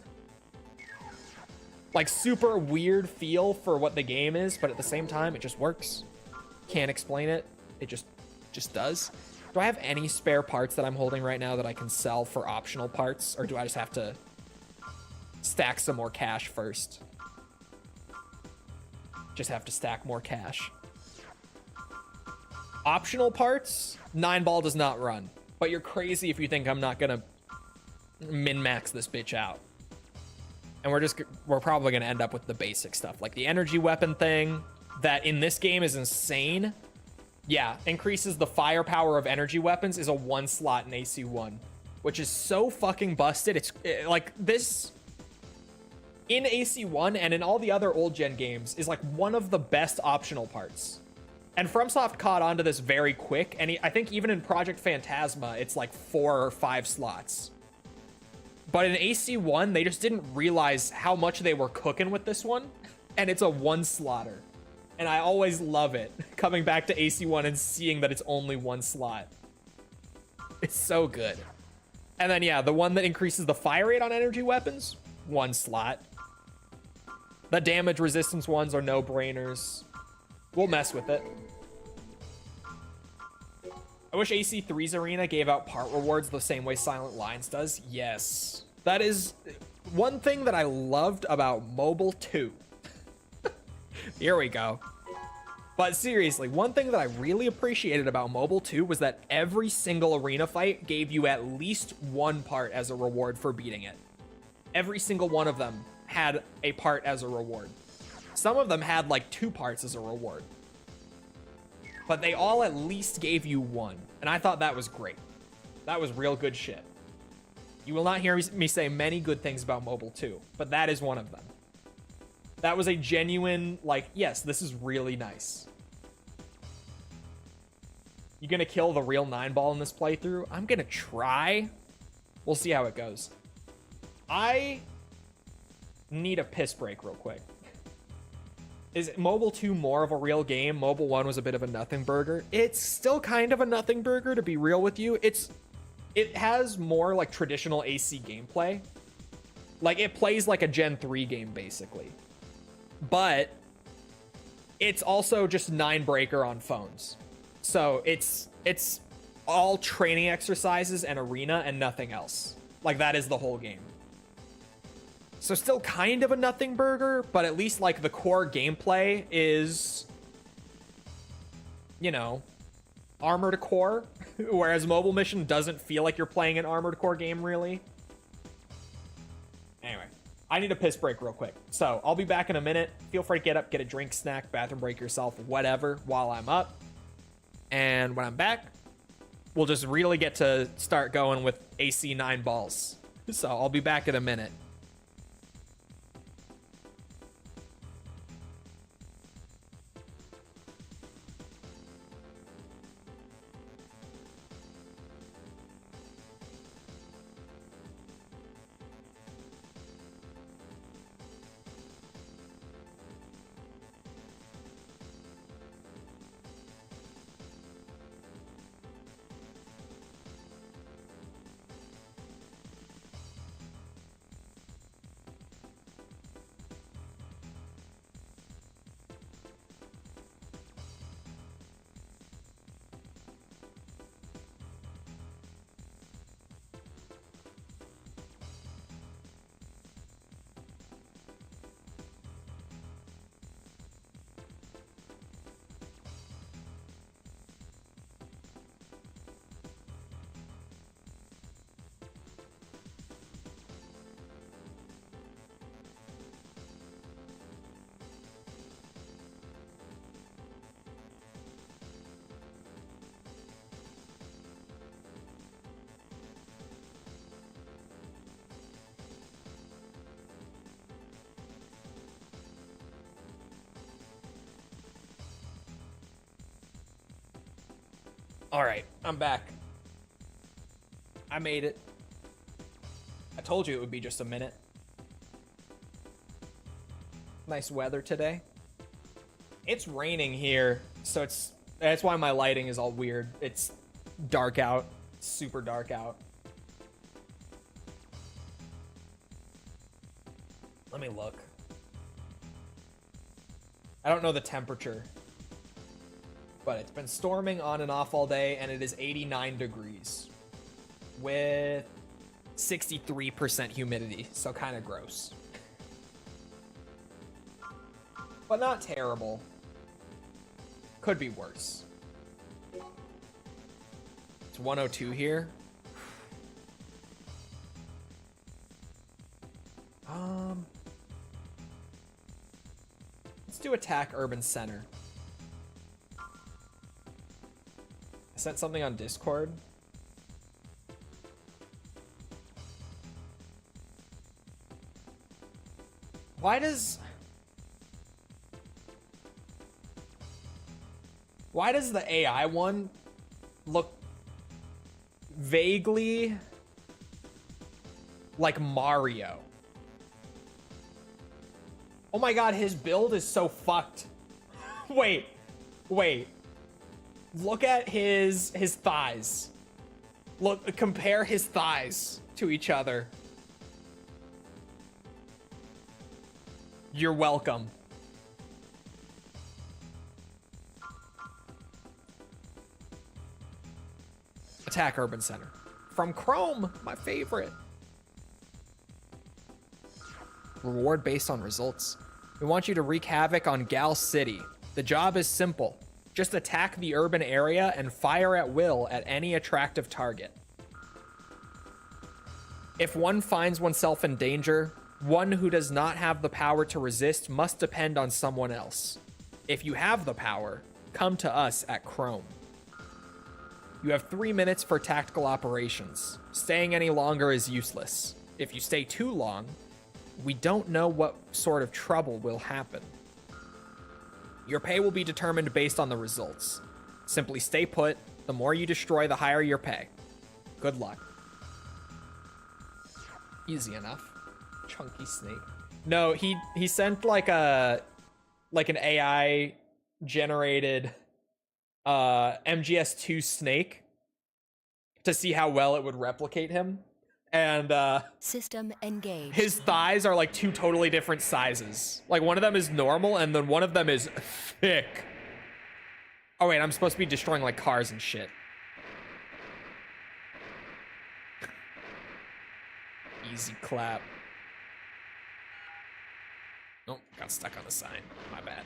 Like, super weird feel for what the game is, but at the same time, it just works. Can't explain it. It just does. Do I have any spare parts that I'm holding right now that I can sell for optional parts? Or do I just have to stack some more cash first? Just have to stack more cash. Optional parts, Nineball does not run. But you're crazy if you think I'm not gonna min-max this bitch out. And we're probably gonna end up with the basic stuff. Like the energy weapon thing, that in this game is insane. Yeah, increases the firepower of energy weapons is a 1 slot in AC1, which is so fucking busted. It's like this in AC1 and in all the other old gen games is like one of the best optional parts. And FromSoft caught on to this very quick, and I think even in Project Phantasma, it's like 4 or 5 slots. But in AC1, they just didn't realize how much they were cooking with this one, and it's a 1 slotter. And I always love it, coming back to AC1 and seeing that it's only 1 slot. It's so good. And then, yeah, the one that increases the fire rate on energy weapons, 1 slot. The damage resistance ones are no-brainers. We'll mess with it. I wish AC3's arena gave out part rewards the same way Silent Lines does. Yes. That is one thing that I loved about Mobile 2. Here we go. But seriously, one thing that I really appreciated about Mobile 2 was that every single arena fight gave you at least 1 part as a reward for beating it. Every single one of them had a part as a reward. Some of them had like 2 parts as a reward. But they all at least gave you 1. And I thought that was great. That was real good shit. You will not hear me say many good things about Mobile 2, but that is one of them. That was a genuine, like, yes, this is really nice. You gonna kill the real Nineball in this playthrough? I'm gonna try. We'll see how it goes. I need a piss break real quick. Is Mobile 2 more of a real game? Mobile 1 was a bit of a nothing burger. It's still kind of a nothing burger, to be real with you. It's it has more like traditional AC gameplay. Like it plays like a Gen 3 game basically. But it's also just 9-breaker on phones. So it's all training exercises and arena and nothing else. Like that is the whole game. So still kind of a nothing burger, but at least like the core gameplay is, you know, armored core, whereas Mobile Mission doesn't feel like you're playing an armored core game really. Anyway, I need a piss break real quick. So I'll be back in a minute. Feel free to get up, get a drink, snack, bathroom break yourself, whatever, while I'm up. And when I'm back, we'll just really get to start going with AC 9 balls. So I'll be back in a minute. All right, I'm back. I made it. I told you it would be just a minute. Nice weather today. It's raining here, so that's why my lighting is all weird. It's dark out, super dark out. Let me look. I don't know the temperature, but it's been storming on and off all day, and it is 89 degrees with 63% humidity, so kind of gross. But not terrible. Could be worse. It's 102 here. Let's do attack urban center. I sent something on Discord. Why does the AI one look vaguely like Mario? Oh my god, his build is so fucked. Wait. Look at his thighs. Look, compare his thighs to each other. You're welcome. Attack Urban Center. From Chrome, my favorite. Reward based on results. We want you to wreak havoc on Gal City. The job is simple. Just attack the urban area and fire at will at any attractive target. If one finds oneself in danger, one who does not have the power to resist must depend on someone else. If you have the power, come to us at Chrome. You have 3 minutes for tactical operations. Staying any longer is useless. If you stay too long, we don't know what sort of trouble will happen. Your pay will be determined based on the results. Simply stay put. The more you destroy, the higher your pay. Good luck. Easy enough. Chunky snake. No, he sent like an AI generated MGS2 snake to see how well it would replicate him. And System engaged. his thighs are like two totally different sizes. Like one of them is normal and then one of them is thick. Oh wait, I'm supposed to be destroying like cars and shit. Easy clap. Nope, got stuck on the sign. My bad.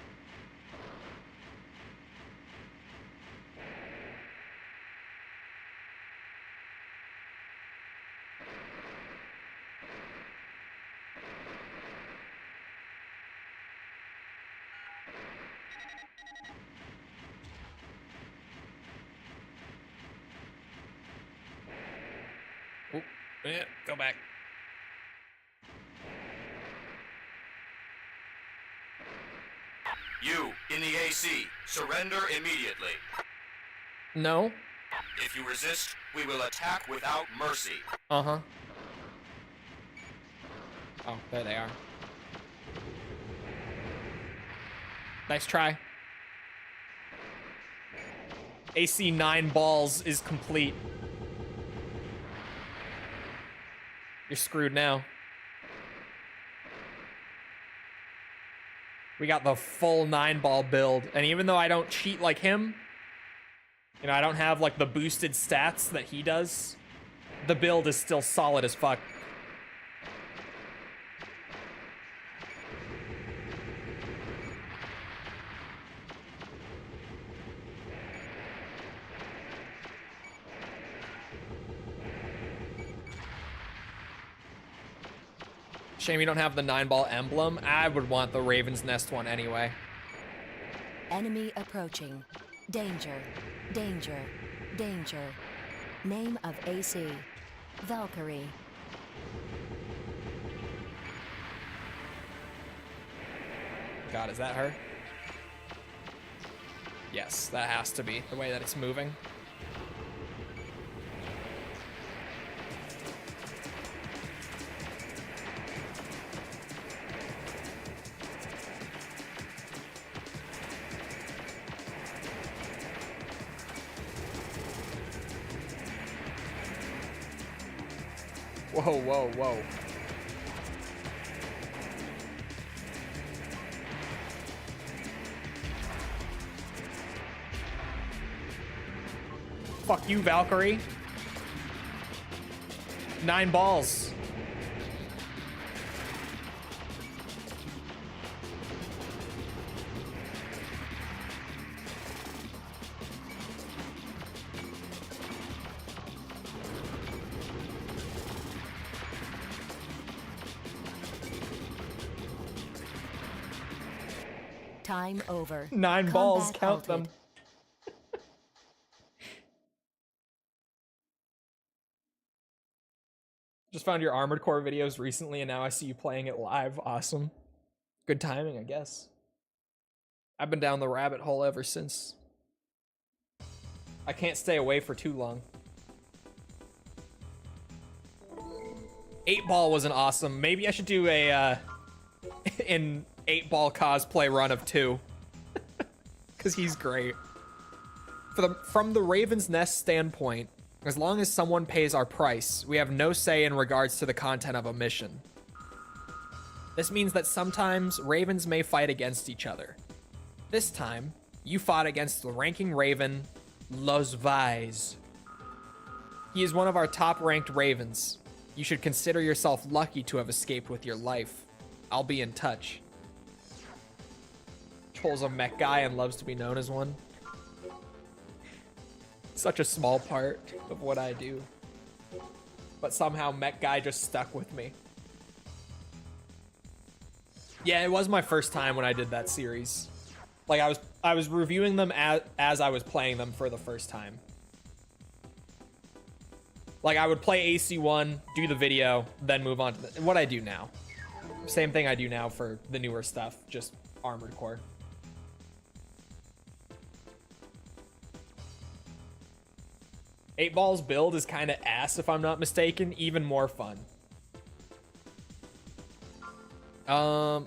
Oh, yeah, go back. You, in the AC, surrender immediately. No. If you resist, we will attack without mercy. Uh-huh. Oh, there they are. Nice try. AC Nineball is complete. You're screwed now. We got the full 9-ball build. And even though I don't cheat like him, you know, I don't have like the boosted stats that he does, the build is still solid as fuck. Shame you don't have the 9-ball emblem. I would want the Raven's Nest one anyway. Enemy approaching. Danger. Danger. Danger. Name of AC. Valkyrie. God, is that her? Yes, that has to be the way that it's moving. Whoa, whoa, whoa. Fuck you, Valkyrie. 9 balls. Time over. 9 balls, Combat count halted. them. Just found your Armored Core videos recently, and now I see you playing it live. Awesome. Good timing, I guess. I've been down the rabbit hole ever since. I can't stay away for too long. 8-ball was an awesome. Maybe I should do a an 8-ball cosplay run of 2. Because he's great. From the Raven's Nest standpoint, as long as someone pays our price, we have no say in regards to the content of a mission. This means that sometimes ravens may fight against each other. This time, you fought against the ranking raven, Los Vais. He is one of our top-ranked ravens. You should consider yourself lucky to have escaped with your life. I'll be in touch. Chole's a mech guy and loves to be known as one. Such a small part of what I do. But somehow mech guy just stuck with me. Yeah, it was my first time when I did that series. Like I was reviewing them as I was playing them for the first time. Like I would play AC1, do the video, then move on to what I do now. Same thing I do now for the newer stuff, just Armored Core. Eight Ball's build is kind of ass, if I'm not mistaken. Even more fun. Let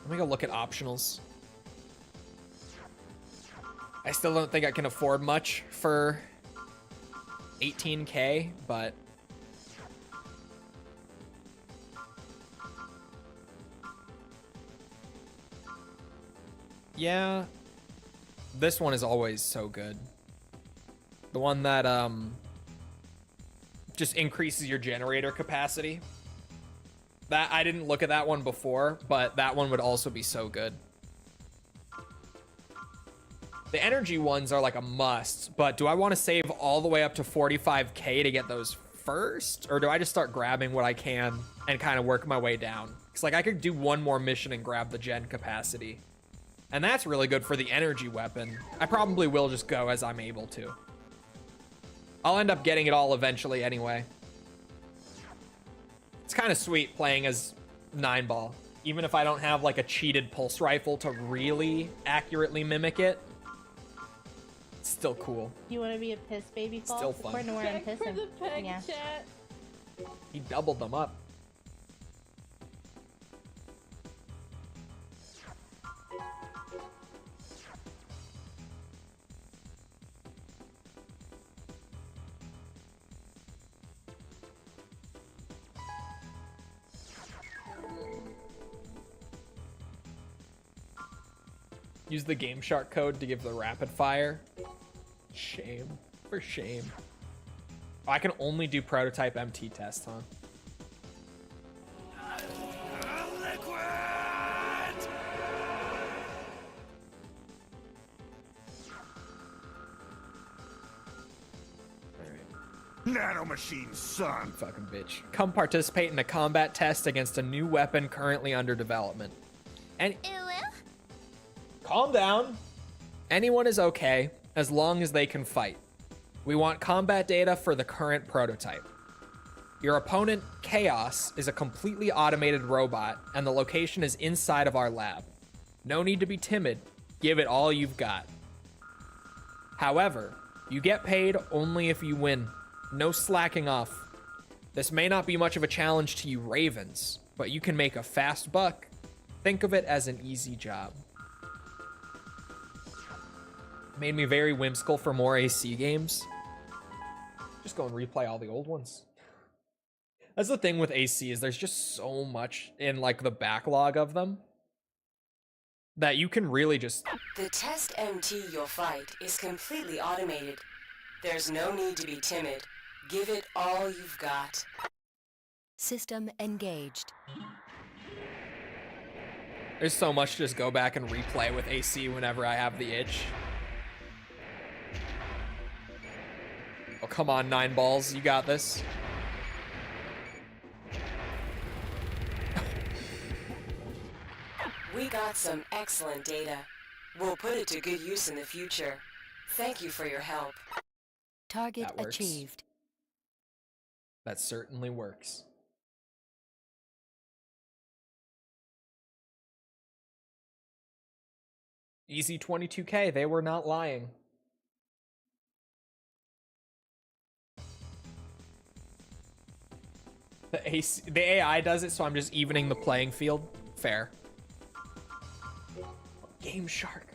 me go look at optionals. I still don't think I can afford much for 18k, but yeah, this one is always so good. The one that just increases your generator capacity. That I didn't look at that one before, but that one would also be so good. The energy ones are like a must, but do I want to save all the way up to 45k to get those first? Or do I just start grabbing what I can and kind of work my way down? Because like I could do one more mission and grab the gen capacity. And that's really good for the energy weapon. I probably will just go as I'm able to. I'll end up getting it all eventually anyway. It's kind of sweet playing as Nineball. Even if I don't have like a cheated pulse rifle to really accurately mimic it. It's still cool. You want to be a piss baby fall? Still fun. According to where I'm Check for pissing. the peg Yeah. chat. He doubled them up. Use the Game Shark code to give the rapid fire. Shame. For shame. Oh, I can only do prototype MT test, huh? Nanomachine, son. Fucking bitch. Come participate in a combat test against a new weapon currently under development. And calm down. Anyone is okay as long as they can fight. We want combat data for the current prototype. Your opponent, Chaos, is a completely automated robot, and the location is inside of our lab. No need to be timid. Give it all you've got. However, you get paid only if you win. No slacking off. This may not be much of a challenge to you Ravens, but you can make a fast buck. Think of it as an easy job. Made me very whimsical for more AC games. Just go and replay all the old ones. That's the thing with AC, is there's just so much in like the backlog of them that you can really just... The test MT you'll fight is completely automated. There's no need to be timid. Give it all you've got. System engaged. There's so much to just go back and replay with AC whenever I have the itch. Oh, come on, Nineballs. You got this. We got some excellent data. We'll put it to good use in the future. Thank you for your help. Target That works. achieved. That certainly works. Easy 22k. They were not lying. The AI does it, so I'm just evening the playing field. Fair. Game Shark.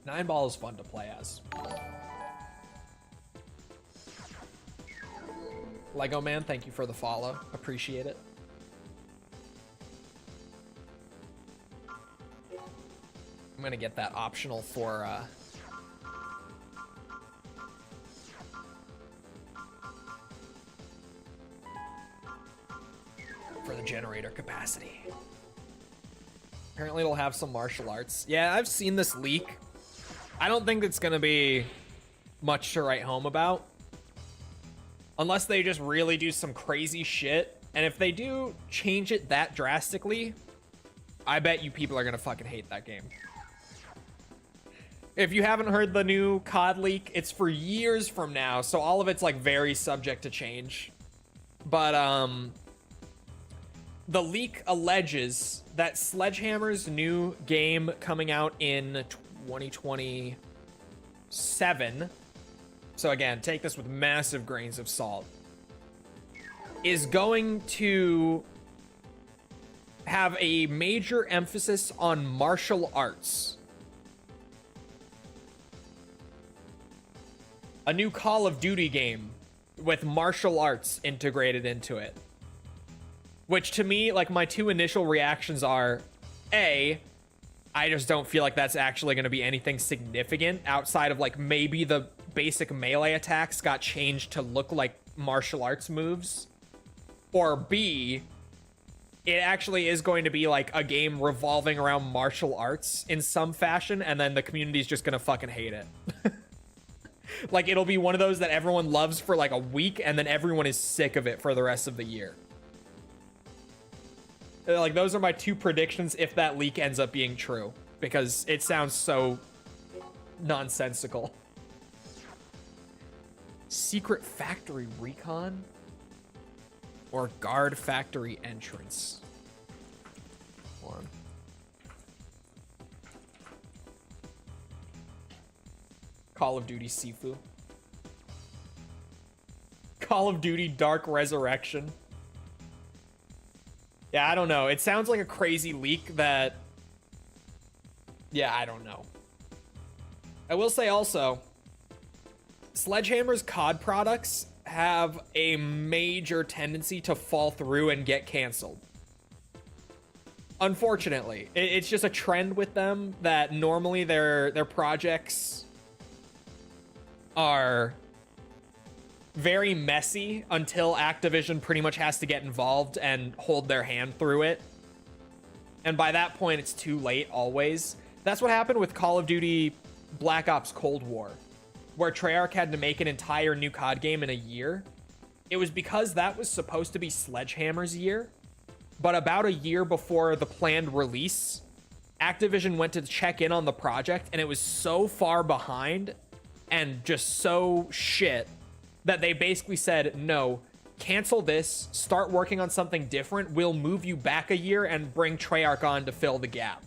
Nineball is fun to play as. Lego Man, thank you for the follow. Appreciate it. I'm gonna get that optional for the generator capacity. Apparently it'll have some martial arts. Yeah, I've seen this leak. I don't think it's gonna be much to write home about. Unless they just really do some crazy shit. And if they do change it that drastically, I bet you people are gonna fucking hate that game. If you haven't heard the new COD leak, it's for years from now, so all of it's like very subject to change. But the leak alleges that Sledgehammer's new game coming out in 2027, so again, take this with massive grains of salt, is going to have a major emphasis on martial arts. A new Call of Duty game with martial arts integrated into it. Which to me, like, my two initial reactions are, A, I just don't feel like that's actually going to be anything significant outside of, like, maybe the basic melee attacks got changed to look like martial arts moves. Or B, it actually is going to be like a game revolving around martial arts in some fashion, and then the community's just gonna fucking hate it. Like, it'll be one of those that everyone loves for like a week, and then everyone is sick of it for the rest of the year. Like, those are my two predictions if that leak ends up being true, because it sounds so nonsensical. Secret factory recon? Or guard factory entrance? Hold on. Call of Duty Sifu. Call of Duty Dark Resurrection. Yeah, I don't know. It sounds like a crazy leak that... Yeah, I don't know. I will say also, Sledgehammer's COD products have a major tendency to fall through and get canceled. Unfortunately, it's just a trend with them that normally their projects are very messy until Activision pretty much has to get involved and hold their hand through it. And by that point, it's too late always. That's what happened with Call of Duty Black Ops Cold War, where Treyarch had to make an entire new COD game in a year. It was because that was supposed to be Sledgehammer's year, but about a year before the planned release, Activision went to check in on the project, and it was so far behind and just so shit that they basically said, no, cancel this, start working on something different, we'll move you back a year and bring Treyarch on to fill the gap.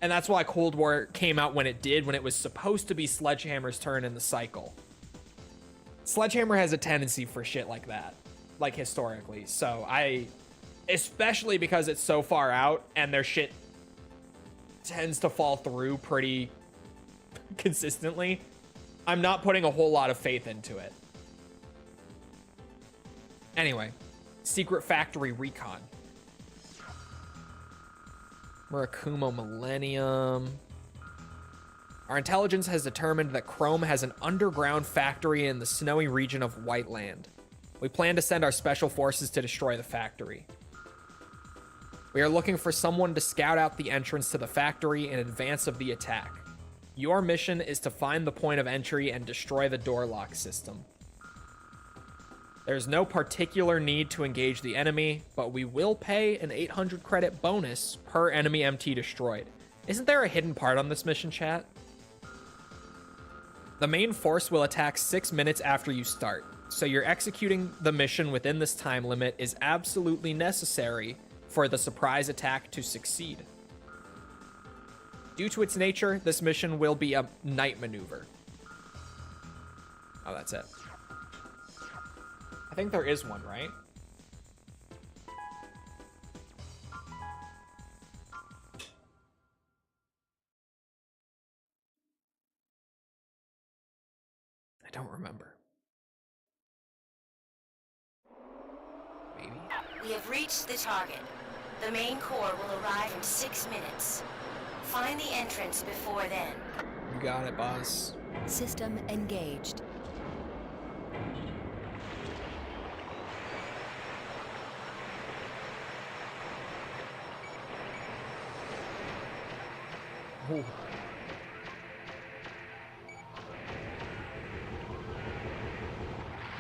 And that's why Cold War came out when it did, when it was supposed to be Sledgehammer's turn in the cycle. Sledgehammer has a tendency for shit like that, like historically. So especially because it's so far out and their shit tends to fall through pretty consistently, I'm not putting a whole lot of faith into it. Anyway, Secret Factory Recon. Murakumo Millennium. Our intelligence has determined that Chrome has an underground factory in the snowy region of Whiteland. We plan to send our special forces to destroy the factory. We are looking for someone to scout out the entrance to the factory in advance of the attack. Your mission is to find the point of entry and destroy the door lock system. There's no particular need to engage the enemy, but we will pay an 800 credit bonus per enemy MT destroyed. Isn't there a hidden part on this mission, chat? The main force will attack 6 minutes after you start, so you're executing the mission within this time limit is absolutely necessary for the surprise attack to succeed. Due to its nature, this mission will be a night maneuver. Oh, that's it. I think there is one, right? I don't remember. Maybe? We have reached the target. The main core will arrive in 6 minutes. Find the entrance before then. You got it, boss. System engaged. Ooh.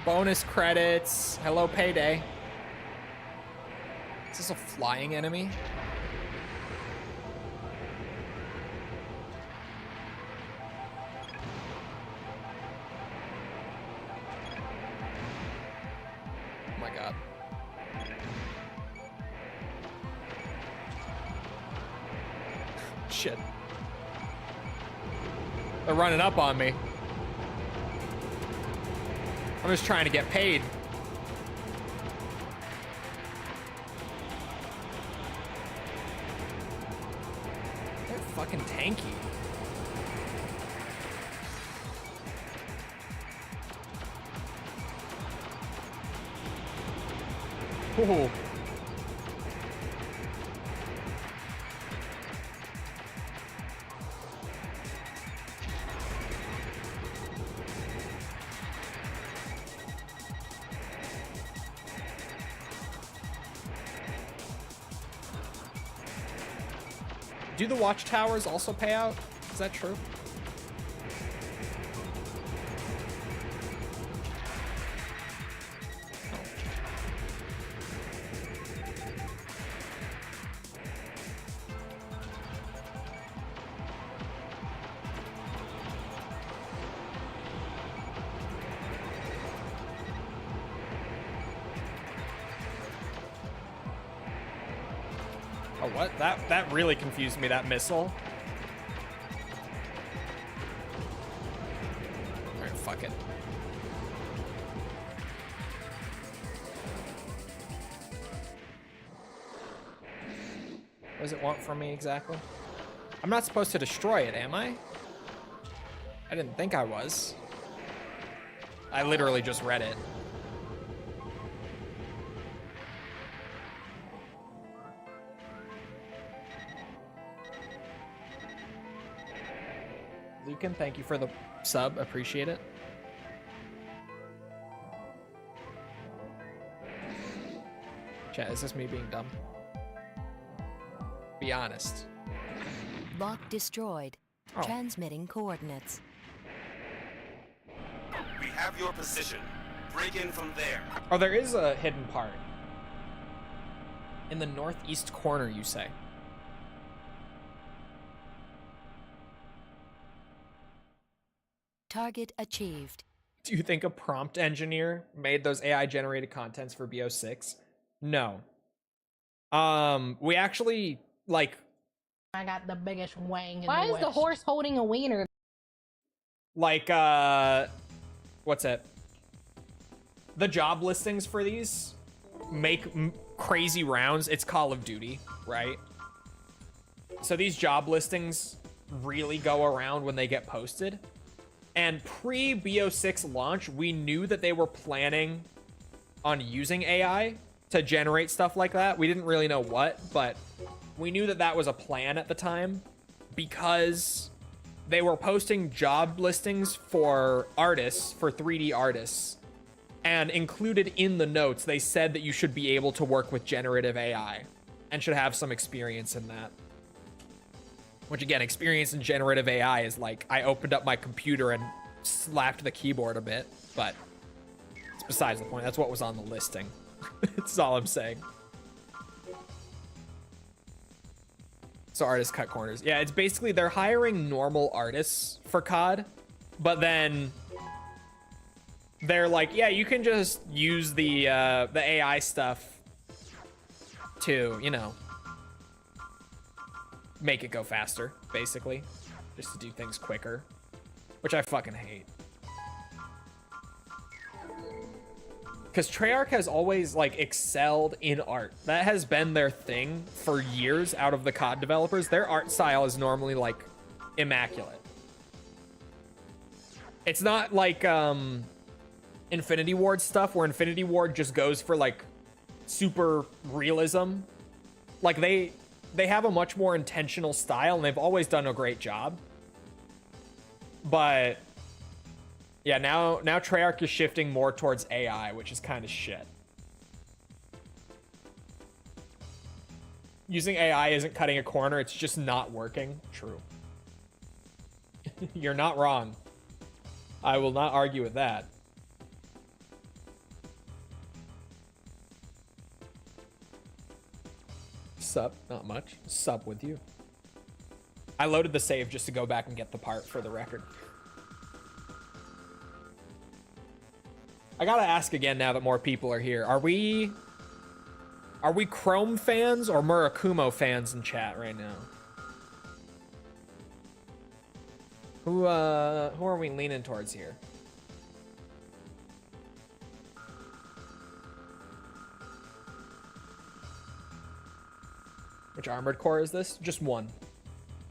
Bonus credits. Hello, payday. Is this a flying enemy? Oh my god. Shit. They're running up on me. I'm just trying to get paid. They're fucking tanky. Ooh. Do the watchtowers also pay out? Is that true? Oh, what? That really confused me, that missile. Alright, fuck it. What does it want from me exactly? I'm not supposed to destroy it, am I? I didn't think I was. I literally just read it. Lucan, thank you for the sub. Appreciate it. Chat, is this me being dumb? Be honest. Lock destroyed. Oh. Transmitting coordinates. We have your position. Break in from there. Oh, there is a hidden part. In the northeast corner, you say. Target achieved. Do you think a prompt engineer made those AI generated contents for BO6? No. We actually like I got the biggest wang in Why the is the horse holding a wiener? like what's it? The job listings for these make crazy rounds. It's Call of Duty, right? So these job listings really go around when they get posted. And pre-BO6 launch, we knew that they were planning on using AI to generate stuff like that. We didn't really know what, but we knew that that was a plan at the time because they were posting job listings for artists, for 3D artists. And included in the notes, they said that you should be able to work with generative AI and should have some experience in that. Which again, experience in generative AI is like, I opened up my computer and slapped the keyboard a bit, but it's besides the point. That's what was on the listing. That's all I'm saying. So artists cut corners. Yeah, it's basically they're hiring normal artists for COD, but then they're like, yeah, you can just use the AI stuff to, you know, make it go faster, basically, just to do things quicker, which I fucking hate. Because Treyarch has always like excelled in art. That has been their thing for years out of the COD developers. Their art style is normally like immaculate. It's not like Infinity Ward stuff where Infinity Ward just goes for like super realism. Like they have a much more intentional style and they've always done a great job. But yeah, now Treyarch is shifting more towards AI, which is kind of shit. Using AI isn't cutting a corner, it's just not working. True. You're not wrong. I will not argue with that. Sup, not much. Sup with you. I loaded the save just to go back and get the part for the record. I gotta ask again now that more people are here. Are we Chrome fans or Murakumo fans in chat right now? Who are we leaning towards here? Which Armored Core is this? Just one.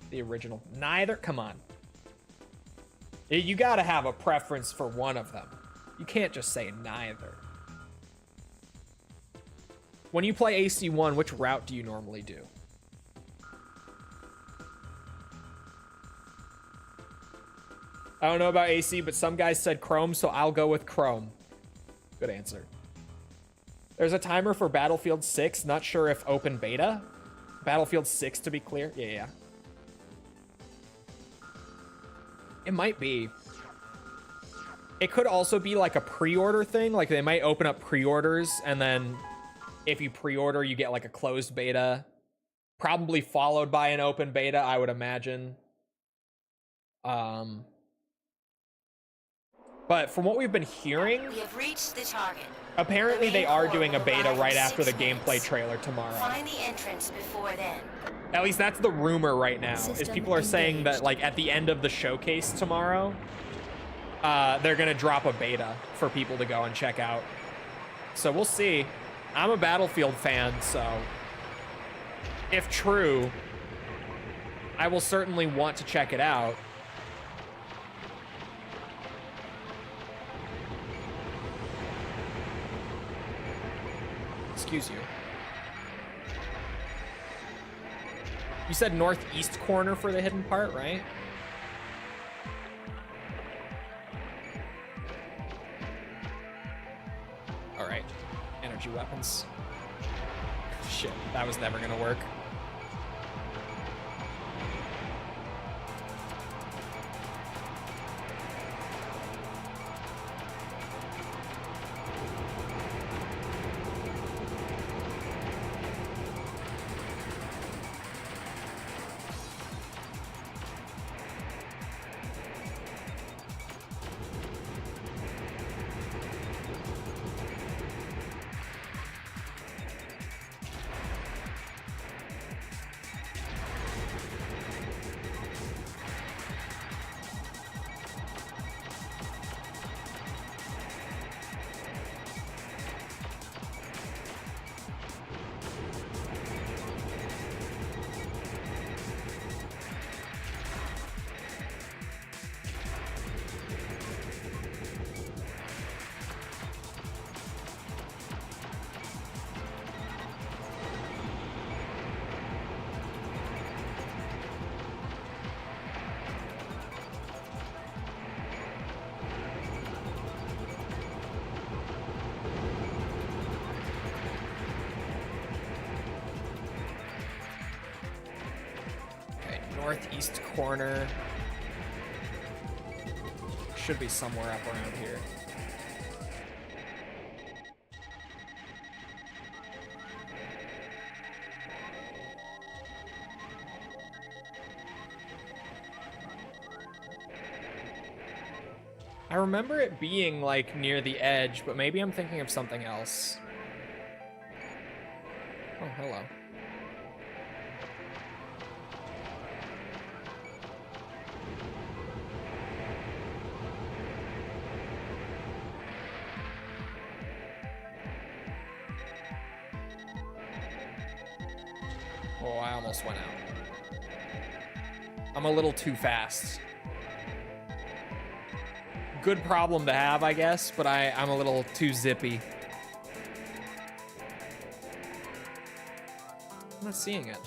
The original. Neither? Come on. You gotta have a preference for one of them. You can't just say neither. When you play AC1, which route do you normally do? I don't know about AC, but some guys said Chrome, so I'll go with Chrome. Good answer. There's a timer for Battlefield 6. Not sure if open beta. Battlefield 6, to be clear. Yeah. It might be. It could also be like a pre-order thing. Like they might open up pre-orders, and then if you pre-order, you get like a closed beta. Probably followed by an open beta, I would imagine. But from what we've been hearing, We have reached the target. apparently The they main are core doing a will beta arrive in right after the 6 gameplay minutes. trailer tomorrow. Find the entrance before then. At least that's the rumor right now, is System people are saying that engaged. like at the end of the showcase tomorrow, they're gonna drop a beta for people to go and check out. So we'll see. I'm a Battlefield fan, so if true, I will certainly want to check it out. Excuse you. You said northeast corner for the hidden part, right? All right. Energy weapons. Shit, that was never gonna work. Northeast corner. Should be somewhere up around here. I remember it being like near the edge, but maybe I'm thinking of something else. Oh, hello. Oh, I almost went out. I'm a little too fast. Good problem to have, I guess, but I'm a little too zippy. I'm not seeing it.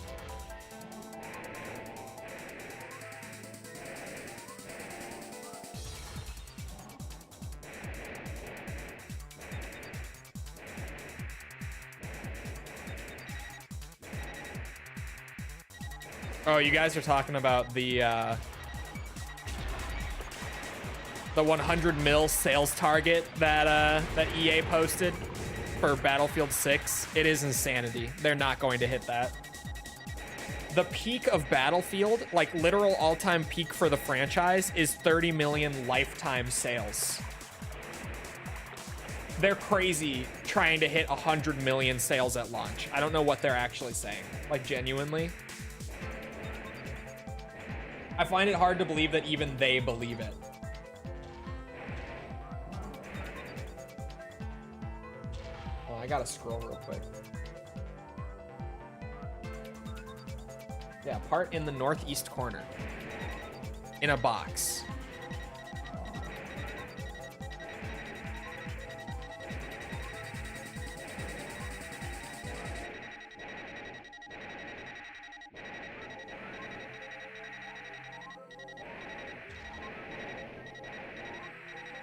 Oh, you guys are talking about the 100 mil sales target that EA posted for Battlefield 6. It is insanity. They're not going to hit that. The peak of Battlefield, like literal all-time peak for the franchise, is 30 million lifetime sales. They're crazy trying to hit 100 million sales at launch. I don't know what they're actually saying, like genuinely. I find it hard to believe that even they believe it. Oh, I gotta scroll real quick. Yeah, part in the northeast corner. In a box.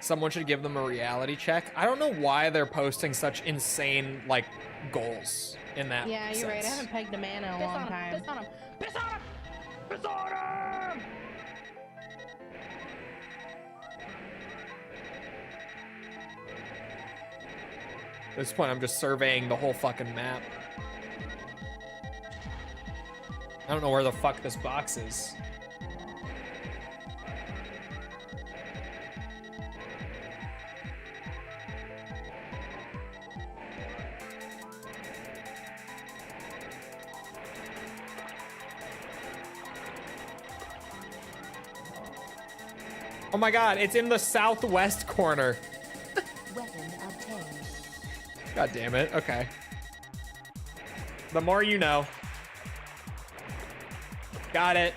Someone should give them a reality check. I don't know why they're posting such insane, like, goals in that Yeah, you're right. I sense. haven't pegged a man in a long time. Piss on him! Piss on him! Piss on him! At this point, I'm just surveying the whole fucking map. I don't know where the fuck this box is. Oh my god, it's in the southwest corner. Weapon obtained. God damn it. Okay. The more you know. Got it.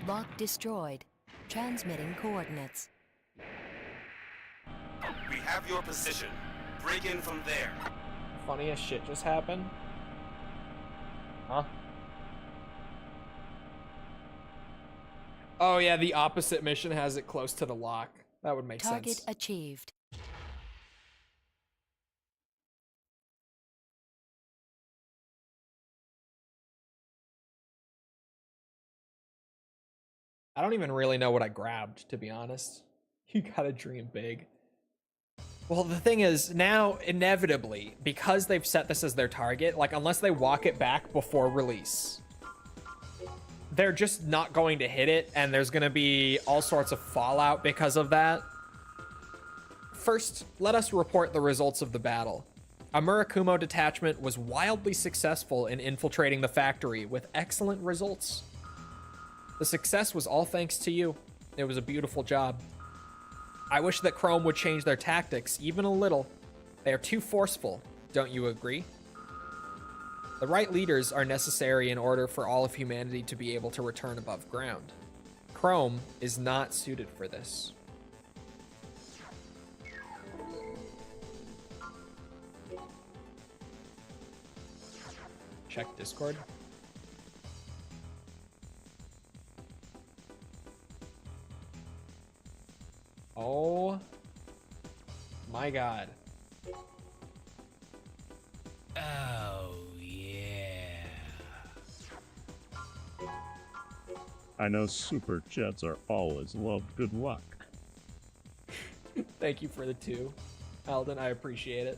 Lock destroyed. Transmitting coordinates. We have your position. Break in from there. Funniest shit just happened. Huh? Oh yeah, the opposite mission has it close to the lock. That would make Target sense. achieved. I don't even really know what I grabbed, to be honest. You gotta dream big. Well, the thing is, now, inevitably, because they've set this as their target, like, unless they walk it back before release, they're just not going to hit it, and there's gonna be all sorts of fallout because of that. First, let us report the results of the battle. A Murakumo detachment was wildly successful in infiltrating the factory with excellent results. The success was all thanks to you. It was a beautiful job. I wish that Chrome would change their tactics even a little. They are too forceful, don't you agree? The right leaders are necessary in order for all of humanity to be able to return above ground. Chrome is not suited for this. Check Discord. Oh my god. Oh, yeah. I know super chats are always loved. Good luck. Thank you for the 2. Alden, I appreciate it.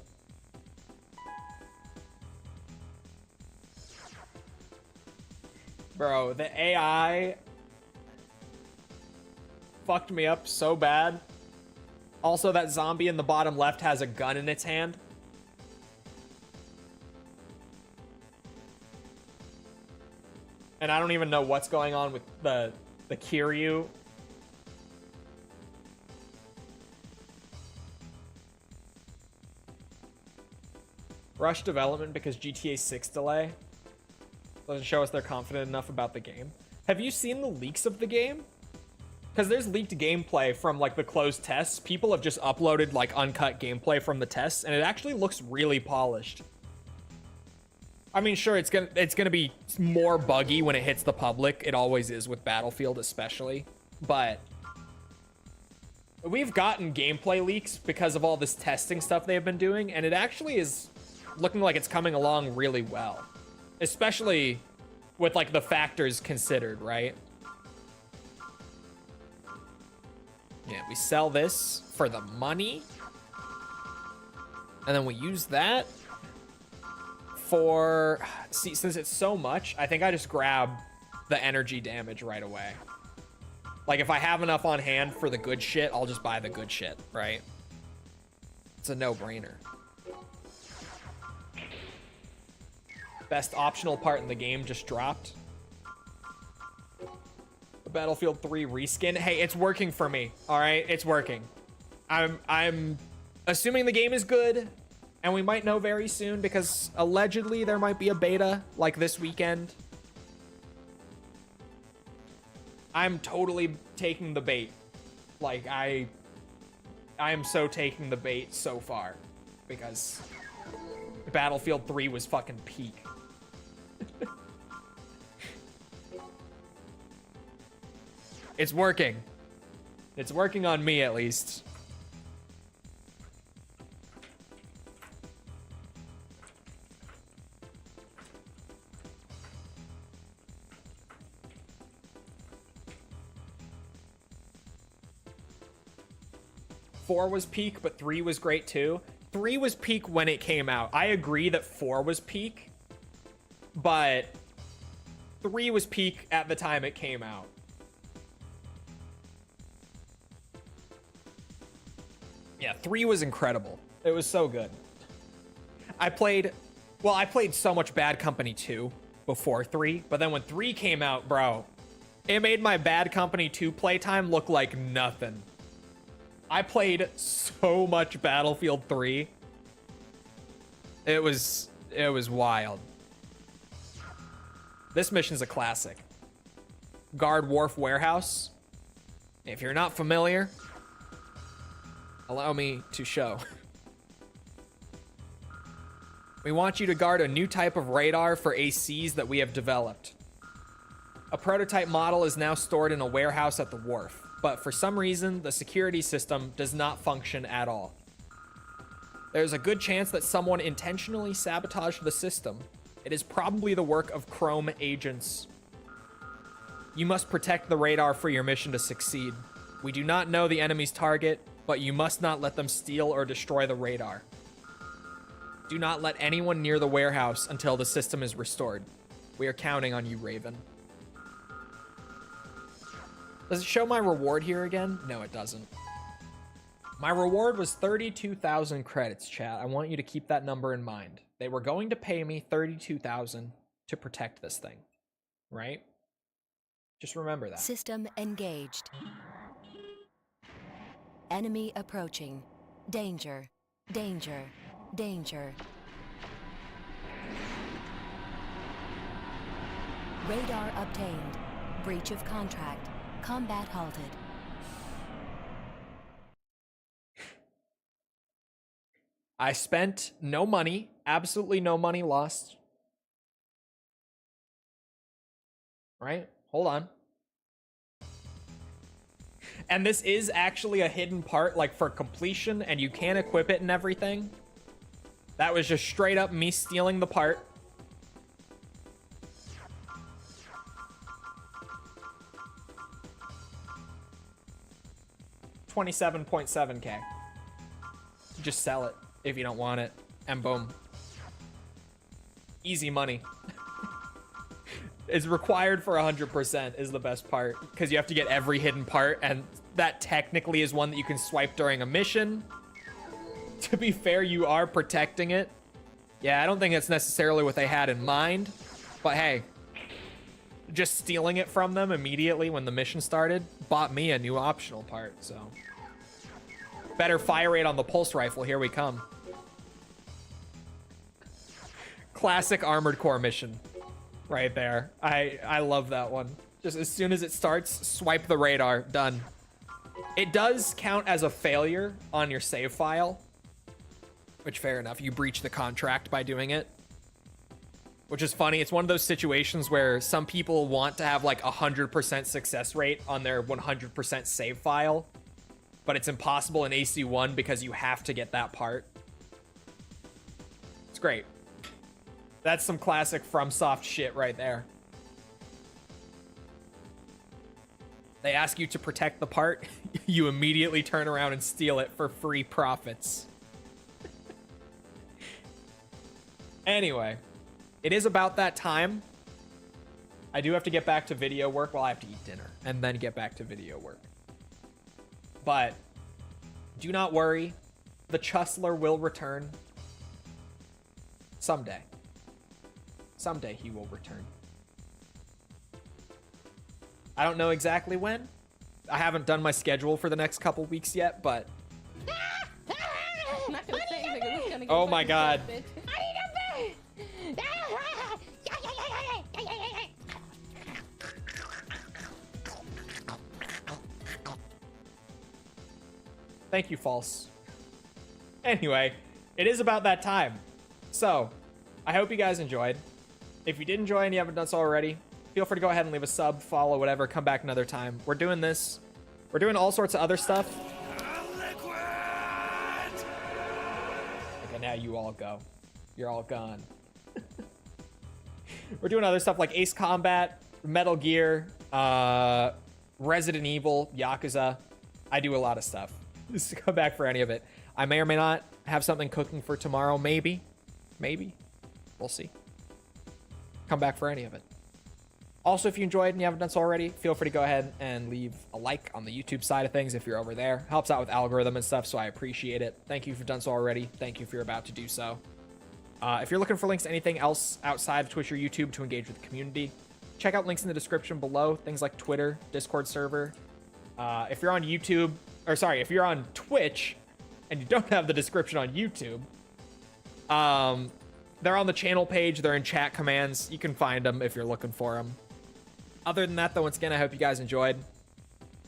Bro, the AI fucked me up so bad. Also, that zombie in the bottom left has a gun in its hand. And I don't even know what's going on with the Kiryu. Rush development because GTA 6 delay. Doesn't show us they're confident enough about the game. Have you seen the leaks of the game? Because there's leaked gameplay from, like, the closed tests. People have just uploaded, like, uncut gameplay from the tests, and it actually looks really polished. I mean, sure, it's gonna be more buggy when it hits the public. It always is with Battlefield, especially. But we've gotten gameplay leaks because of all this testing stuff they've been doing, and it actually is looking like it's coming along really well. Especially with, like, the factors considered, right? Yeah, we sell this for the money. And then we use that for... See, since it's so much, I think I just grab the energy damage right away. Like, if I have enough on hand for the good shit, I'll just buy the good shit, right? It's a no-brainer. Best optional part in the game just dropped. The Battlefield 3 reskin. Hey, it's working for me. All right, it's working. I'm assuming the game is good, and we might know very soon because allegedly there might be a beta like this weekend. I'm totally taking the bait. Like I am so taking the bait so far because Battlefield 3 was fucking peak. It's working. It's working on me at least. Four was peak, but 3 was great too. 3 was peak when it came out. I agree that 4 was peak, but 3 was peak at the time it came out. Yeah, 3 was incredible. It was so good. I played so much Bad Company 2 before 3, but then when 3 came out, bro, it made my Bad Company 2 playtime look like nothing. I played so much Battlefield 3. It was wild. This mission's a classic. Guard Wharf Warehouse. If you're not familiar, allow me to show. We want you to guard a new type of radar for ACs that we have developed. A prototype model is now stored in a warehouse at the wharf, but for some reason, the security system does not function at all. There's a good chance that someone intentionally sabotaged the system. It is probably the work of Chrome agents. You must protect the radar for your mission to succeed. We do not know the enemy's target, but you must not let them steal or destroy the radar. Do not let anyone near the warehouse until the system is restored. We are counting on you, Raven. Does it show my reward here again? No, it doesn't. My reward was 32,000 credits, chat. I want you to keep that number in mind. They were going to pay me 32,000 to protect this thing, right? Just remember that. System engaged. Enemy approaching. Danger. Danger. Danger. Radar obtained. Breach of contract. Combat halted. I spent no money. Absolutely no money lost. Right? Hold on. And this is actually a hidden part, like for completion, and you can equip it and everything. That was just straight up me stealing the part. $27.7K. Just sell it if you don't want it, and boom. Easy money. It's required for 100% is the best part, because you have to get every hidden part, and that technically is one that you can swipe during a mission. To be fair, you are protecting it. Yeah, I don't think that's necessarily what they had in mind, but hey, just stealing it from them immediately when the mission started bought me a new optional part, so. Better fire rate on the pulse rifle, here we come. Classic Armored Core mission. Right there. I love that one. Just as soon as it starts, swipe the radar. Done. It does count as a failure on your save file. Which, fair enough. You breach the contract by doing it. Which is funny. It's one of those situations where some people want to have like 100% success rate on their 100% save file. But it's impossible in AC1 because you have to get that part. It's great. That's some classic FromSoft shit right there. They ask you to protect the part, you immediately turn around and steal it for free profits. Anyway, it is about that time. I do have to get back to video work. Well, I have to eat dinner and then get back to video work. But do not worry. The Chustler will return. Someday. Someday he will return. I don't know exactly when. I haven't done my schedule for the next couple weeks yet, but I'm not gonna say anything, 'cause it's gonna get oh my fucking god. bitch. Thank you, False. Anyway, it is about that time. So, I hope you guys enjoyed. If you did enjoy and you haven't done so already, feel free to go ahead and leave a sub, follow, whatever, come back another time. We're doing this. We're doing all sorts of other stuff. Okay, now you all go. You're all gone. We're doing other stuff like Ace Combat, Metal Gear, Resident Evil, Yakuza. I do a lot of stuff. Just come back for any of it. I may or may not have something cooking for tomorrow. Maybe. We'll see. Come back for any of it. Also, if you enjoyed and you haven't done so already, feel free to go ahead and leave a like on the YouTube side of things if you're over there. Helps out with algorithm and stuff, so I appreciate it. Thank you if you've done so already. Thank you if you're about to do so. If you're looking for links to anything else outside of Twitch or YouTube to engage with the community, check out links in the description below. Things like Twitter, Discord server. If you're on YouTube, or sorry, if you're on Twitch and you don't have the description on YouTube, they're on the channel page. They're in chat commands. You can find them if you're looking for them. Other than that, though, once again, I hope you guys enjoyed.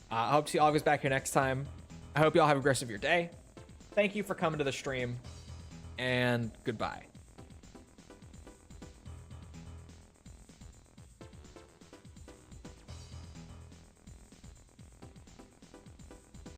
I hope to see all of us back here next time. I hope you all have a great rest of your day. Thank you for coming to the stream, and goodbye.